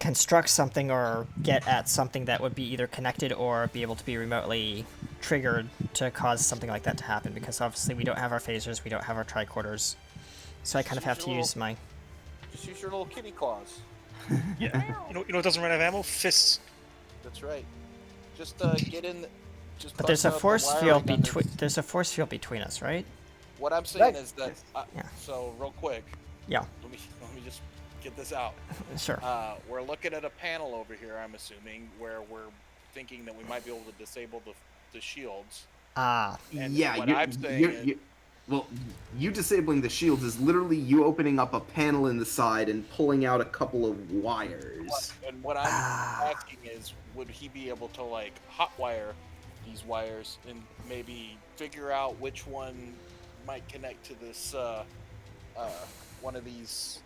construct something or get at something that would be either connected or be able to be remotely triggered to cause something like that to happen, because obviously we don't have our phasers, we don't have our tricorders, so I kind of have to use my... Just use your little kitty claws. Yeah. You know what doesn't run out of ammo? Fists. That's right. Just get in. Just. But there's bust a up the force wiring field on between... this. There's a force field between us, right? What I'm saying is that. Yeah. So real quick. Yeah. Let me just get this out. Sure. We're looking at a panel over here. I'm assuming where we're thinking that we might be able to disable the shields. Ah. And Yeah, what I'm saying well, you disabling the shields is literally you opening up a panel in the side and pulling out a couple of wires. And what I'm asking is, would he be able to like hotwire these wires and maybe figure out which one might connect to this one of these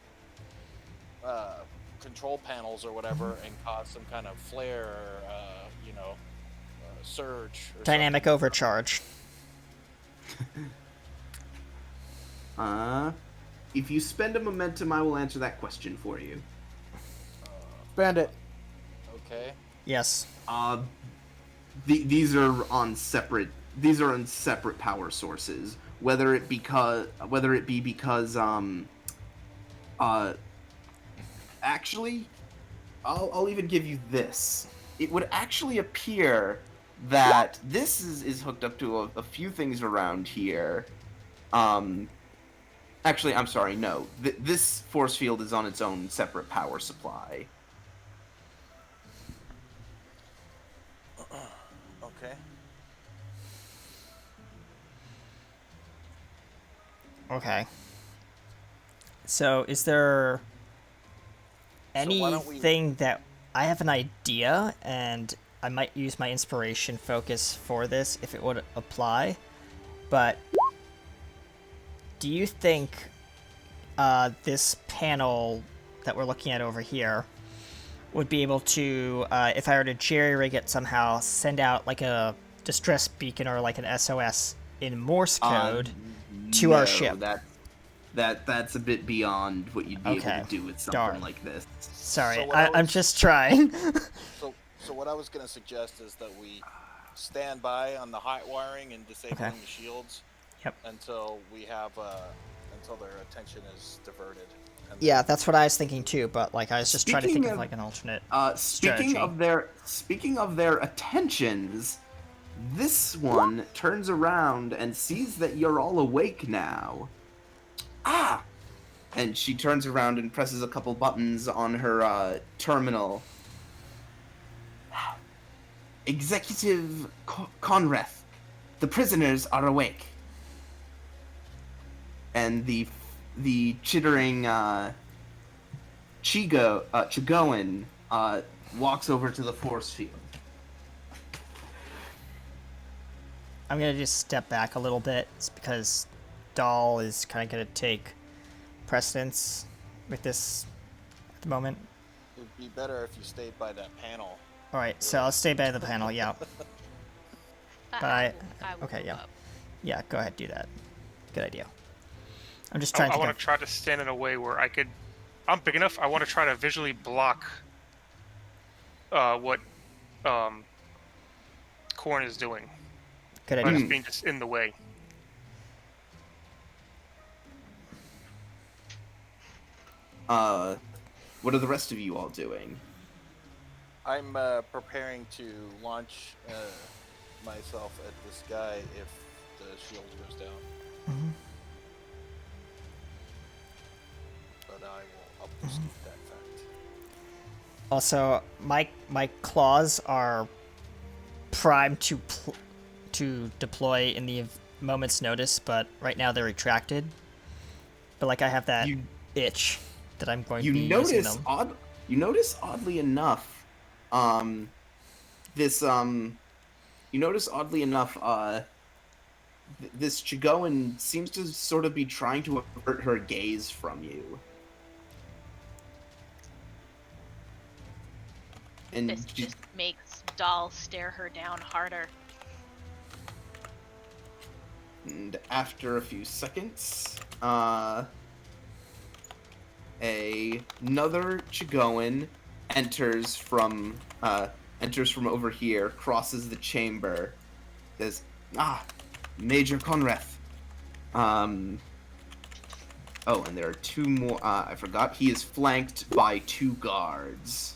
control panels or whatever and cause some kind of flare or surge or Dynamic something. overcharge. If you spend a momentum, I will answer that question for you. Bandit. Okay. Yes. These are on separate. These are on separate power sources. Whether it be because actually, I'll even give you this. It would actually appear that this is hooked up to a few things around here. Actually, I'm sorry, no. This force field is on its own separate power supply. Okay. Okay. So, is there why don't we- anything that... I have an idea, and I might use my inspiration focus for this if it would apply, but do you think this panel that we're looking at over here would be able to, if I were to jerry-rig it somehow, send out like a distress beacon or like an SOS in Morse code to our ship? That's a bit beyond what you'd be able Okay. to do with something Darn. like this. Sorry, So what I'm just trying. So what I was gonna suggest is that we stand by on the hot wiring and disabling Okay. the shields. Yep. Until we have until their attention is diverted. And Yeah, that's what I was thinking too, but like I was just trying to think Speaking of of- like an alternate Speaking strategy. of their attentions, this one turns around and sees that you're all awake now. Ah! And she turns around and presses a couple buttons on her terminal. Executive Conreth, the prisoners are awake. And the chittering Chigoan walks over to the force field. I'm gonna just step back a little bit because Doll is kind of gonna take precedence with this at the moment. it would be better if you stayed by that panel. All right, so I'll stay by the panel. Yeah. But I will okay, move yeah, up. yeah. Go ahead, do that. Good idea. I'm just I trying to. want to try to stand in a way where I could. I'm big enough. I want to try to visually block what Korn is doing. Good By idea. just being just in the way. What are the rest of you all doing? I'm preparing to launch myself at this guy if the shield goes down. Mhm. But I will obfuscate that fact. Also, my claws are primed to deploy in the moment's notice, but right now they're retracted. But like I have that itch that I'm going to be using them. You notice oddly enough, this you notice oddly enough, this Chigoan seems to sort of be trying to avert her gaze from you. And This just makes Doll stare her down harder. And after a few seconds, another Chigoan enters from over here, crosses the chamber, says, Major Conreth. Oh, and there are two more. I forgot. He is flanked by 2 guards.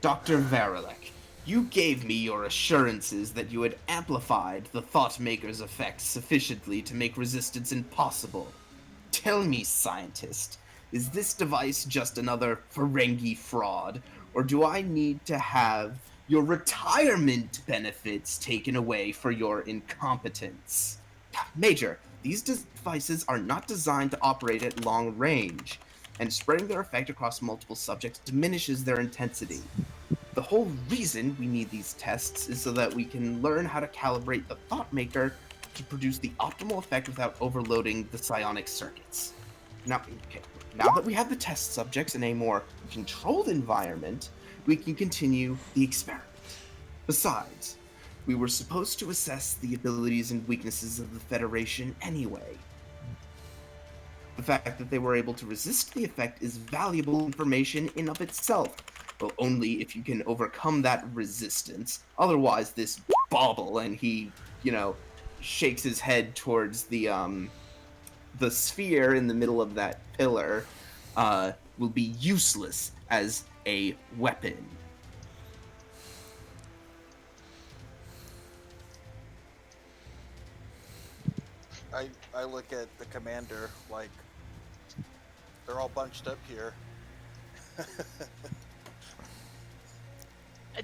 Dr. Verilek, you gave me your assurances that you had amplified the Thoughtmaker's effects sufficiently to make resistance impossible. Tell me, scientist, is this device just another Ferengi fraud, or do I need to have your retirement benefits taken away for your incompetence? Major, these devices are not designed to operate at long range, and spreading their effect across multiple subjects diminishes their intensity. The whole reason we need these tests is so that we can learn how to calibrate the Thoughtmaker to produce the optimal effect without overloading the psionic circuits. Now that we have the test subjects in a more controlled environment, we can continue the experiment. Besides, we were supposed to assess the abilities and weaknesses of the Federation anyway. The fact that they were able to resist the effect is valuable information in of itself, but only if you can overcome that resistance. Otherwise, this bauble, and he, shakes his head towards the sphere in the middle of that pillar, will be useless as a weapon. I look at the commander like they're all bunched up here.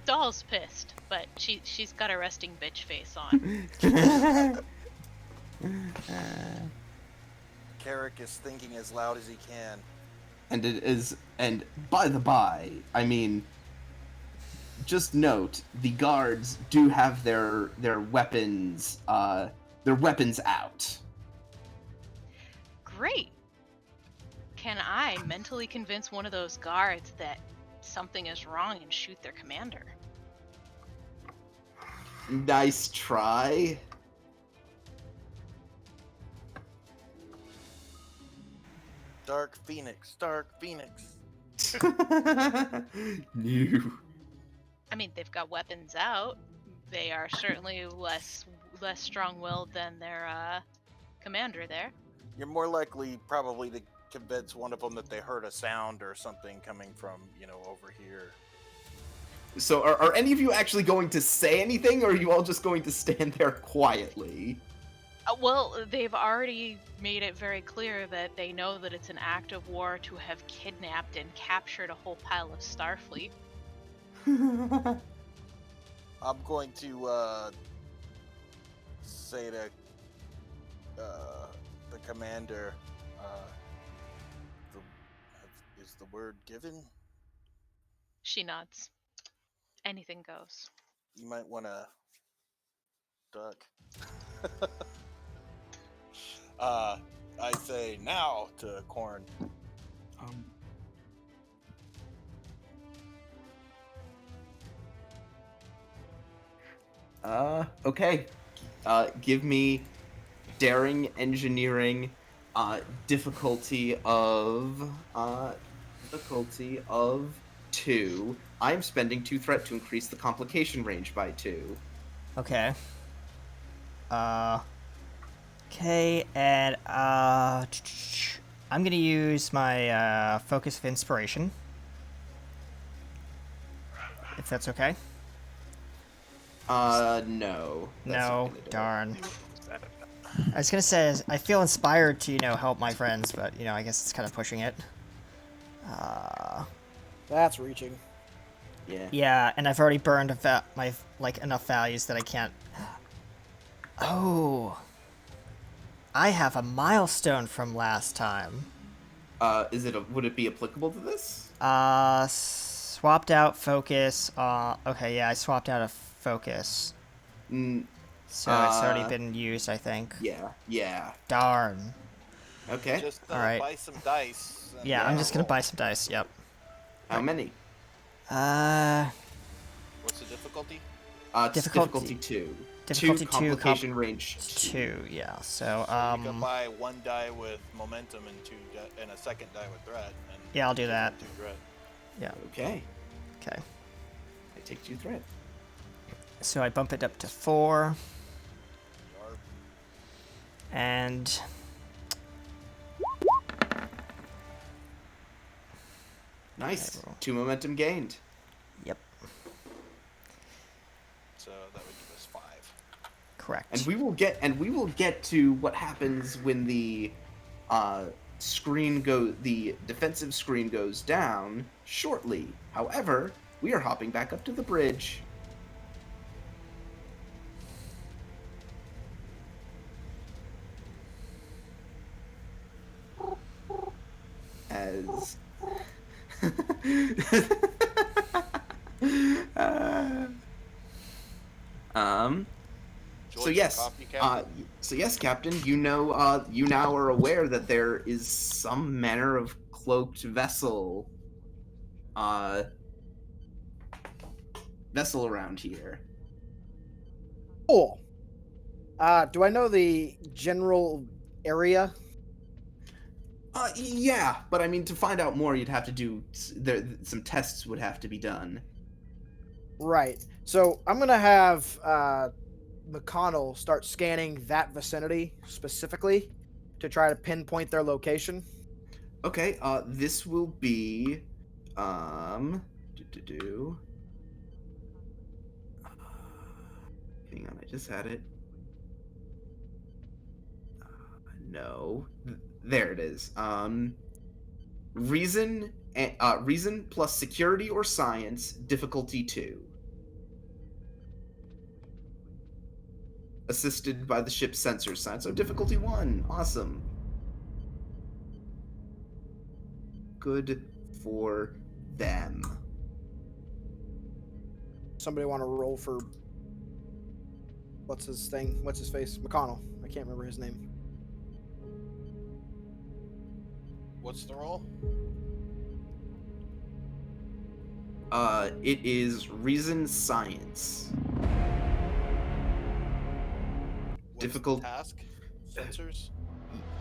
Doll's pissed, but she's got a resting bitch face on. Carrick is thinking as loud as he can. And by the by, I mean, just note, the guards do have their weapons out. Great. Can I mentally convince one of those guards that something is wrong and shoot their commander? Nice try. Dark Phoenix. New. I mean, they've got weapons out. They are certainly less strong-willed than their commander there. You're more likely probably to convince one of them that they heard a sound or something coming from, over here. So are any of you actually going to say anything, or are you all just going to stand there quietly? Well, they've already made it very clear that they know that it's an act of war to have kidnapped and captured a whole pile of Starfleet. I'm going to say to the commander, is the word given? She nods. Anything goes. You might want to duck. I say now to Korn. Okay. Give me daring engineering, difficulty of 2. I'm spending 2 threat to increase the complication range by 2. Okay. Okay, and I'm gonna use my focus of inspiration, if that's okay. No. That's not No, gonna do it. darn. I was gonna say I feel inspired to help my friends, but I guess it's kind of pushing it. That's reaching. Yeah. Yeah, and I've already burned my enough values that I can't. Oh, I have a milestone from last time. Would it be applicable to this? Swapped out focus. Okay, yeah, I swapped out a focus. So it's already been used, I think. Yeah. Darn. Okay. Just All right. buy some dice. And Yeah, I'm just gonna roll. buy some dice. Yep. How many? What's the difficulty? It's difficulty 2. Difficulty 2, 2, complication range 2. Yeah. So So you can buy 1 die with momentum and and a second die with threat. And yeah, I'll do that. 2 threat. Yeah. Okay. Okay. I take 2 threat. So I bump it up to 4, Yarp. and Nice. Okay, roll. 2 momentum gained. yep, So that would give us 5. correct. And we will get to what happens when the the defensive screen goes down shortly. However, we are hopping back up to the bridge. As George, so yes, copy, Captain? Captain. You now are aware that there is some manner of cloaked vessel around here. Cool. Do I know the general area? Yeah, but I mean, to find out more, you'd have to do some tests would have to be done. Right. So I'm gonna have McConnell start scanning that vicinity specifically to try to pinpoint their location. Okay. This will be Hang on, I just had it. No, there it is. Reason plus security or science, difficulty 2. Assisted by the ship's sensor science, so difficulty 1. Awesome. Good for them. Somebody want to roll for what's his face? McConnell. I can't remember his name. What's the roll? It is reason science. What's Difficult the task? Sensors?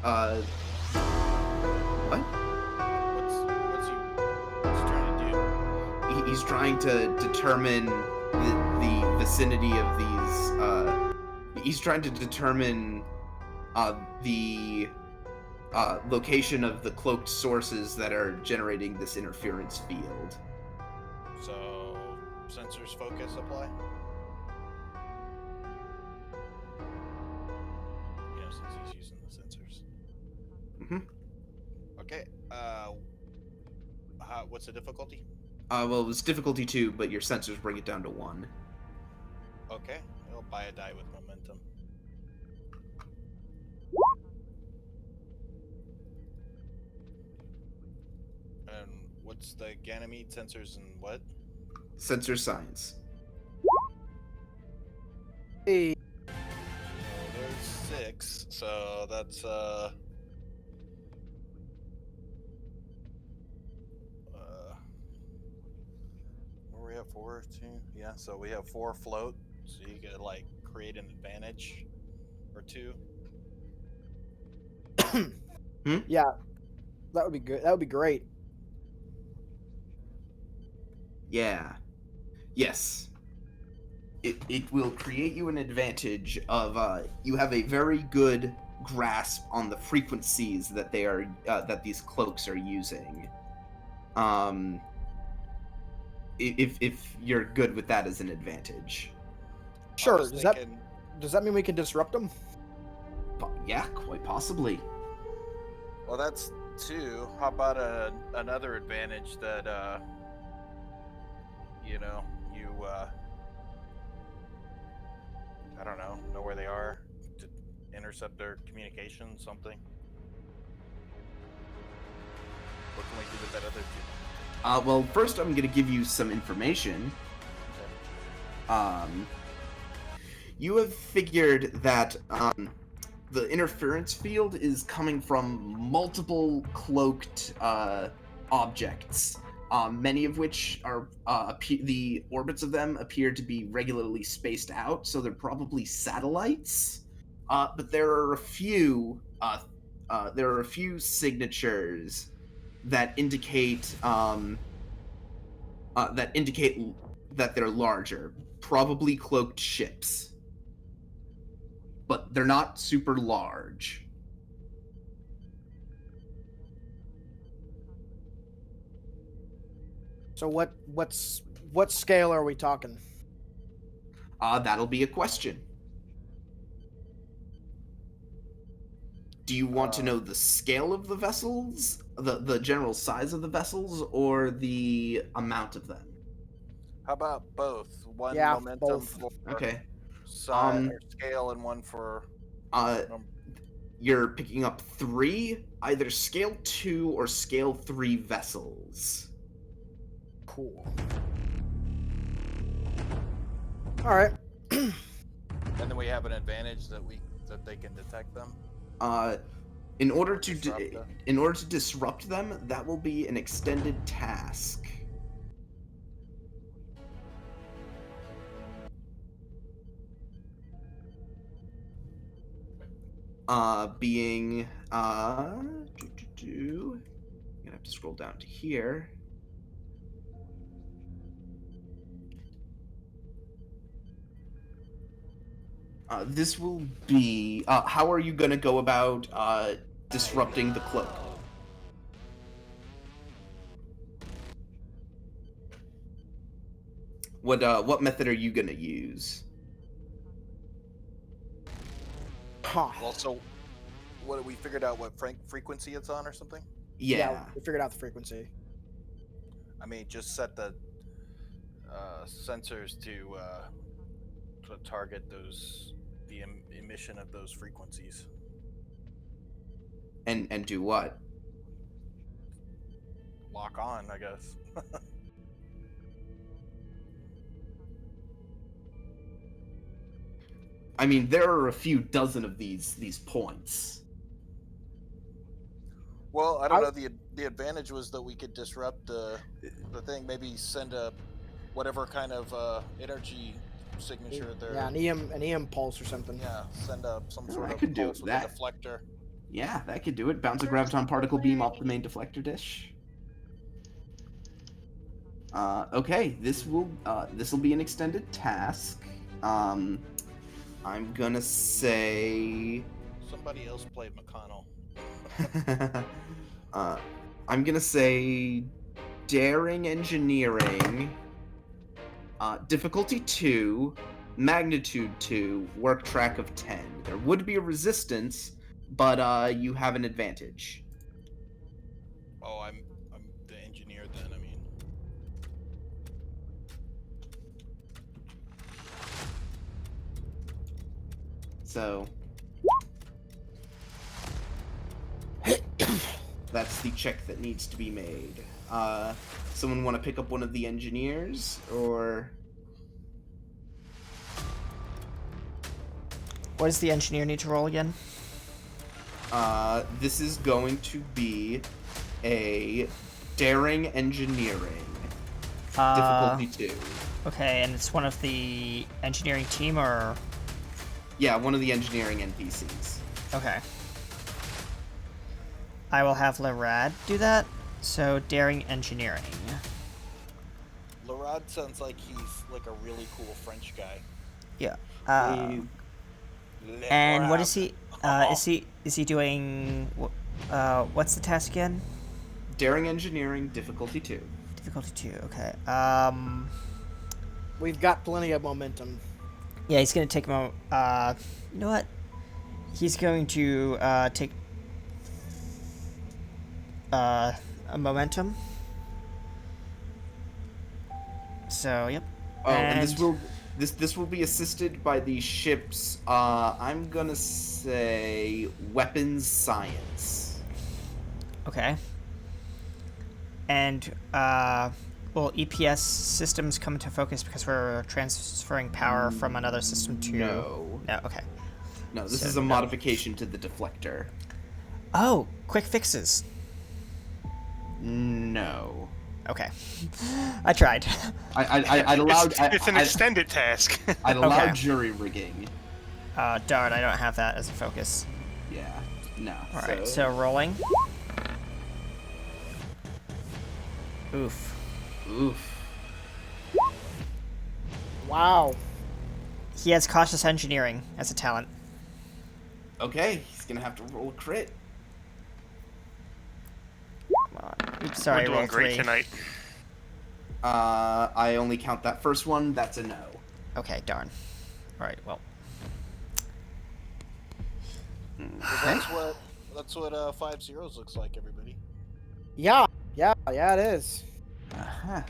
What? What's he trying to do? He's trying to determine the vicinity of these. He's trying to determine the location of the cloaked sources that are generating this interference field. So, sensors focus apply? You know, since he's using the sensors. Mm-hmm. Okay, what's the difficulty? Well, it was difficulty 2, but your sensors bring it down to 1. Okay, I'll buy a die with momentum. And what's the Ganymede sensors and what? Sensor science. Hey, So there's 6, so that's where we have 4, 2, yeah, so we have 4 float, so you could like create an advantage or 2. Yeah, that would be good. That would be great. Yeah. Yes. It will create you an advantage of you have a very good grasp on the frequencies that that these cloaks are using. If you're good with that as an advantage. I Sure. was thinking, Does that mean we can disrupt them? Yeah, quite possibly. well, that's 2. How about another advantage that you I don't know where they are, to intercept their communication, something. What can we do with that other 2? Well, first I'm going to give you some information. Okay. You have figured that the interference field is coming from multiple cloaked objects, many of which are the orbits of them appear to be regularly spaced out, so they're probably satellites. But there are a few signatures that indicate that they're larger, probably cloaked ships, but they're not super large. So what scale are we talking? That'll be a question. Do you want to know the scale of the vessels, the general size of the vessels, or the amount of them? How about both? One Yeah, momentum both. for Okay. size or scale, and one for You're picking up 3 either scale 2 or scale 3 vessels. Cool. All right. and then we have an advantage that they can detect them. In order to disrupt them, that will be an extended task. Being I'm gonna have to scroll down to here. This will be how are you gonna go about disrupting the cloak? What method are you gonna use? Huh. Well, so what, we figured out what frequency it's on or something? Yeah. We figured out the frequency. I mean, just set the sensors to target the emission of those frequencies. And do what? Lock on, I guess. I mean, there are a few dozen of these points. Well, I don't know. The advantage was that we could disrupt the thing. Maybe send a whatever kind of energy signature there. Yeah, an EM pulse or something. Yeah, send some sort of could do pulse with that. a deflector. Yeah, that could do it. Bounce a graviton particle beam off the main deflector dish. Okay, this will be an extended task. I'm gonna say Somebody else played McConnell. I'm gonna say daring engineering, difficulty 2, magnitude 2, work track of 10. There would be a resistance, but you have an advantage. Oh, I'm the engineer then. I mean, So that's the check that needs to be made. Someone want to pick up one of the engineers, or What does the engineer need to roll again? this is going to be a daring engineering, difficulty 2. Okay, and it's one of the engineering team, or? Yeah, one of the engineering NPCs. Okay. I will have Larad do that. So, daring engineering. Larad sounds like he's like a really cool French guy. Yeah. Le And what Brave. is he? Is he doing? What's the task again? Daring engineering, difficulty 2. Difficulty 2. Okay. We've got plenty of momentum. Yeah, he's gonna take a you know what? He's going to take a momentum. So, yep. Oh, and this will be assisted by the ship's I'm gonna say weapons science. Okay. And will EPS systems come into focus because we're transferring power from another system to? No. No. Okay. No, this So, is a no. modification to the deflector. Oh, quick fixes. No. Okay. I tried. I'd allowed. It's an extended task. I'd allow Okay. jury rigging. Darn, I don't have that as a focus. Yeah. No. All right, so rolling. Oof. Oof. Wow. He has cautious engineering as a talent. Okay, he's gonna have to roll a crit. Come on. Oops, sorry, We're doing roll great 3. tonight. I only count that first one. That's a no. Okay, darn. All right, well. That's what 5 zeros looks like, everybody. Yeah, it is. Uh-huh.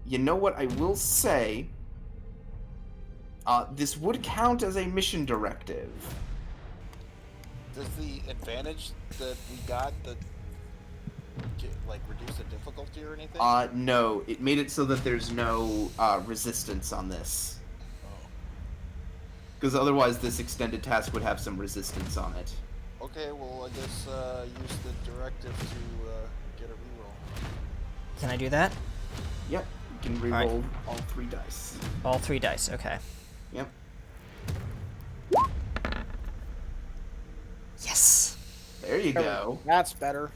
You know what I will say? This would count as a mission directive. Does the advantage that we got like reduce the difficulty or anything? No. It made it so that there's no resistance on this. Because otherwise this extended task would have some resistance on it. Okay, well, I guess use the directive to get a reroll. Can I do that? Yep. You can All right. reroll all 3 dice. All 3 dice, okay. Yep. Yes! There you go. That's better.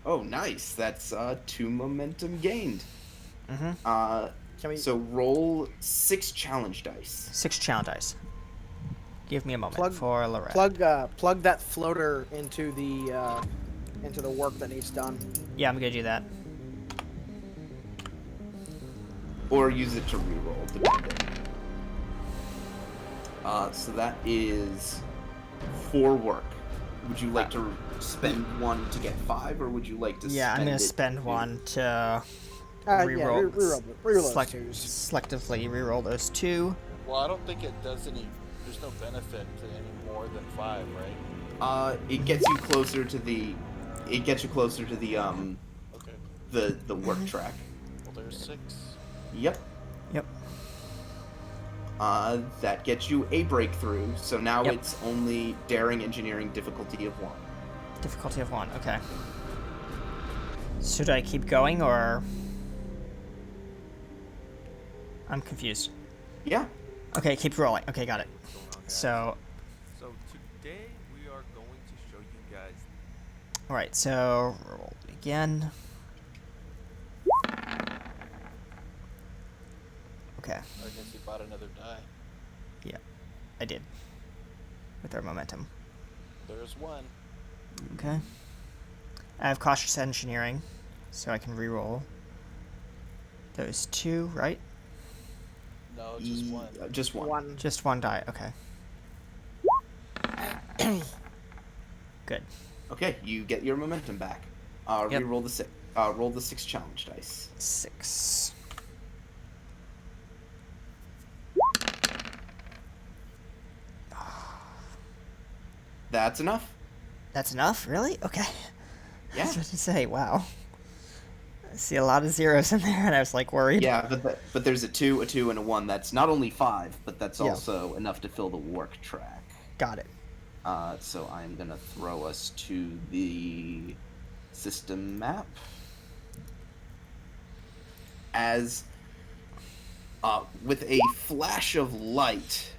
Oh, nice. That's 2 momentum gained. Mm-hmm. Can we So roll 6 challenge dice. 6 challenge dice. Give me a moment Plug- for Lorette. plug that floater into the work that needs done? Yeah, I'm gonna do that. Or use it to reroll, depending. So that is 4 work. Would you like to spend 1 to get 5, or would you like to Yeah, I'm spend gonna it spend to- 1 to Reroll those select- twos. selectively reroll those 2. Well, I don't think it does any. There's no benefit to any more than 5, right? It gets you closer to the. It gets you closer to the Okay. the work track. Well, there's 6. Yep. Yep. That gets you a breakthrough. So now Yep. it's only daring engineering difficulty of 1. Difficulty of 1, okay. Should I keep going, or... I'm confused. Yeah. Okay, keep rolling. Okay, got it. So, So today we are going to show you guys. alright, so roll again. Okay, I guess you bought another die. I did. With our momentum. There's 1. Okay. I have cautious engineering, so I can reroll those 2, right? No, just 1. Just 1. Just 1 die, okay. Good. Okay, you get your momentum back. Yep. Reroll the 6. Roll the 6 challenge dice. 6. That's enough. That's enough? Really? Okay. Yeah. I was about to say, wow. I see a lot of zeros in there, and I was, like, worried. Yeah, but there's a 2, and a 1. That's not only 5, but that's Yeah. also enough to fill the work track. Got it. So I'm gonna throw us to the system map. As with a flash of light,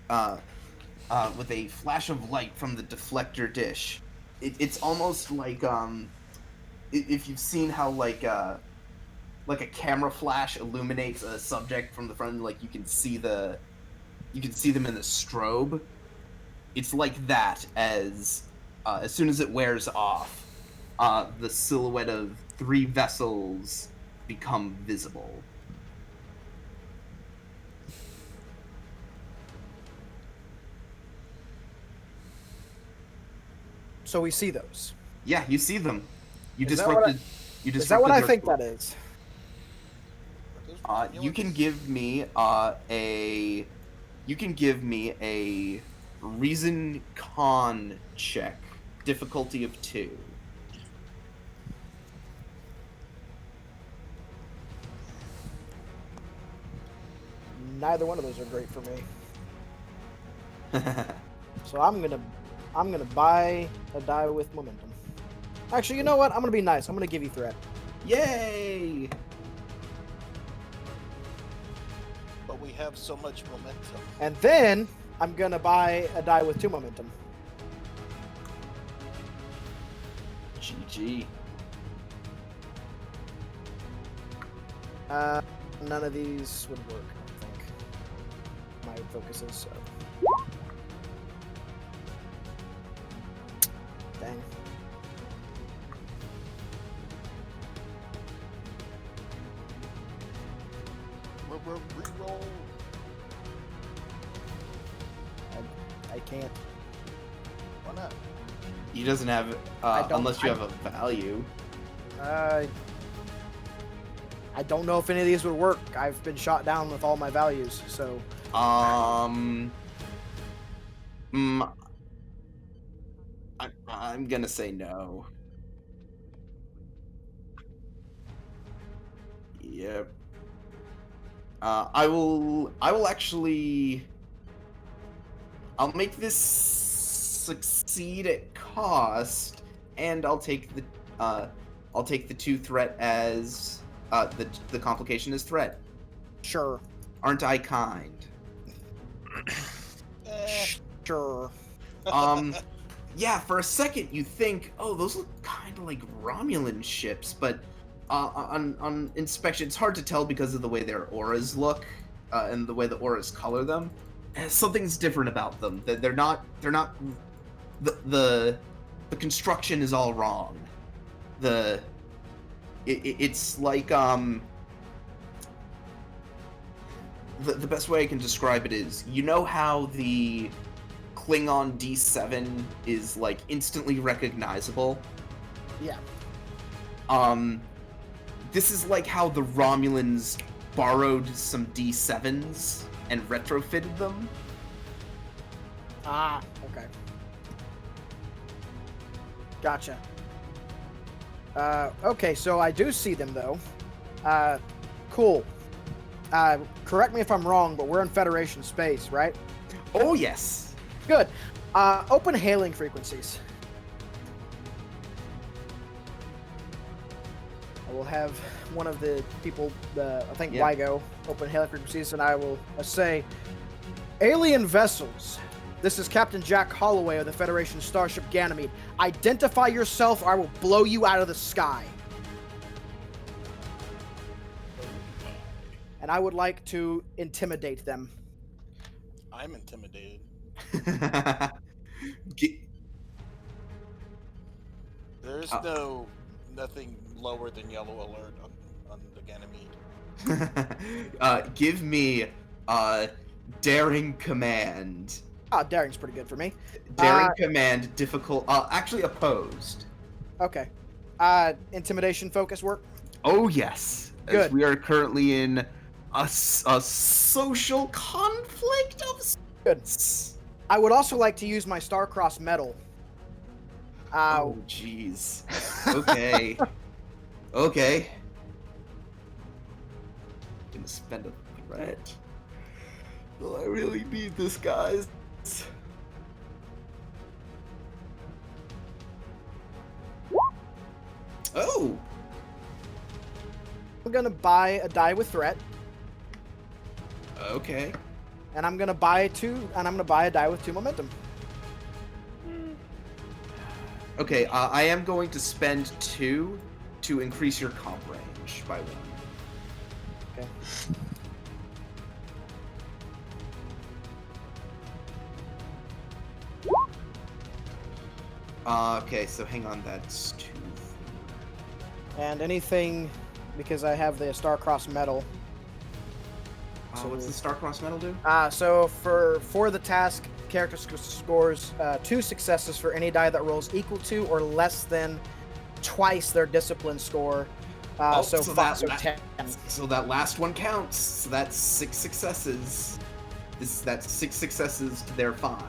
with a flash of light from the deflector dish. It's almost like if you've seen how like a camera flash illuminates a subject from the front, like you can see them in the strobe. It's like that as soon as it wears off, the silhouette of 3 vessels become visible. So we see those. Yeah, you see them. You Is that what disrupted. You Is that what disrupted I their think flow. that is? You can give me a reason con check, difficulty of 2. Neither one of those are great for me. So I'm gonna buy a die with momentum. Actually, you know what? I'm gonna be nice. I'm gonna give you threat. Yay! But we have so much momentum. And then I'm gonna buy a die with 2 momentum. GG. None of these would work, I don't think. My focuses, so. Dang. Reroll. I can't. Why not? He doesn't have unless you have a value. I don't know if any of these would work. I've been shot down with all my values, so. I'm gonna say no. Yep. I will actually. I'll make this succeed at cost, and I'll take the 2 threat as the complication is threat. Sure. Aren't I kind? Sure. Yeah, for a second you think, oh, those look kind of like Romulan ships, but on inspection, it's hard to tell because of the way their auras look and the way the auras color them. Something's different about them. They're not. The construction is all wrong. It's like the best way I can describe it is, you know how the Klingon D7 is like instantly recognizable? Yeah. This is like how the Romulans borrowed some D7s and retrofitted them. Ah, okay. Gotcha. Okay, so I do see them, though. Cool. Correct me if I'm wrong, but we're in Federation space, right? Oh, yes. Good. Open hailing frequencies. I will have one of the people, I think Wygo, open hailing frequencies, and I will say, alien vessels. This is Captain Jack Holloway of the Federation starship Ganymede. Identify yourself or I will blow you out of the sky. And I would like to intimidate them. I'm intimidated. There's nothing lower than yellow alert on the Ganymede. Give me daring command. Daring's pretty good for me. Daring command, difficult, actually opposed. Okay. Intimidation focus work? Oh, yes. Good. As we are currently in a social conflict of sorts. I would also like to use my Star-Crossed medal. Oh, jeez. Okay. Okay. Gonna spend a threat. Will I really need this, guys? Oh! I'm gonna buy a die with threat. Okay. and I'm gonna buy a die with 2 momentum. Okay, I am going to spend 2 to increase your comp range by 1. Okay. Okay, so hang on, that's 2. And anything, because I have the Star-Crossed Medal. So what's the Star-Crossed Medal do? So for the task, character scores 2 successes for any die that rolls equal to or less than twice their discipline score. So 10. So that last one counts. So that's 6 successes. That's 6 successes to their 5.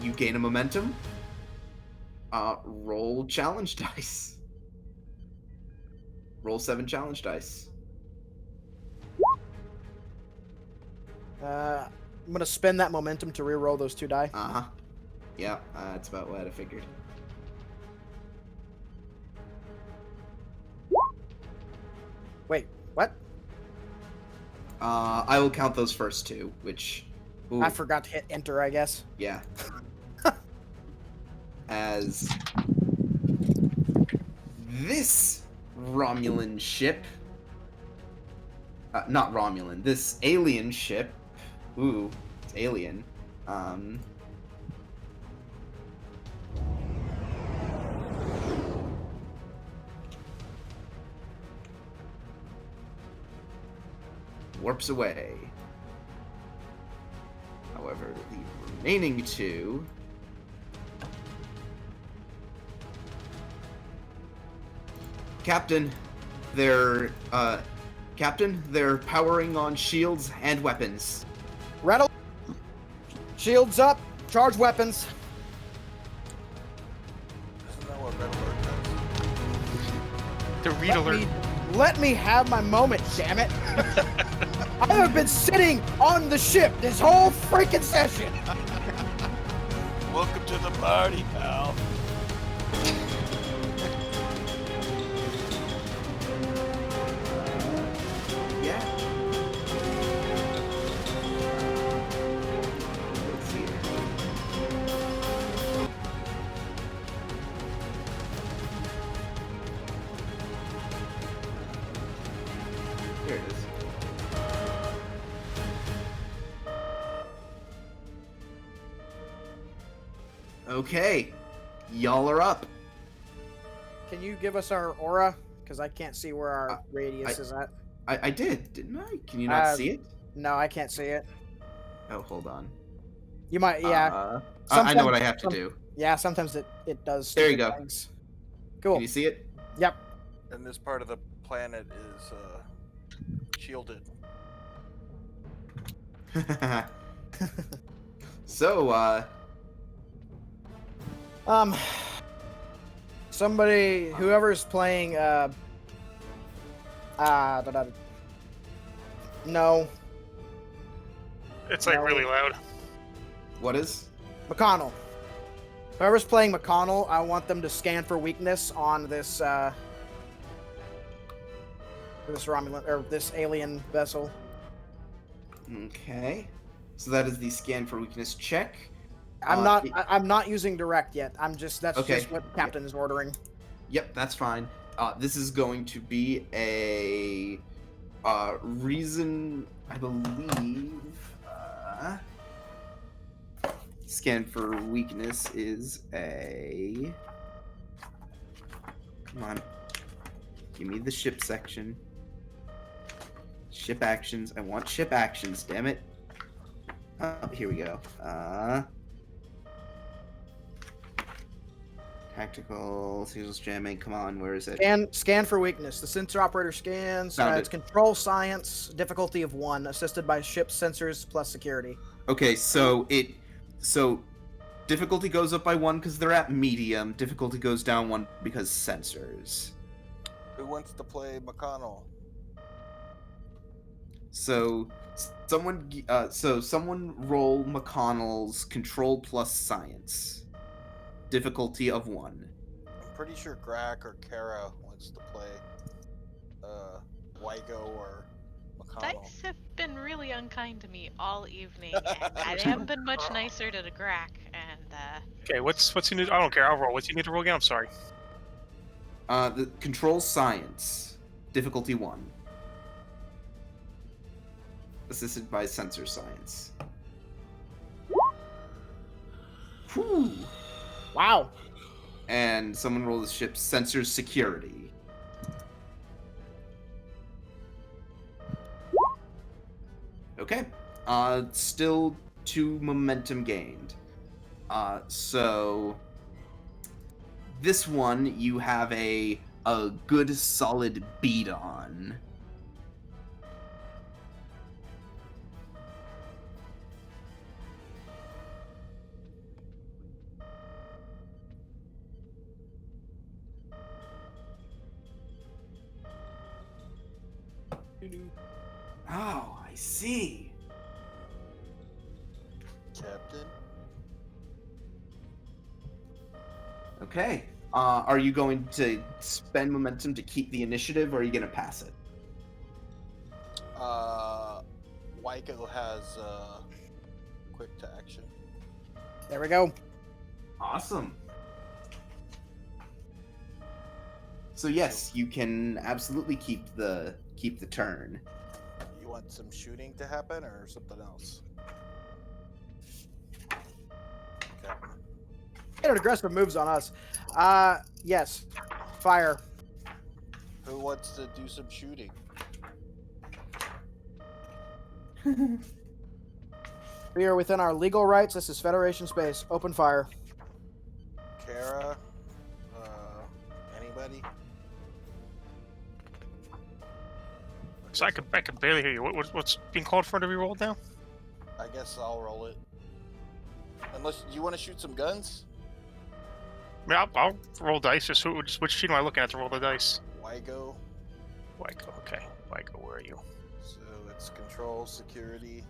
You gain a momentum. Roll challenge dice. Roll 7 challenge dice. I'm gonna spend that momentum to re-roll those 2 die. Yeah, that's about what I figured. Wait, what? I will count those first 2, which... Ooh, I forgot to hit enter, I guess. yeah. As this Romulan ship... not Romulan, this alien ship... Ooh, it's alien. Warps away. However, the remaining 2... Captain, they're powering on shields and weapons. Rattle. Shields up. Charge weapons. Isn't that what Red Alert does? The read alert. Let me have my moment, damn it. I have been sitting on the ship this whole freaking session. Welcome to the party, pal. Yeah. Let's see here. Here it is. Okay, y'all are up. Can you give us our aura? Because I can't see where our radius is at. I did, didn't I? Can you not see it? No, I can't see it. Oh, hold on. You might, yeah. I know what I have to do. Yeah, sometimes it does. There you go. Things. Cool. Can you see it? Yep. And this part of the planet is shielded. So, somebody, whoever's playing, no. It's like really loud. What is? McConnell. Whoever's playing McConnell, I want them to scan for weakness on this, this Romulan, or this alien vessel. Okay. So that is the scan for weakness check. I'm not using direct yet. That's Okay. just what the captain is ordering. Yep, that's fine. This is going to be a reason, I believe. Scan for weakness is a. Come on. Give me the ship section. Ship actions. I want ship actions, damn it. Oh, here we go. Tactical, signals jamming, come on, where is it? Scan for weakness. The sensor operator scans. It's control science, difficulty of 1, assisted by ship sensors plus security. Okay, so difficulty goes up by 1 because they're at medium. Difficulty goes down 1 because sensors. Who wants to play McConnell? So someone roll McConnell's control plus science. Difficulty of 1. I'm pretty sure Grak or Kara wants to play Wygo or McConnell. Dice have been really unkind to me all evening, and they haven't been much nicer to the Grack. And Okay, what's you need? I don't care. I'll roll. What's you need to roll again? I'm sorry. The control science, difficulty 1. Assisted by sensor science. Whew. Wow. And someone roll the ship's sensor security. Okay. Still 2 momentum gained. So this one you have a good solid beat on. Oh, I see. Captain. Okay. Are you going to spend momentum to keep the initiative, or are you going to pass it? Wyko has quick to action. There we go. Awesome. So yes, you can absolutely keep the turn. You want some shooting to happen or something else? Okay. Get aggressive moves on us. Yes. Fire. Who wants to do some shooting? We are within our legal rights. This is Federation space. Open fire. Kara? Anybody? So I could barely hear you. What's being called for to be rolled now? I guess I'll roll it. Unless you want to shoot some guns? I mean, I'll roll dice. Just which sheet am I looking at to roll the dice? Wygo. Wyko, okay. Wyko, where are you? So it's control, security.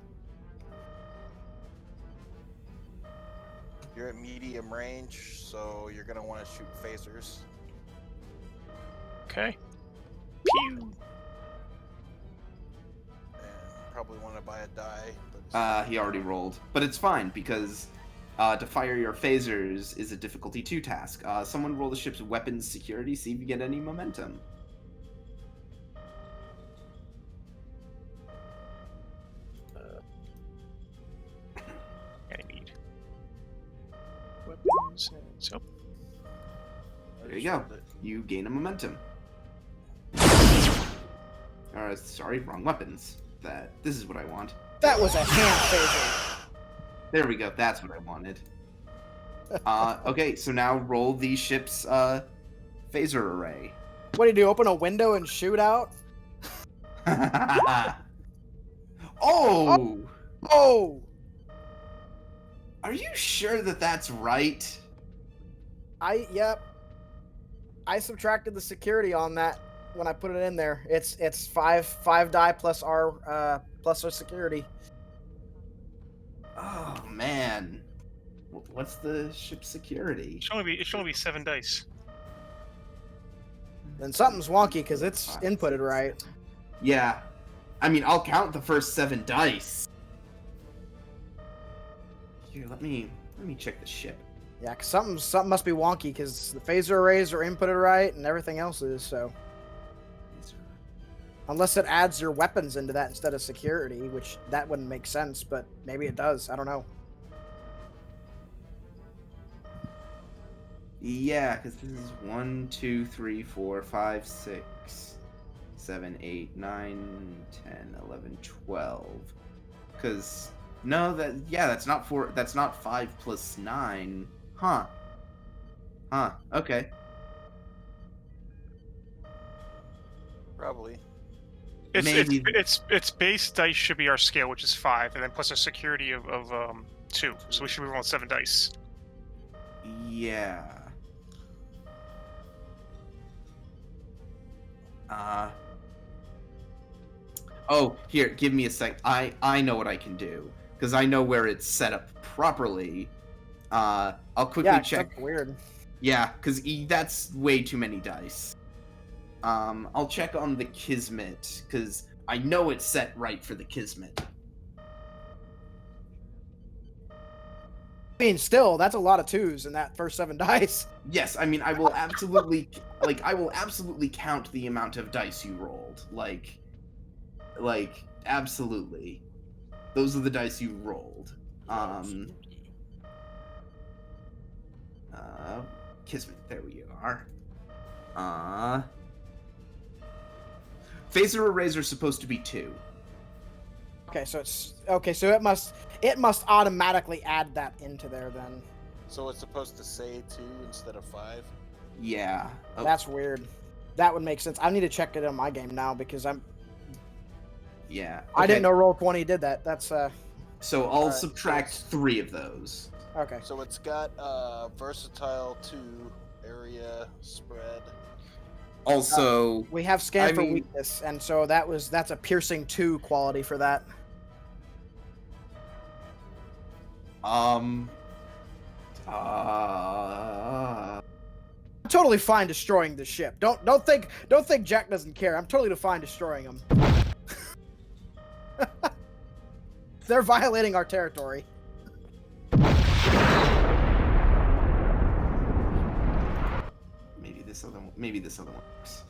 You're at medium range, so you're gonna want to shoot phasers. Okay. Pew. And probably want to buy a die. He already rolled, but it's fine because to fire your phasers is a difficulty 2 task. Someone roll the ship's weapons security, see if you get any momentum. Ganymede. Weapons. So. There you go. You gain a momentum. Sorry, wrong weapons. This is what I want. That was a hand phaser. There we go. That's what I wanted. Okay, so now roll the ship's phaser array. What do you do? Open a window and shoot out? Oh! Oh! Are you sure that that's right? Yep. I subtracted the security on that when I put it in there. It's five die plus our security. Oh man, what's the ship's security? It should only be 7 dice. Then something's wonky because it's inputted right. Yeah, I mean I'll count the first 7 dice. Here, let me check the ship. Yeah, cause something must be wonky because the phaser arrays are inputted right and everything else is so. Unless it adds your weapons into that instead of security, which that wouldn't make sense, but maybe it does. I don't know. Yeah, because this is 1, 2, 3, 4, 5, 6, 7, 8, 9, 10, 11, 12. Because no, that's not 4. That's not 5 plus 9. Huh. Okay. Probably. Its base dice should be our scale, which is 5, and then plus a security of 2. So we should be rolling 7 dice. Yeah. Oh, here, give me a sec. I know what I can do because I know where it's set up properly. I'll quickly check. That's weird. Yeah, because that's way too many dice. I'll check on the Kismet because I know it's set right for the Kismet. I mean, still, that's a lot of 2s in that first 7 dice. Yes, I mean, I will absolutely, count the amount of dice you rolled. Like, absolutely. Those are the dice you rolled. Kismet, there we are. Phaser arrays are supposed to be 2. So it must automatically add that into there then. So it's supposed to say 2 instead of 5? Yeah. Oh. That's weird. That would make sense. I need to check it on my game now because Yeah. Okay. I didn't know Roll20 did that. That's So I'll subtract 3 of those. Okay. So it's got versatile 2, area, spread. Also, we have scan for weakness, and so that's a piercing 2 quality for that. I'm totally fine destroying the ship. Don't think Jack doesn't care. I'm totally fine destroying them. They're violating our territory. Maybe this other one works.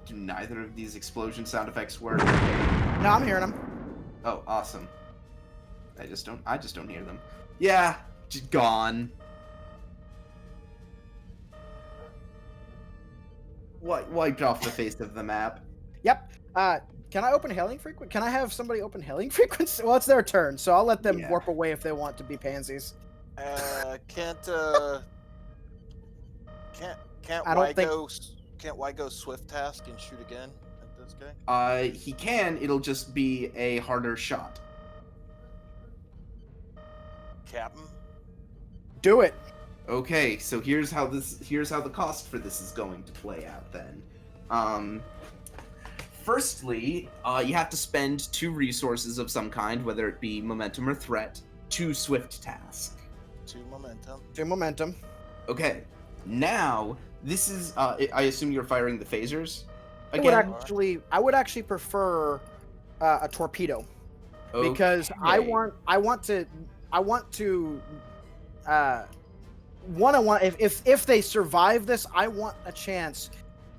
Do neither of these explosion sound effects work? No, I'm hearing them. Oh, awesome. I just don't hear them. Yeah, just gone. Wiped off the face of the map. Yep. Can I open hailing frequency? Can I have somebody open hailing frequency? Well, it's their turn, so I'll let them warp away if they want to be pansies. Can't Wygo swift task and shoot again at this guy? He can. It'll just be a harder shot. Captain? Do it. Okay, so here's how the cost for this is going to play out then. Firstly, you have to spend 2 resources of some kind, whether it be momentum or threat, to swift task. 2 momentum. Okay, now this is. I assume you're firing the phasers again. I would actually prefer a torpedo, because I want to. If they survive this, I want a chance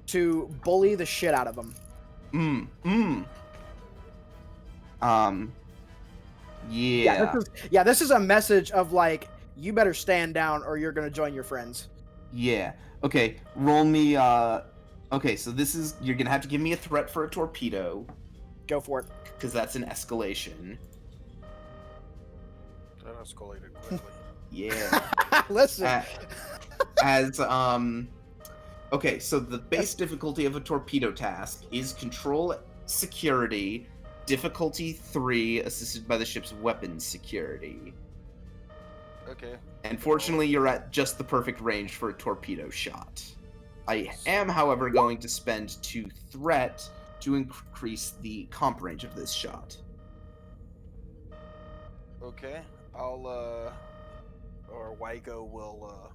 to bully the shit out of them. Yeah. This is a message of like, you better stand down or you're gonna join your friends. Yeah. Okay. Roll me. Okay. So this is. You're gonna have to give me a threat for a torpedo. Go for it. Because that's an escalation. That escalated quickly. Yeah. Listen. Okay. So the base difficulty of a torpedo task is control security, difficulty 3, assisted by the ship's weapons security. Okay. And fortunately, you're at just the perfect range for a torpedo shot. I am, however, going to spend 2 threat to increase the comp range of this shot. Okay. Wygo will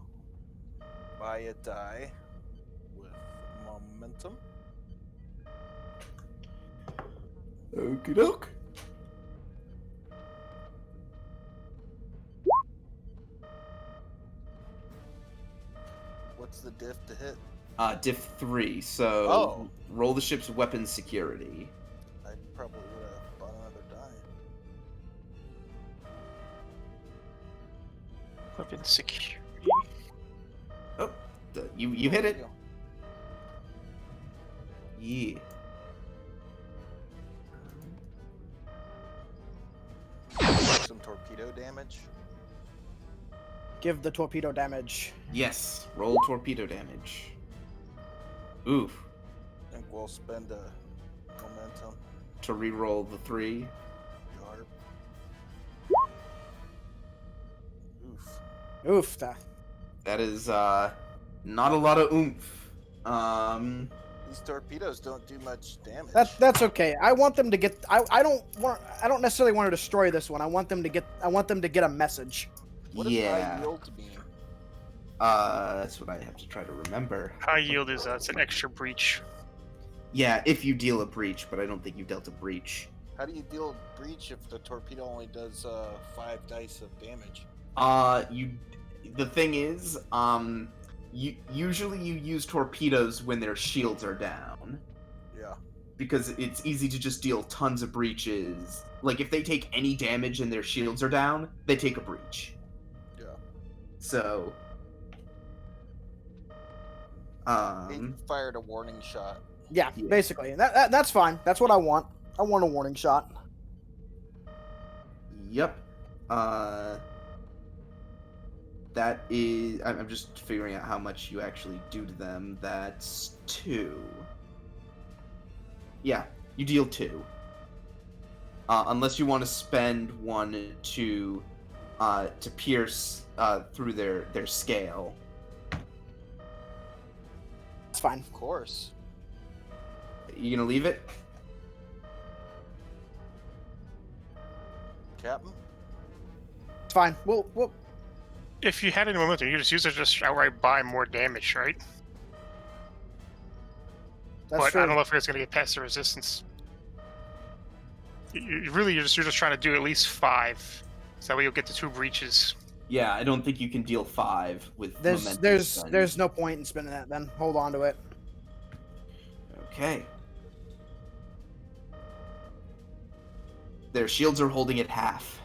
buy a die with momentum. Okie doke. What's the diff to hit? Diff 3, so roll the ship's weapons security. I probably would have bought another die. Weapons security. Oh, you hit it. Yeah. Some torpedo damage. Give the torpedo damage. Yes, roll torpedo damage. Oof. I think we'll spend a momentum. To re-roll the 3. Yarp. Oof. Oof. That is not a lot of oomph. These torpedoes don't do much damage. That's okay. I want them to get. I don't necessarily want to destroy this one. I want them to get a message. What is high yield beam? That's what I have to try to remember. High yield is it's an extra breach. Yeah, if you deal a breach, but I don't think you dealt a breach. How do you deal breach if the torpedo only does 5 dice of damage? The thing is, usually you use torpedoes when their shields are down. Yeah. Because it's easy to just deal tons of breaches. Like, if they take any damage and their shields are down, they take a breach. Yeah. So... He fired a warning shot. Yeah, basically. That's fine. That's what I want. I want a warning shot. Yep. That is... I'm just figuring out how much you actually do to them. That's 2. Yeah, you deal 2. Unless you want to spend 1 to pierce through their scale. It's fine. Of course. You gonna leave it? Captain? It's fine. We'll If you had any momentum, you just use it to just outright buy more damage, right? That's but true. I don't know if it's going to get past the resistance. You're just trying to do at least 5, so that way you'll get the 2 breaches. Yeah, I don't think you can deal 5 with momentum. There's no point in spending that then. Hold on to it. Okay. Their shields are holding it half.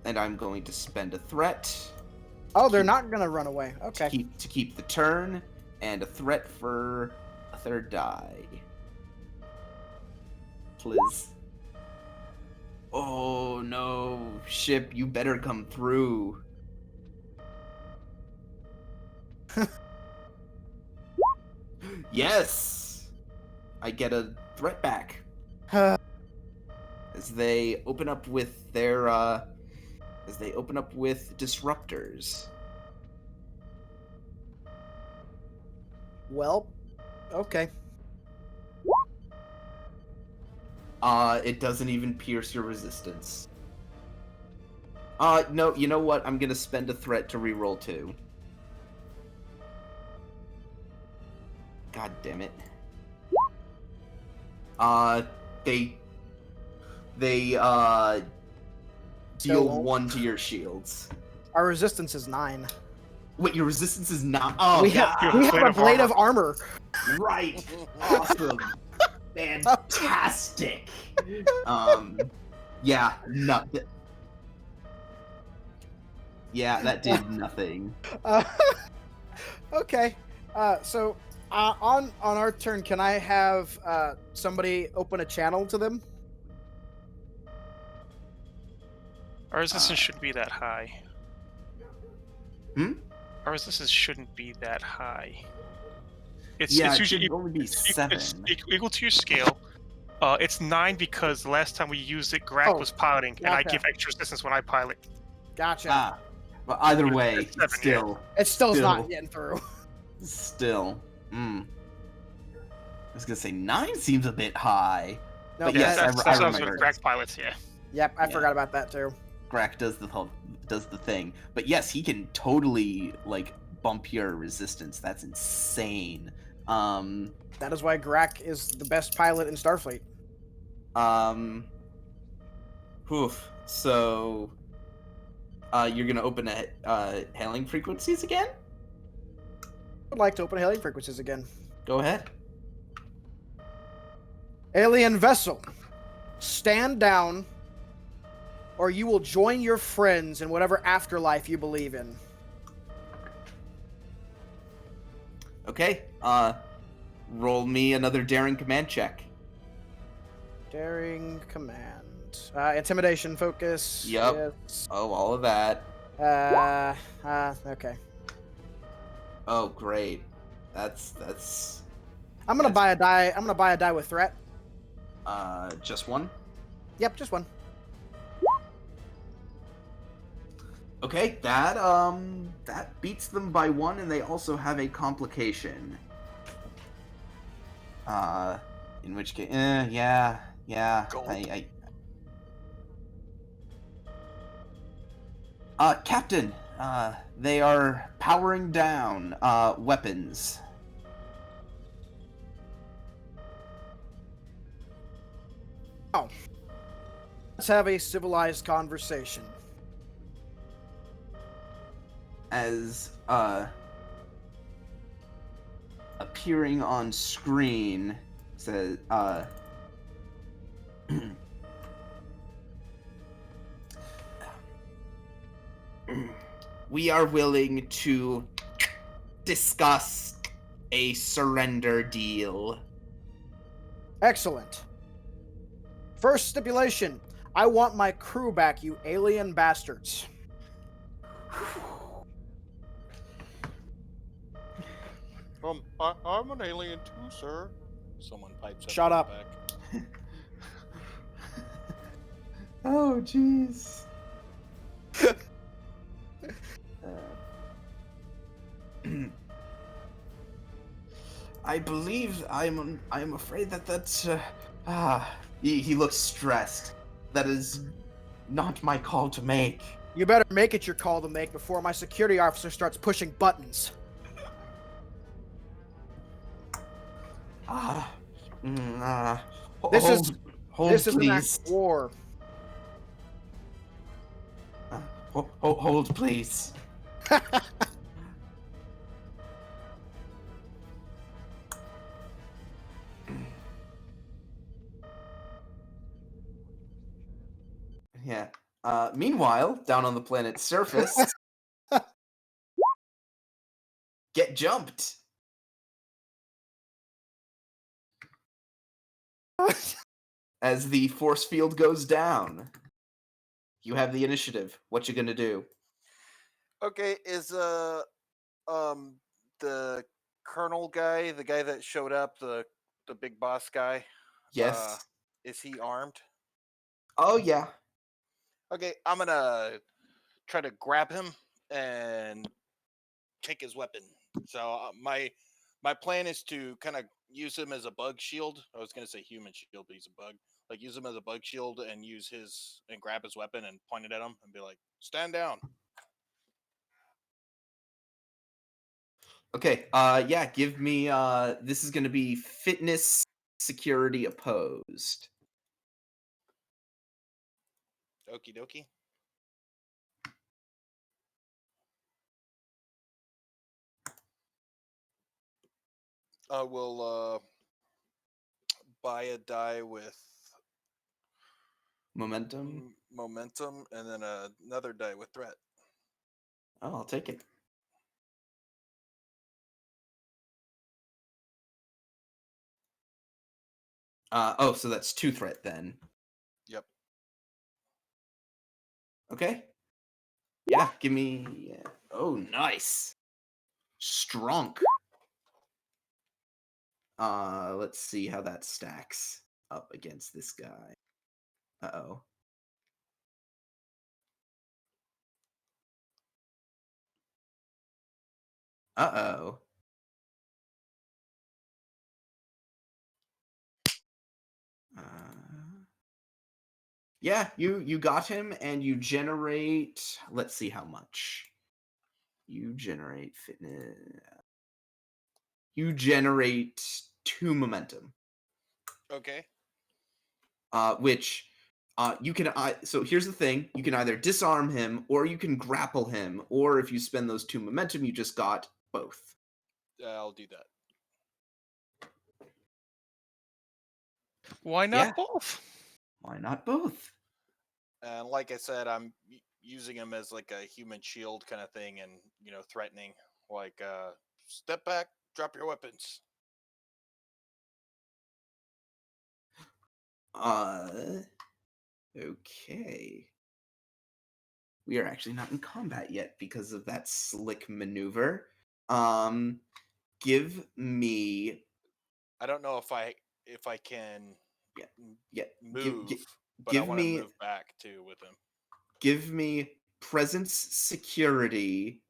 And I'm going to spend a threat. Oh, they're not gonna run away. Okay. To keep the turn, and a threat for a 3rd die. Please. Oh no, ship, you better come through. Yes! I get a threat back. As they open up with their, disruptors. Well, okay. It doesn't even pierce your resistance. No, you know what? I'm gonna spend a threat to reroll 2. God damn it. They deal 1 to your shields. Our resistance is 9. Wait, your resistance is not. Oh, we have a blade of armor. Right. Awesome. Fantastic. Yeah, no. Yeah, that did nothing. Okay. So on our turn, can I have somebody open a channel to them? Our resistance shouldn't be that high. Our resistance shouldn't be that high. It's it usually should only be 7. It's equal to your scale. It's 9 because the last time we used it, Grak was piloting, and I give extra resistance when I pilot. Gotcha. But either way, Seven, still. It's still not getting through. Still. I was gonna say 9 seems a bit high. No, but yes, that's I what remember. Grak pilots, yeah. Yep, I forgot about that too. Grak does the thing. But yes, he can totally bump your resistance. That's insane. That is why Grak is the best pilot in Starfleet. So you're gonna open hailing frequencies again? I'd like to open hailing frequencies again. Go ahead. Alien vessel, stand down, or you will join your friends in whatever afterlife you believe in. Okay. Roll me another daring command check. Daring command. Intimidation focus. Yep. Yes. Oh, all of that. Okay. Oh, great. That's. I'm gonna buy a die. I'm gonna buy a die with threat. Just 1? Yep, just 1. Okay, that beats them by 1, and they also have a complication. In which case, yeah. Gulp. Captain, they are powering down, weapons. Oh. Let's have a civilized conversation. As, appearing on screen says, we are willing to discuss a surrender deal. Excellent. First stipulation. I want my crew back, you alien bastards. I'm an alien too, sir. Someone pipes up. Shut from up. the back. Oh, jeez. I believe I'm afraid that's he looks stressed. That is not my call to make. You better make it your call to make before my security officer starts pushing buttons. This is an act please. of war. Hold, please. Yeah. Meanwhile, down on the planet's surface, get jumped. As the force field goes down, you have the initiative. What you gonna do? Okay, is the colonel guy, the guy that showed up, the big boss guy, Yes. is he armed? Oh yeah. Okay, I'm gonna try to grab him and take his weapon. So my plan is to kind of use him as a bug shield. I was gonna say human shield, but he's a bug. Like use him as a bug shield and grab his weapon and point it at him and be like, "Stand down." Okay. Yeah. Give me. This is gonna be fitness security opposed. Okie dokie. I will buy a die with Momentum. momentum, and then another die with threat. Oh, I'll take it. So that's 2 threat then. Yep. Okay. Yeah, give me. Yeah. Oh, nice. Strong. Let's see how that stacks up against this guy. Uh-oh. Uh-oh. Yeah, you got him, and you generate. Let's see how much. You generate fitness. You generate 2 momentum. Okay. Which you can. So here's the thing: you can either disarm him, or you can grapple him, or if you spend those 2 momentum, you just got both. I'll do that. Why not both? Why not both? And like I said, I'm using him as like a human shield kind of thing, and threatening, like step back, drop your weapons. Okay. We are actually not in combat yet because of that slick maneuver. Give me. I don't know if I can move, but I want to move back too with him. Give me presence security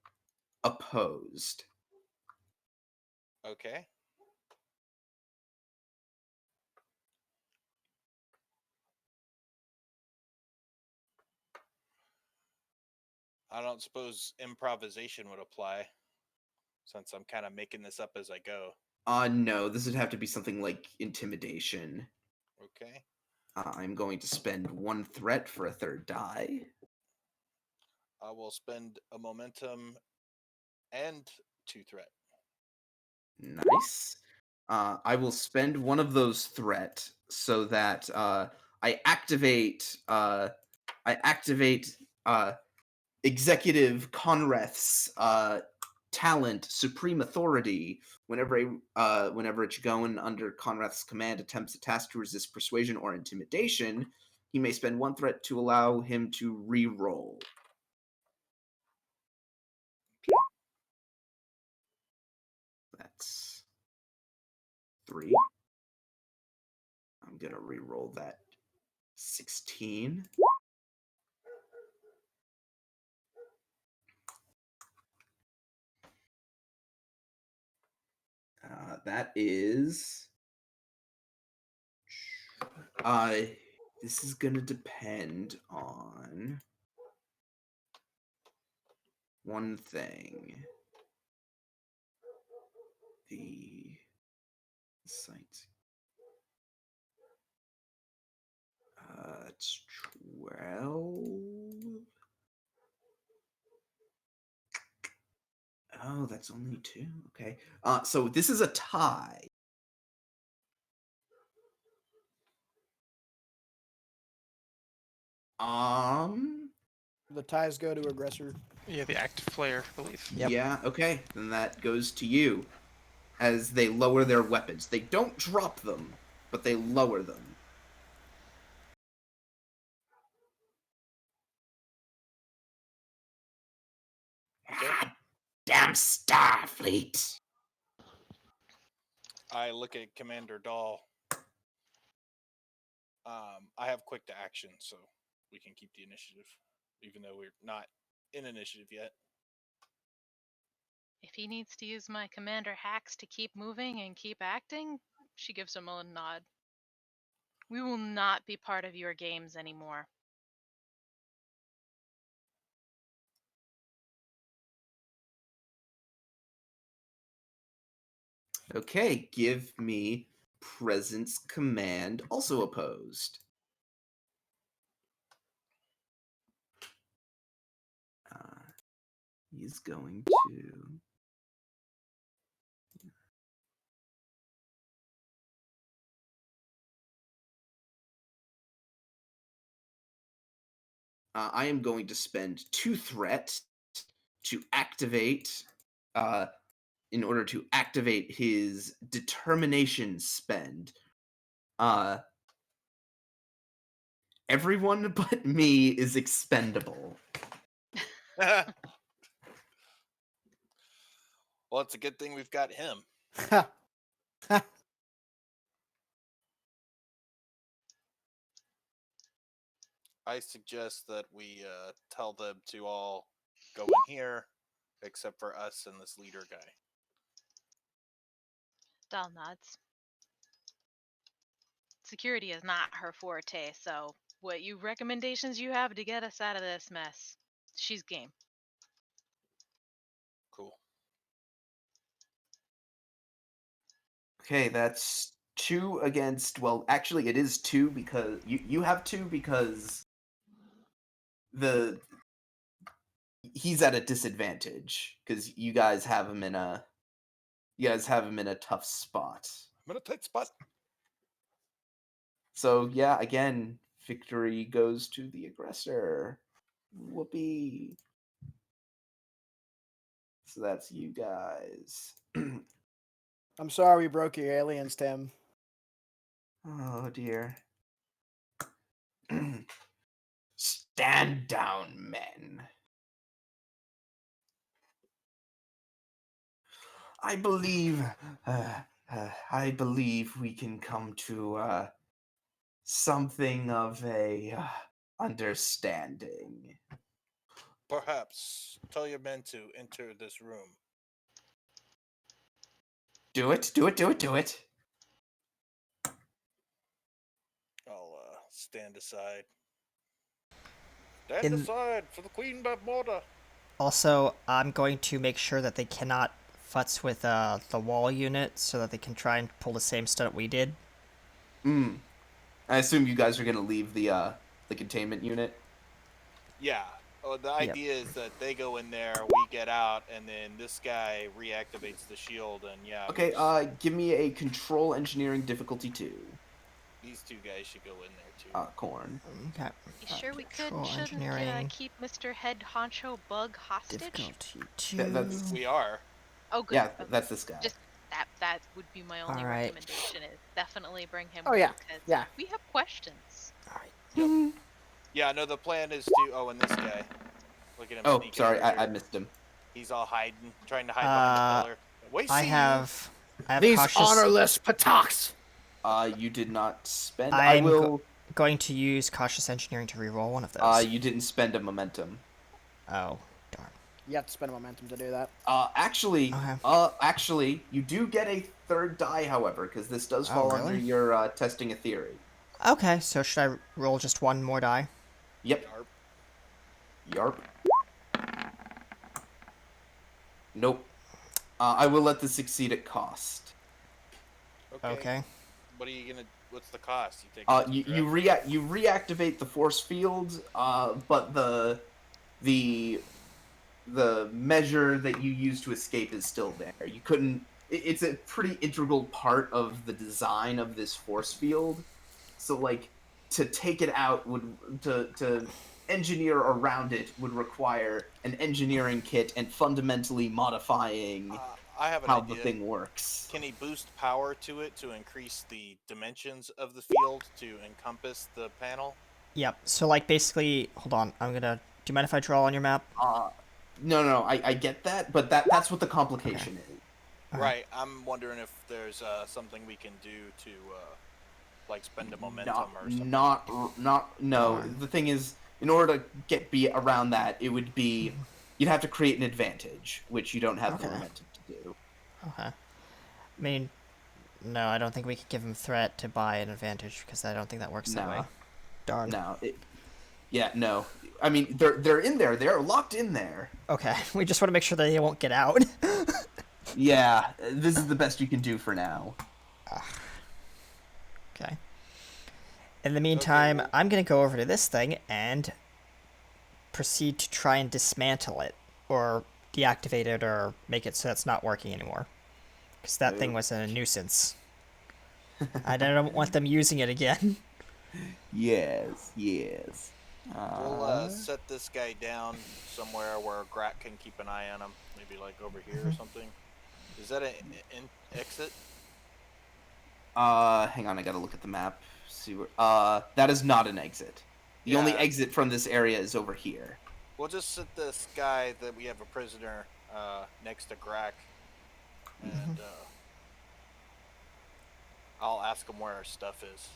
opposed. Okay. I don't suppose improvisation would apply, since I'm kind of making this up as I go. No, this would have to be something like intimidation. Okay. I'm going to spend 1 threat for a 3rd die. I will spend a momentum and 2 threat. Nice. I will spend 1 of those threat so that I activate Executive Conreth's talent, Supreme Authority. Whenever it's going under Conreth's command attempts a task to resist persuasion or intimidation, he may spend 1 threat to allow him to re-roll. That's 3. I'm gonna re-roll that 16. That is. This is gonna depend on one thing. The site. It's 12. Oh, that's only 2. Okay. So this is a tie. The ties go to aggressor. Yeah, the active player, I believe. Yep. Yeah, okay. Then that goes to you. As they lower their weapons. They don't drop them, but they lower them. Damn Starfleet! I look at Commander Dahl. I have quick to action, so we can keep the initiative, even though we're not in initiative yet. If he needs to use my commander hacks to keep moving and keep acting, she gives him a nod. We will not be part of your games anymore. Okay, give me Presence Command, also opposed. He's going to... I am going to spend 2 threat to activate, in order to activate his determination spend. Everyone but me is expendable. Well, it's a good thing we've got him. I suggest that we tell them to all go in here, except for us and this leader guy. Dahl nods. Security is not her forte, so what recommendations you have to get us out of this mess? She's game. Cool. Okay, that's 2 against... Well, actually, it is 2 because... You have 2 because... He's at a disadvantage, because you guys have him in a... You guys have him in a tough spot. I'm in a tight spot. So, yeah, again, victory goes to the aggressor. Whoopee. So that's you guys. I'm sorry we broke your aliens, Tim. Oh, dear. Stand down, men. I believe we can come to something of a understanding. Perhaps tell your men to enter this room. Do it. I'll stand aside. Stand aside for the Queen Bavmorda. Also, I'm going to make sure that they cannot futz with the wall unit so that they can try and pull the same stunt we did. I assume you guys are gonna leave the containment unit. Yeah. Oh, the Yep. idea is that they go in there, we get out, and then this guy reactivates the shield, and yeah. Okay, give me a control engineering difficulty 2. These two guys should go in there too. Corn. Okay. You sure we Control shouldn't engineering. keep Mr. Head Honcho Bug hostage? Difficulty 2. That's We are. Oh, good. yeah. Okay. That's this guy. Just that would be my only Alright. recommendation is definitely bring him. Oh, with yeah, because yeah. We have questions. Alright. Yeah, no, the plan is to. Oh, and this guy. Look at him. Oh, sneaking sorry, over I here. missed him. He's all hiding, trying to hide behind the pillar. Wait, I see have These cautious... honorless pataks. You did not spend. I'm I will. going to use cautious engineering to reroll one of those. You didn't spend a momentum. Oh, darn. You have to spend a momentum to do that. Actually, Okay. you do get a third die, however, because this does fall under really? your testing a theory. Okay, so should I roll just one more die? Yep. Yarp. Nope. I will let this succeed at cost. Okay. What are you gonna? What's the cost? You take. You reactivate the force field, but the measure that you use to escape is still there. You couldn't. It's a pretty integral part of the design of this force field. So like to take it out would to engineer around it would require an engineering kit and fundamentally modifying I have an how idea. the thing works. Can he boost power to it to increase the dimensions of the field to encompass the panel? Yep, so like basically, hold on, do you mind if I draw on your map? No, I get that, but that's what the complication is. Right. I'm wondering if there's something we can do to like spend a momentum or something. No. The thing is, in order to be around that, it would be you'd have to create an advantage, which you don't have the momentum to do. Okay. I mean, no, I don't think we could give him threat to buy an advantage because I don't think that works that way. Darn. No. No. I mean, they're in there. They're locked in there. Okay, we just want to make sure that they won't get out. Yeah, this is the best you can do for now. Okay. In the meantime, I'm going to go over to this thing and proceed to try and dismantle it, or deactivate it, or make it so it's not working anymore. Because that thing was a nuisance. I don't want them using it again. Yes. We'll set this guy down somewhere where Grat can keep an eye on him. Maybe like over here or something. Is that an exit? Hang on, I gotta look at the map. See where. That is not an exit. The only exit from this area is over here. We'll just sit this guy that we have a prisoner next to Grak, and I'll ask him where our stuff is.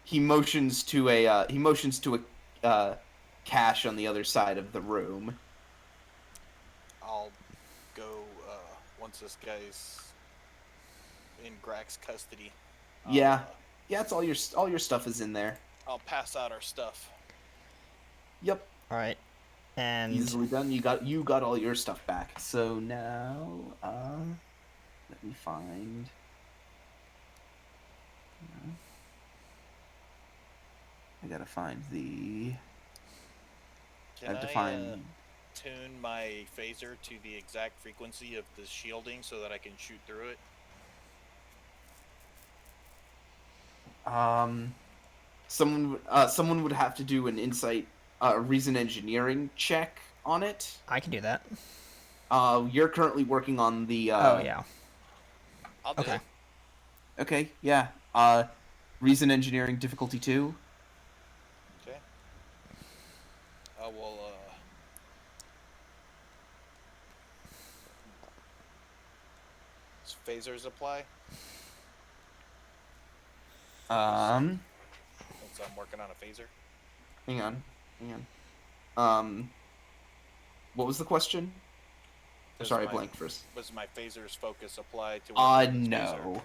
He motions to a cache on the other side of the room. I'll go once this guy's in Grak's custody. Yeah, it's all your stuff is in there. I'll pass out our stuff. Yep. All right. And easily done. You got all your stuff back. So now, let me find. I gotta find the. Can I tune my phaser to the exact frequency of the shielding so that I can shoot through it? Someone would have to do an insight, reason engineering check on it. I can do that. You're currently working on the. Oh yeah. I'll do it. Okay. Yeah. Reason engineering difficulty 2. Okay. I will. Does phasers apply? Since I'm working on a phaser. Hang on. What was the question? Sorry, blank first. Was my phaser's focus applied to? No.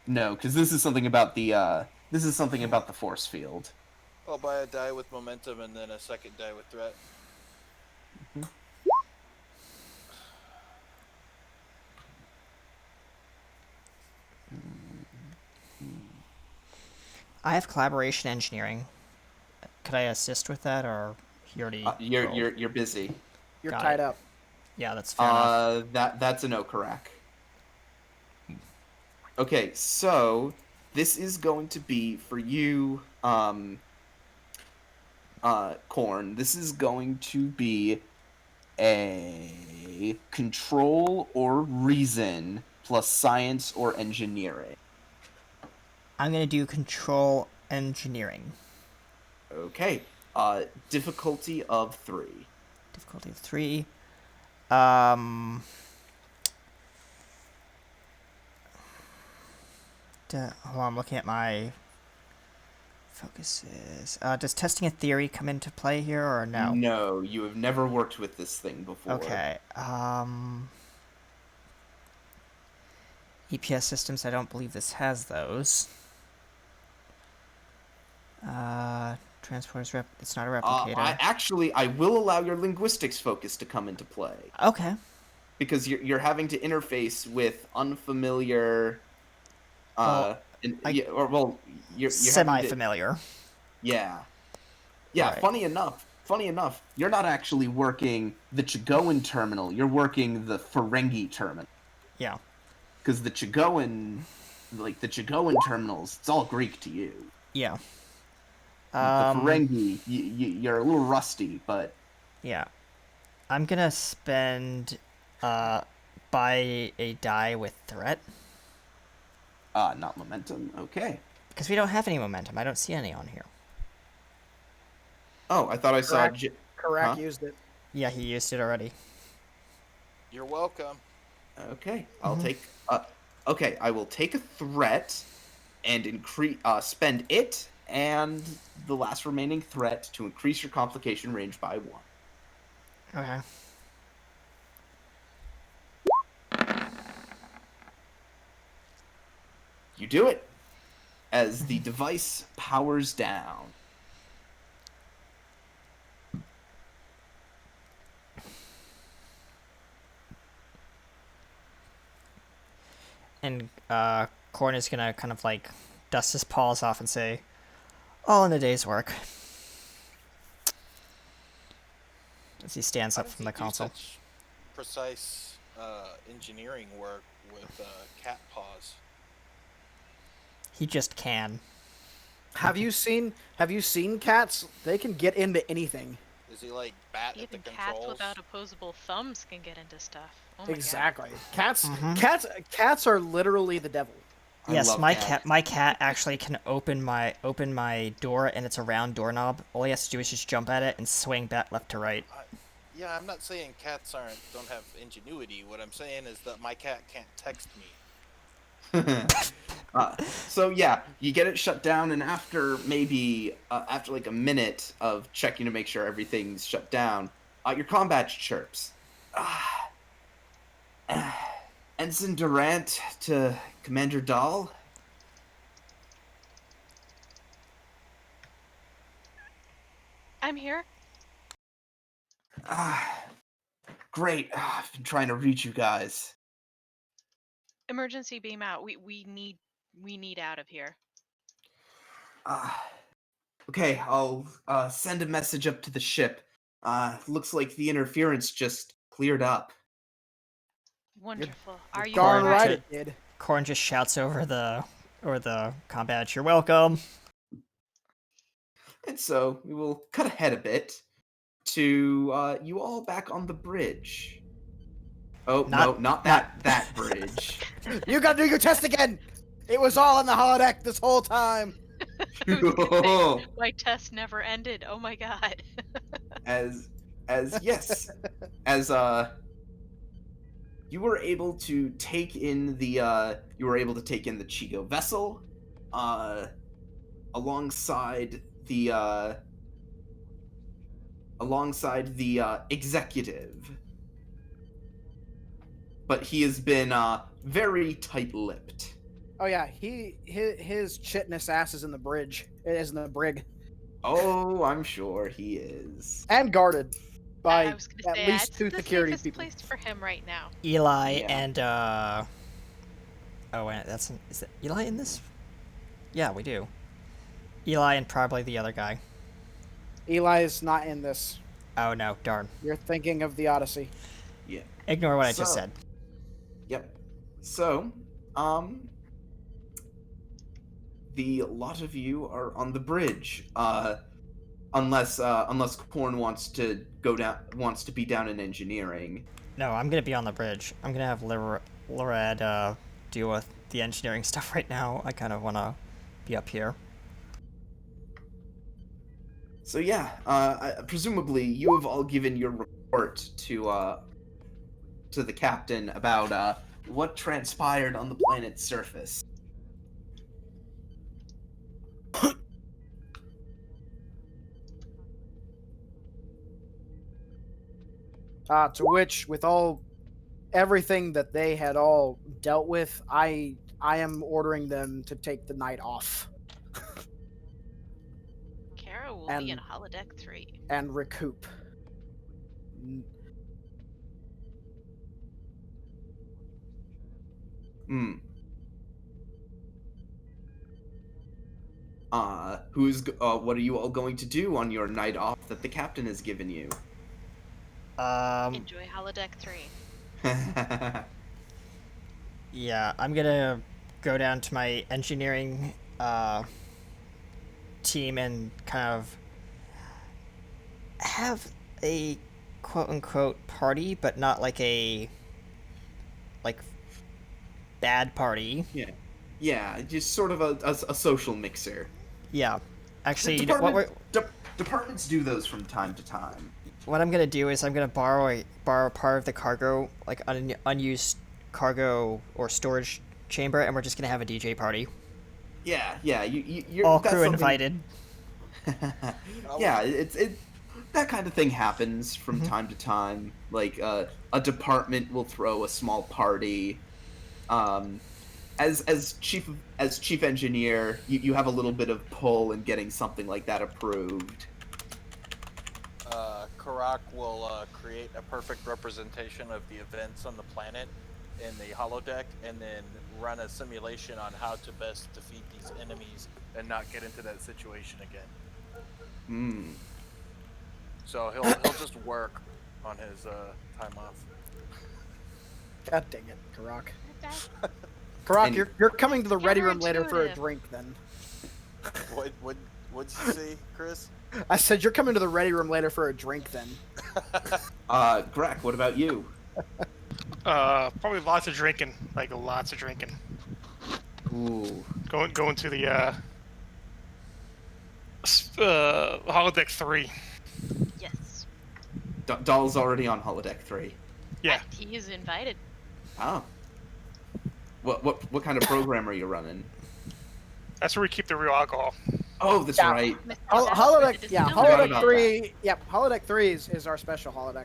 No, because this is something about the force field. I'll buy a die with momentum and then a second die with threat. I have collaboration engineering. Could I assist with that, or he already? rolled? You're busy. You're Got tied it. up. Yeah, that's fair enough. That's a no, correct. Okay, so this is going to be for you, Corn. This is going to be a control or reason plus science or engineering. I'm gonna do control engineering. Okay. Difficulty of 3. Difficulty of 3. Hold on, I'm looking at my focuses. Does testing a theory come into play here, or no? No, you have never worked with this thing before. Okay. EPS systems, I don't believe this has those. Transporters, it's not a replicator. I will allow your linguistics focus to come into play. Okay. Because you're having to interface with unfamiliar, you're semi-familiar. Yeah. Right. Funny enough, you're not actually working the Chigoan terminal. You're working the Ferengi terminal. Yeah. Because the Chigoan terminals, it's all Greek to you. Yeah. The Ferengi, you're a little rusty, but... Yeah. I'm gonna spend, buy a die with threat. Not momentum, okay. Because we don't have any momentum. I don't see any on here. Oh, I thought I saw... Karak used it. Yeah, he used it already. You're welcome. Okay, I'll take... okay, I will take a threat and spend it and the last remaining threat to increase your complication range by 1. Okay. You do it as the device powers down. And Korn is gonna kind of like dust his paws off and say, "All in a day's work." As he stands up from the console. Such precise engineering work with cat paws. He just can. Have you seen cats? They can get into anything. Is he like bat at the Even controls? cats without opposable thumbs can get into stuff. Oh my Exactly. God. Cats are literally the devil. Yes, my cat actually can open my door, and it's a round doorknob. All he has to do is just jump at it and swing back left to right. Yeah, I'm not saying cats don't have ingenuity. What I'm saying is that my cat can't text me. So yeah, you get it shut down, and after after like a minute of checking to make sure everything's shut down, your comm badge chirps. Ensign Durant to Commander Dahl. I'm here. Great. I've been trying to reach you guys. Emergency beam out. We need out of here. Okay, I'll send a message up to the ship. Looks like the interference just cleared up. Wonderful. Are you Darn alright? right it did. Korn just shouts over the combat. "You're welcome." And so we will cut ahead a bit to you all back on the bridge. Oh, not that bridge. You gotta do your test again! It was all in the holodeck this whole time! My test never ended. Oh my God. as you were able to take in the Chigo vessel alongside the executive, but he has been very tight-lipped. Oh yeah, his chitness ass is in the bridge. It is in the brig. Oh, I'm sure he is. And guarded by I was gonna at say least it's 2 the security safest people. place for him right now. Eli Yeah. and oh wait, is it Eli in this? Yeah, we do. Eli and probably the other guy. Eli is not in this. Oh no, darn. You're thinking of the Odyssey. Yeah. Ignore what I just said. Yep. So, the lot of you are on the bridge. Unless Korn wants to be down in engineering. No, I'm gonna be on the bridge. I'm gonna have Lorad deal with the engineering stuff right now. I kind of wanna be up here. So yeah, presumably you have all given your report to the captain about what transpired on the planet's surface. To which, with everything that they had all dealt with, I am ordering them to take the night off Kara will be in holodeck 3. and recoup. What are you all going to do on your night off that the captain has given you? Enjoy holodeck 3. Yeah, I'm gonna go down to my engineering team and kind of have a quote-unquote party, but not like a bad party. Yeah, just sort of a social mixer. Yeah, actually, departments do those from time to time. What I'm gonna do is I'm gonna borrow part of the cargo, like unused cargo or storage chamber, and we're just gonna have a DJ party. Yeah, you're all crew invited. Yeah, it that kind of thing happens from time to time. Like a department will throw a small party. As chief engineer, you have a little bit of pull in getting something like that approved. Karak will create a perfect representation of the events on the planet in the holodeck, and then run a simulation on how to best defeat these enemies and not get into that situation again. So he'll just work on his time off. God dang it, Karak. Karak, you're coming to the ready room later for a drink then. What'd you say, Chris? I said you're coming to the ready room later for a drink then. Greg, what about you? Probably lots of drinking, like lots of drinking. Ooh. Going to the holodeck 3. Yes. Doll's already on holodeck 3. Yeah. He is invited. Oh. What kind of program are you running? That's where we keep the real alcohol. Oh, that's right. Holodeck 3. Yep, holodeck 3 is our special holodeck.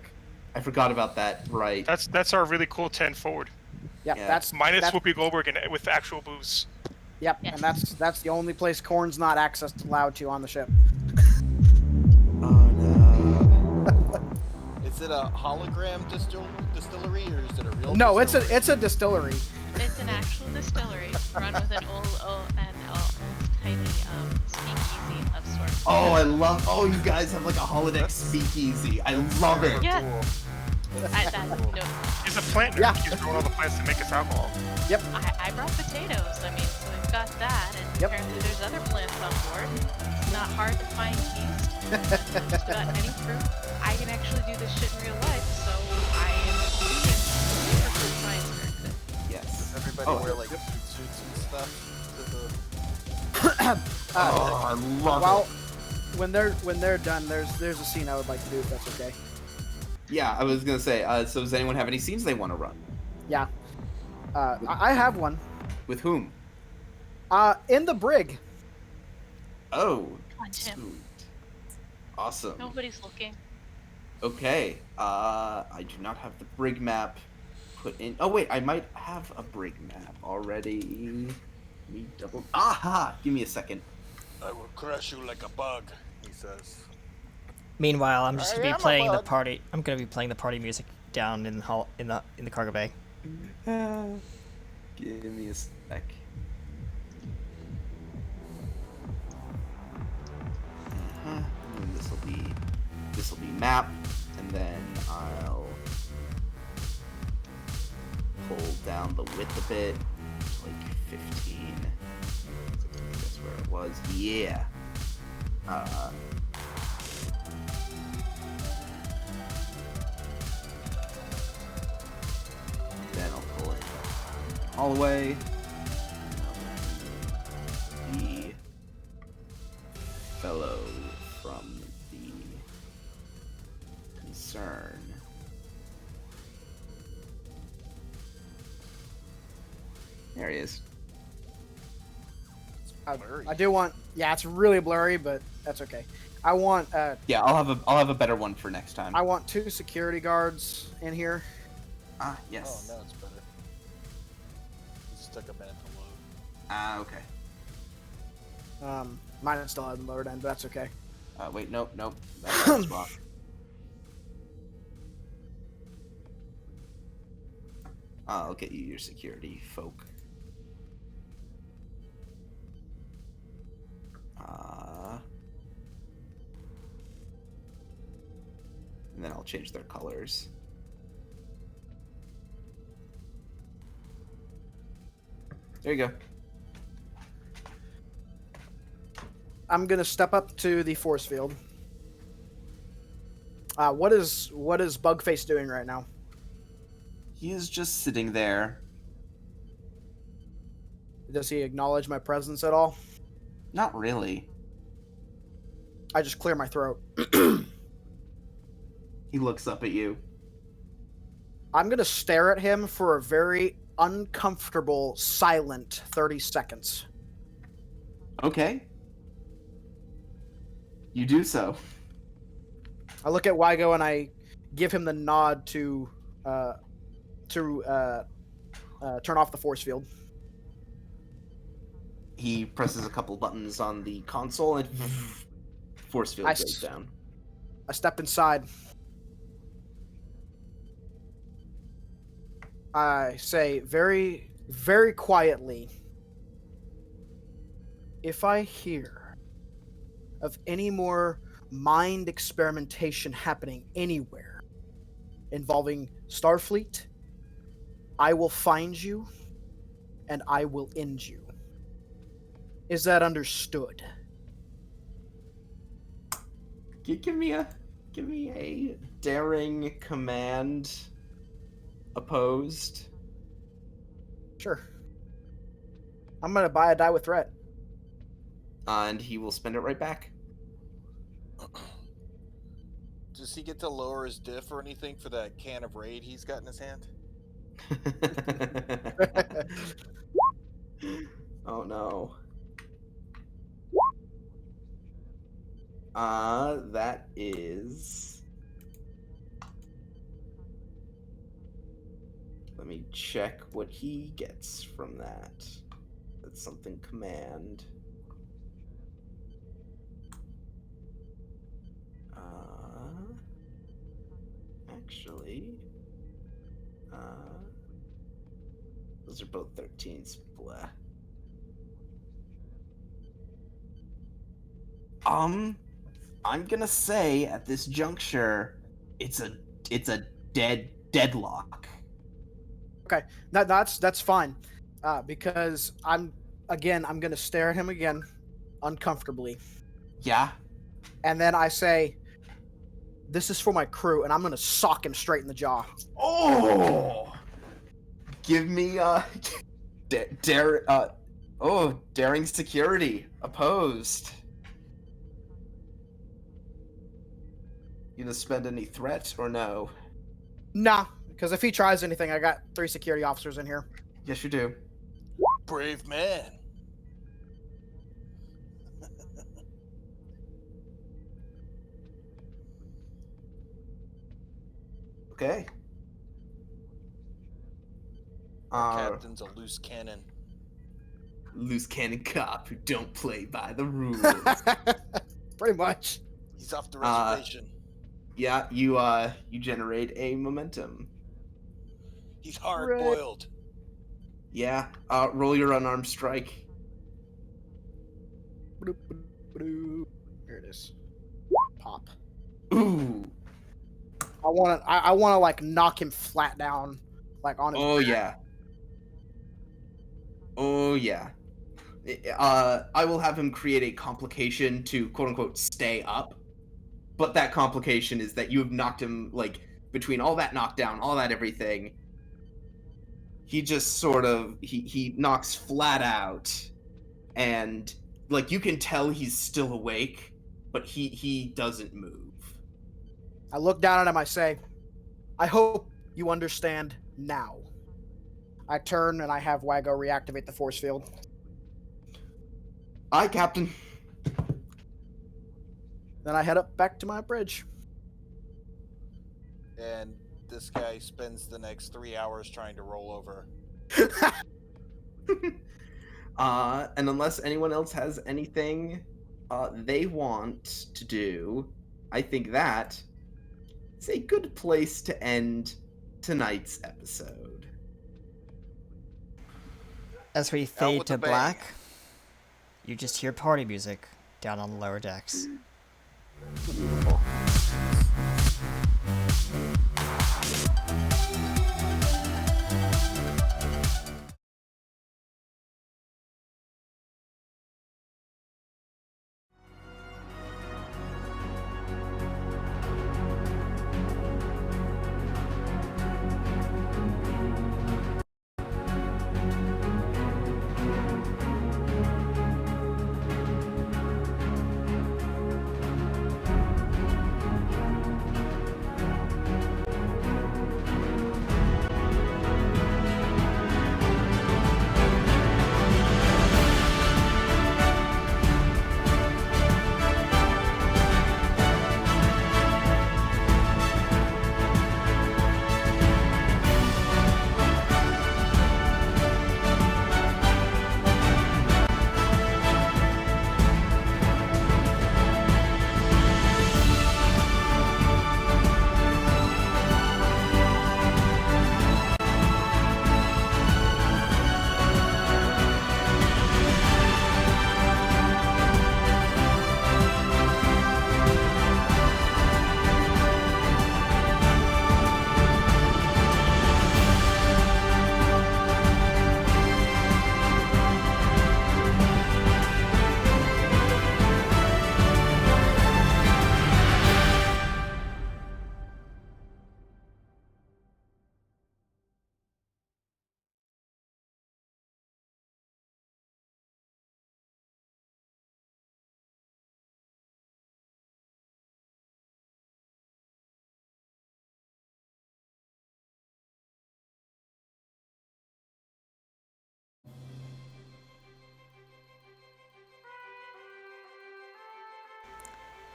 I forgot about that. Right. That's our really cool 10 forward. Yep, Yeah. that's Minus Whoopi Goldberg and with actual booze. Yep, and that's the only place Korn's not allowed to on the ship. Oh no. Is it a hologram distillery or is it a real? No, distillery? it's a distillery. It's an actual distillery run with an old tiny speakeasy of sorts. Oh, I love. Oh, you guys have like a holodeck speakeasy. I love it. Yeah. Cool. No. He's a plant nerd. He's growing all the plants to make us alcohol. Yep. I brought potatoes. I mean, so we've got that, and apparently there's other plants on board. It's not hard to find yeast. Just about any fruit. I can actually do this shit in real life, so I am super fruit science nerd. Yes. Does everybody wear like suits and stuff? I love it. When they're done, there's a scene I would like to do if that's okay. Yeah, I was gonna say. So does anyone have any scenes they want to run? Yeah. I have one. With whom? In the brig. Oh. Punch him. Sweet. Awesome. Nobody's looking. Okay. I do not have the brig map put in. Oh wait, I might have a brig map already. Let me double. Aha! Give me a second. I will crush you like a bug, he says. Meanwhile, I'm just I gonna be am a playing the bug. party. I'm gonna be playing the party music down in the hall in the cargo bay. Give me a sec. And then this will be map, and then I'll pull down the width a bit, like 15. That's where it was. Yeah. Then I'll pull it all the way. The fellow from the concern. There he is. I do want. Yeah, it's really blurry, but that's okay. I want. Yeah, I'll have a better one for next time. I want 2 security guards in here. Ah, yes. Oh, no, it's better. It just took a minute to load. Ah, okay. Mine still hasn't loaded in, but that's okay. Wait, nope. That's wrong. I'll get you your security folk. And then I'll change their colors. There you go. I'm gonna step up to the force field. What is Bugface doing right now? He is just sitting there. Does he acknowledge my presence at all? Not really. I just clear my throat. He looks up at you. I'm gonna stare at him for a very uncomfortable, silent 30 seconds. Okay. You do so. I look at Wygo and I give him the nod to turn off the force field. He presses a couple buttons on the console and force field goes down. I step inside. I say very, very quietly, if I hear of any more mind experimentation happening anywhere involving Starfleet, I will find you and I will end you. Is that understood? Give me a daring command. Opposed. Sure. I'm gonna buy a die with threat. And he will spend it right back. Does he get to lower his diff or anything for that can of Raid he's got in his hand? Oh no. That is... Let me check what he gets from that. That's something command. Actually, those are both 13s. Blah. I'm gonna say at this juncture, it's a deadlock. Okay, that's fine, because I'm gonna stare at him again, uncomfortably. Yeah. And then I say, "This is for my crew," and I'm gonna sock him straight in the jaw. Oh! Give me daring security opposed. You gonna spend any threat or no? Nah, because if he tries anything, I got 3 security officers in here. Yes, you do. Brave man. Okay. Captain's a loose cannon. Loose cannon cop who don't play by the rules. Pretty much. He's off the Uh, reservation. Yeah, you generate a momentum. He's hard boiled. Yeah, roll your unarmed strike. Here it is. Pop. Ooh. I want to like knock him flat down, like on his. Oh back. yeah. Oh yeah. I will have him create a complication to quote unquote stay up, but that complication is that you have knocked him like between all that knockdown, all that everything. He just sort of he knocks flat out, and like you can tell he's still awake, but he doesn't move. I look down at him. I say, "I hope you understand now." I turn and I have Wago reactivate the force field. Aye, Captain. Then I head up back to my bridge. And this guy spends the next 3 hours trying to roll over. And unless anyone else has anything they want to do, I think that is a good place to end tonight's episode. As we fade to black, you just hear party music down on the lower decks.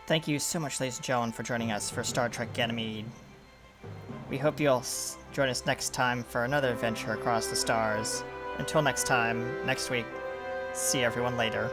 Thank you so much, ladies and gentlemen, for joining us for Star Trek Ganymede. We hope you'll join us next time for another adventure across the stars. Until next time, next week, see everyone later.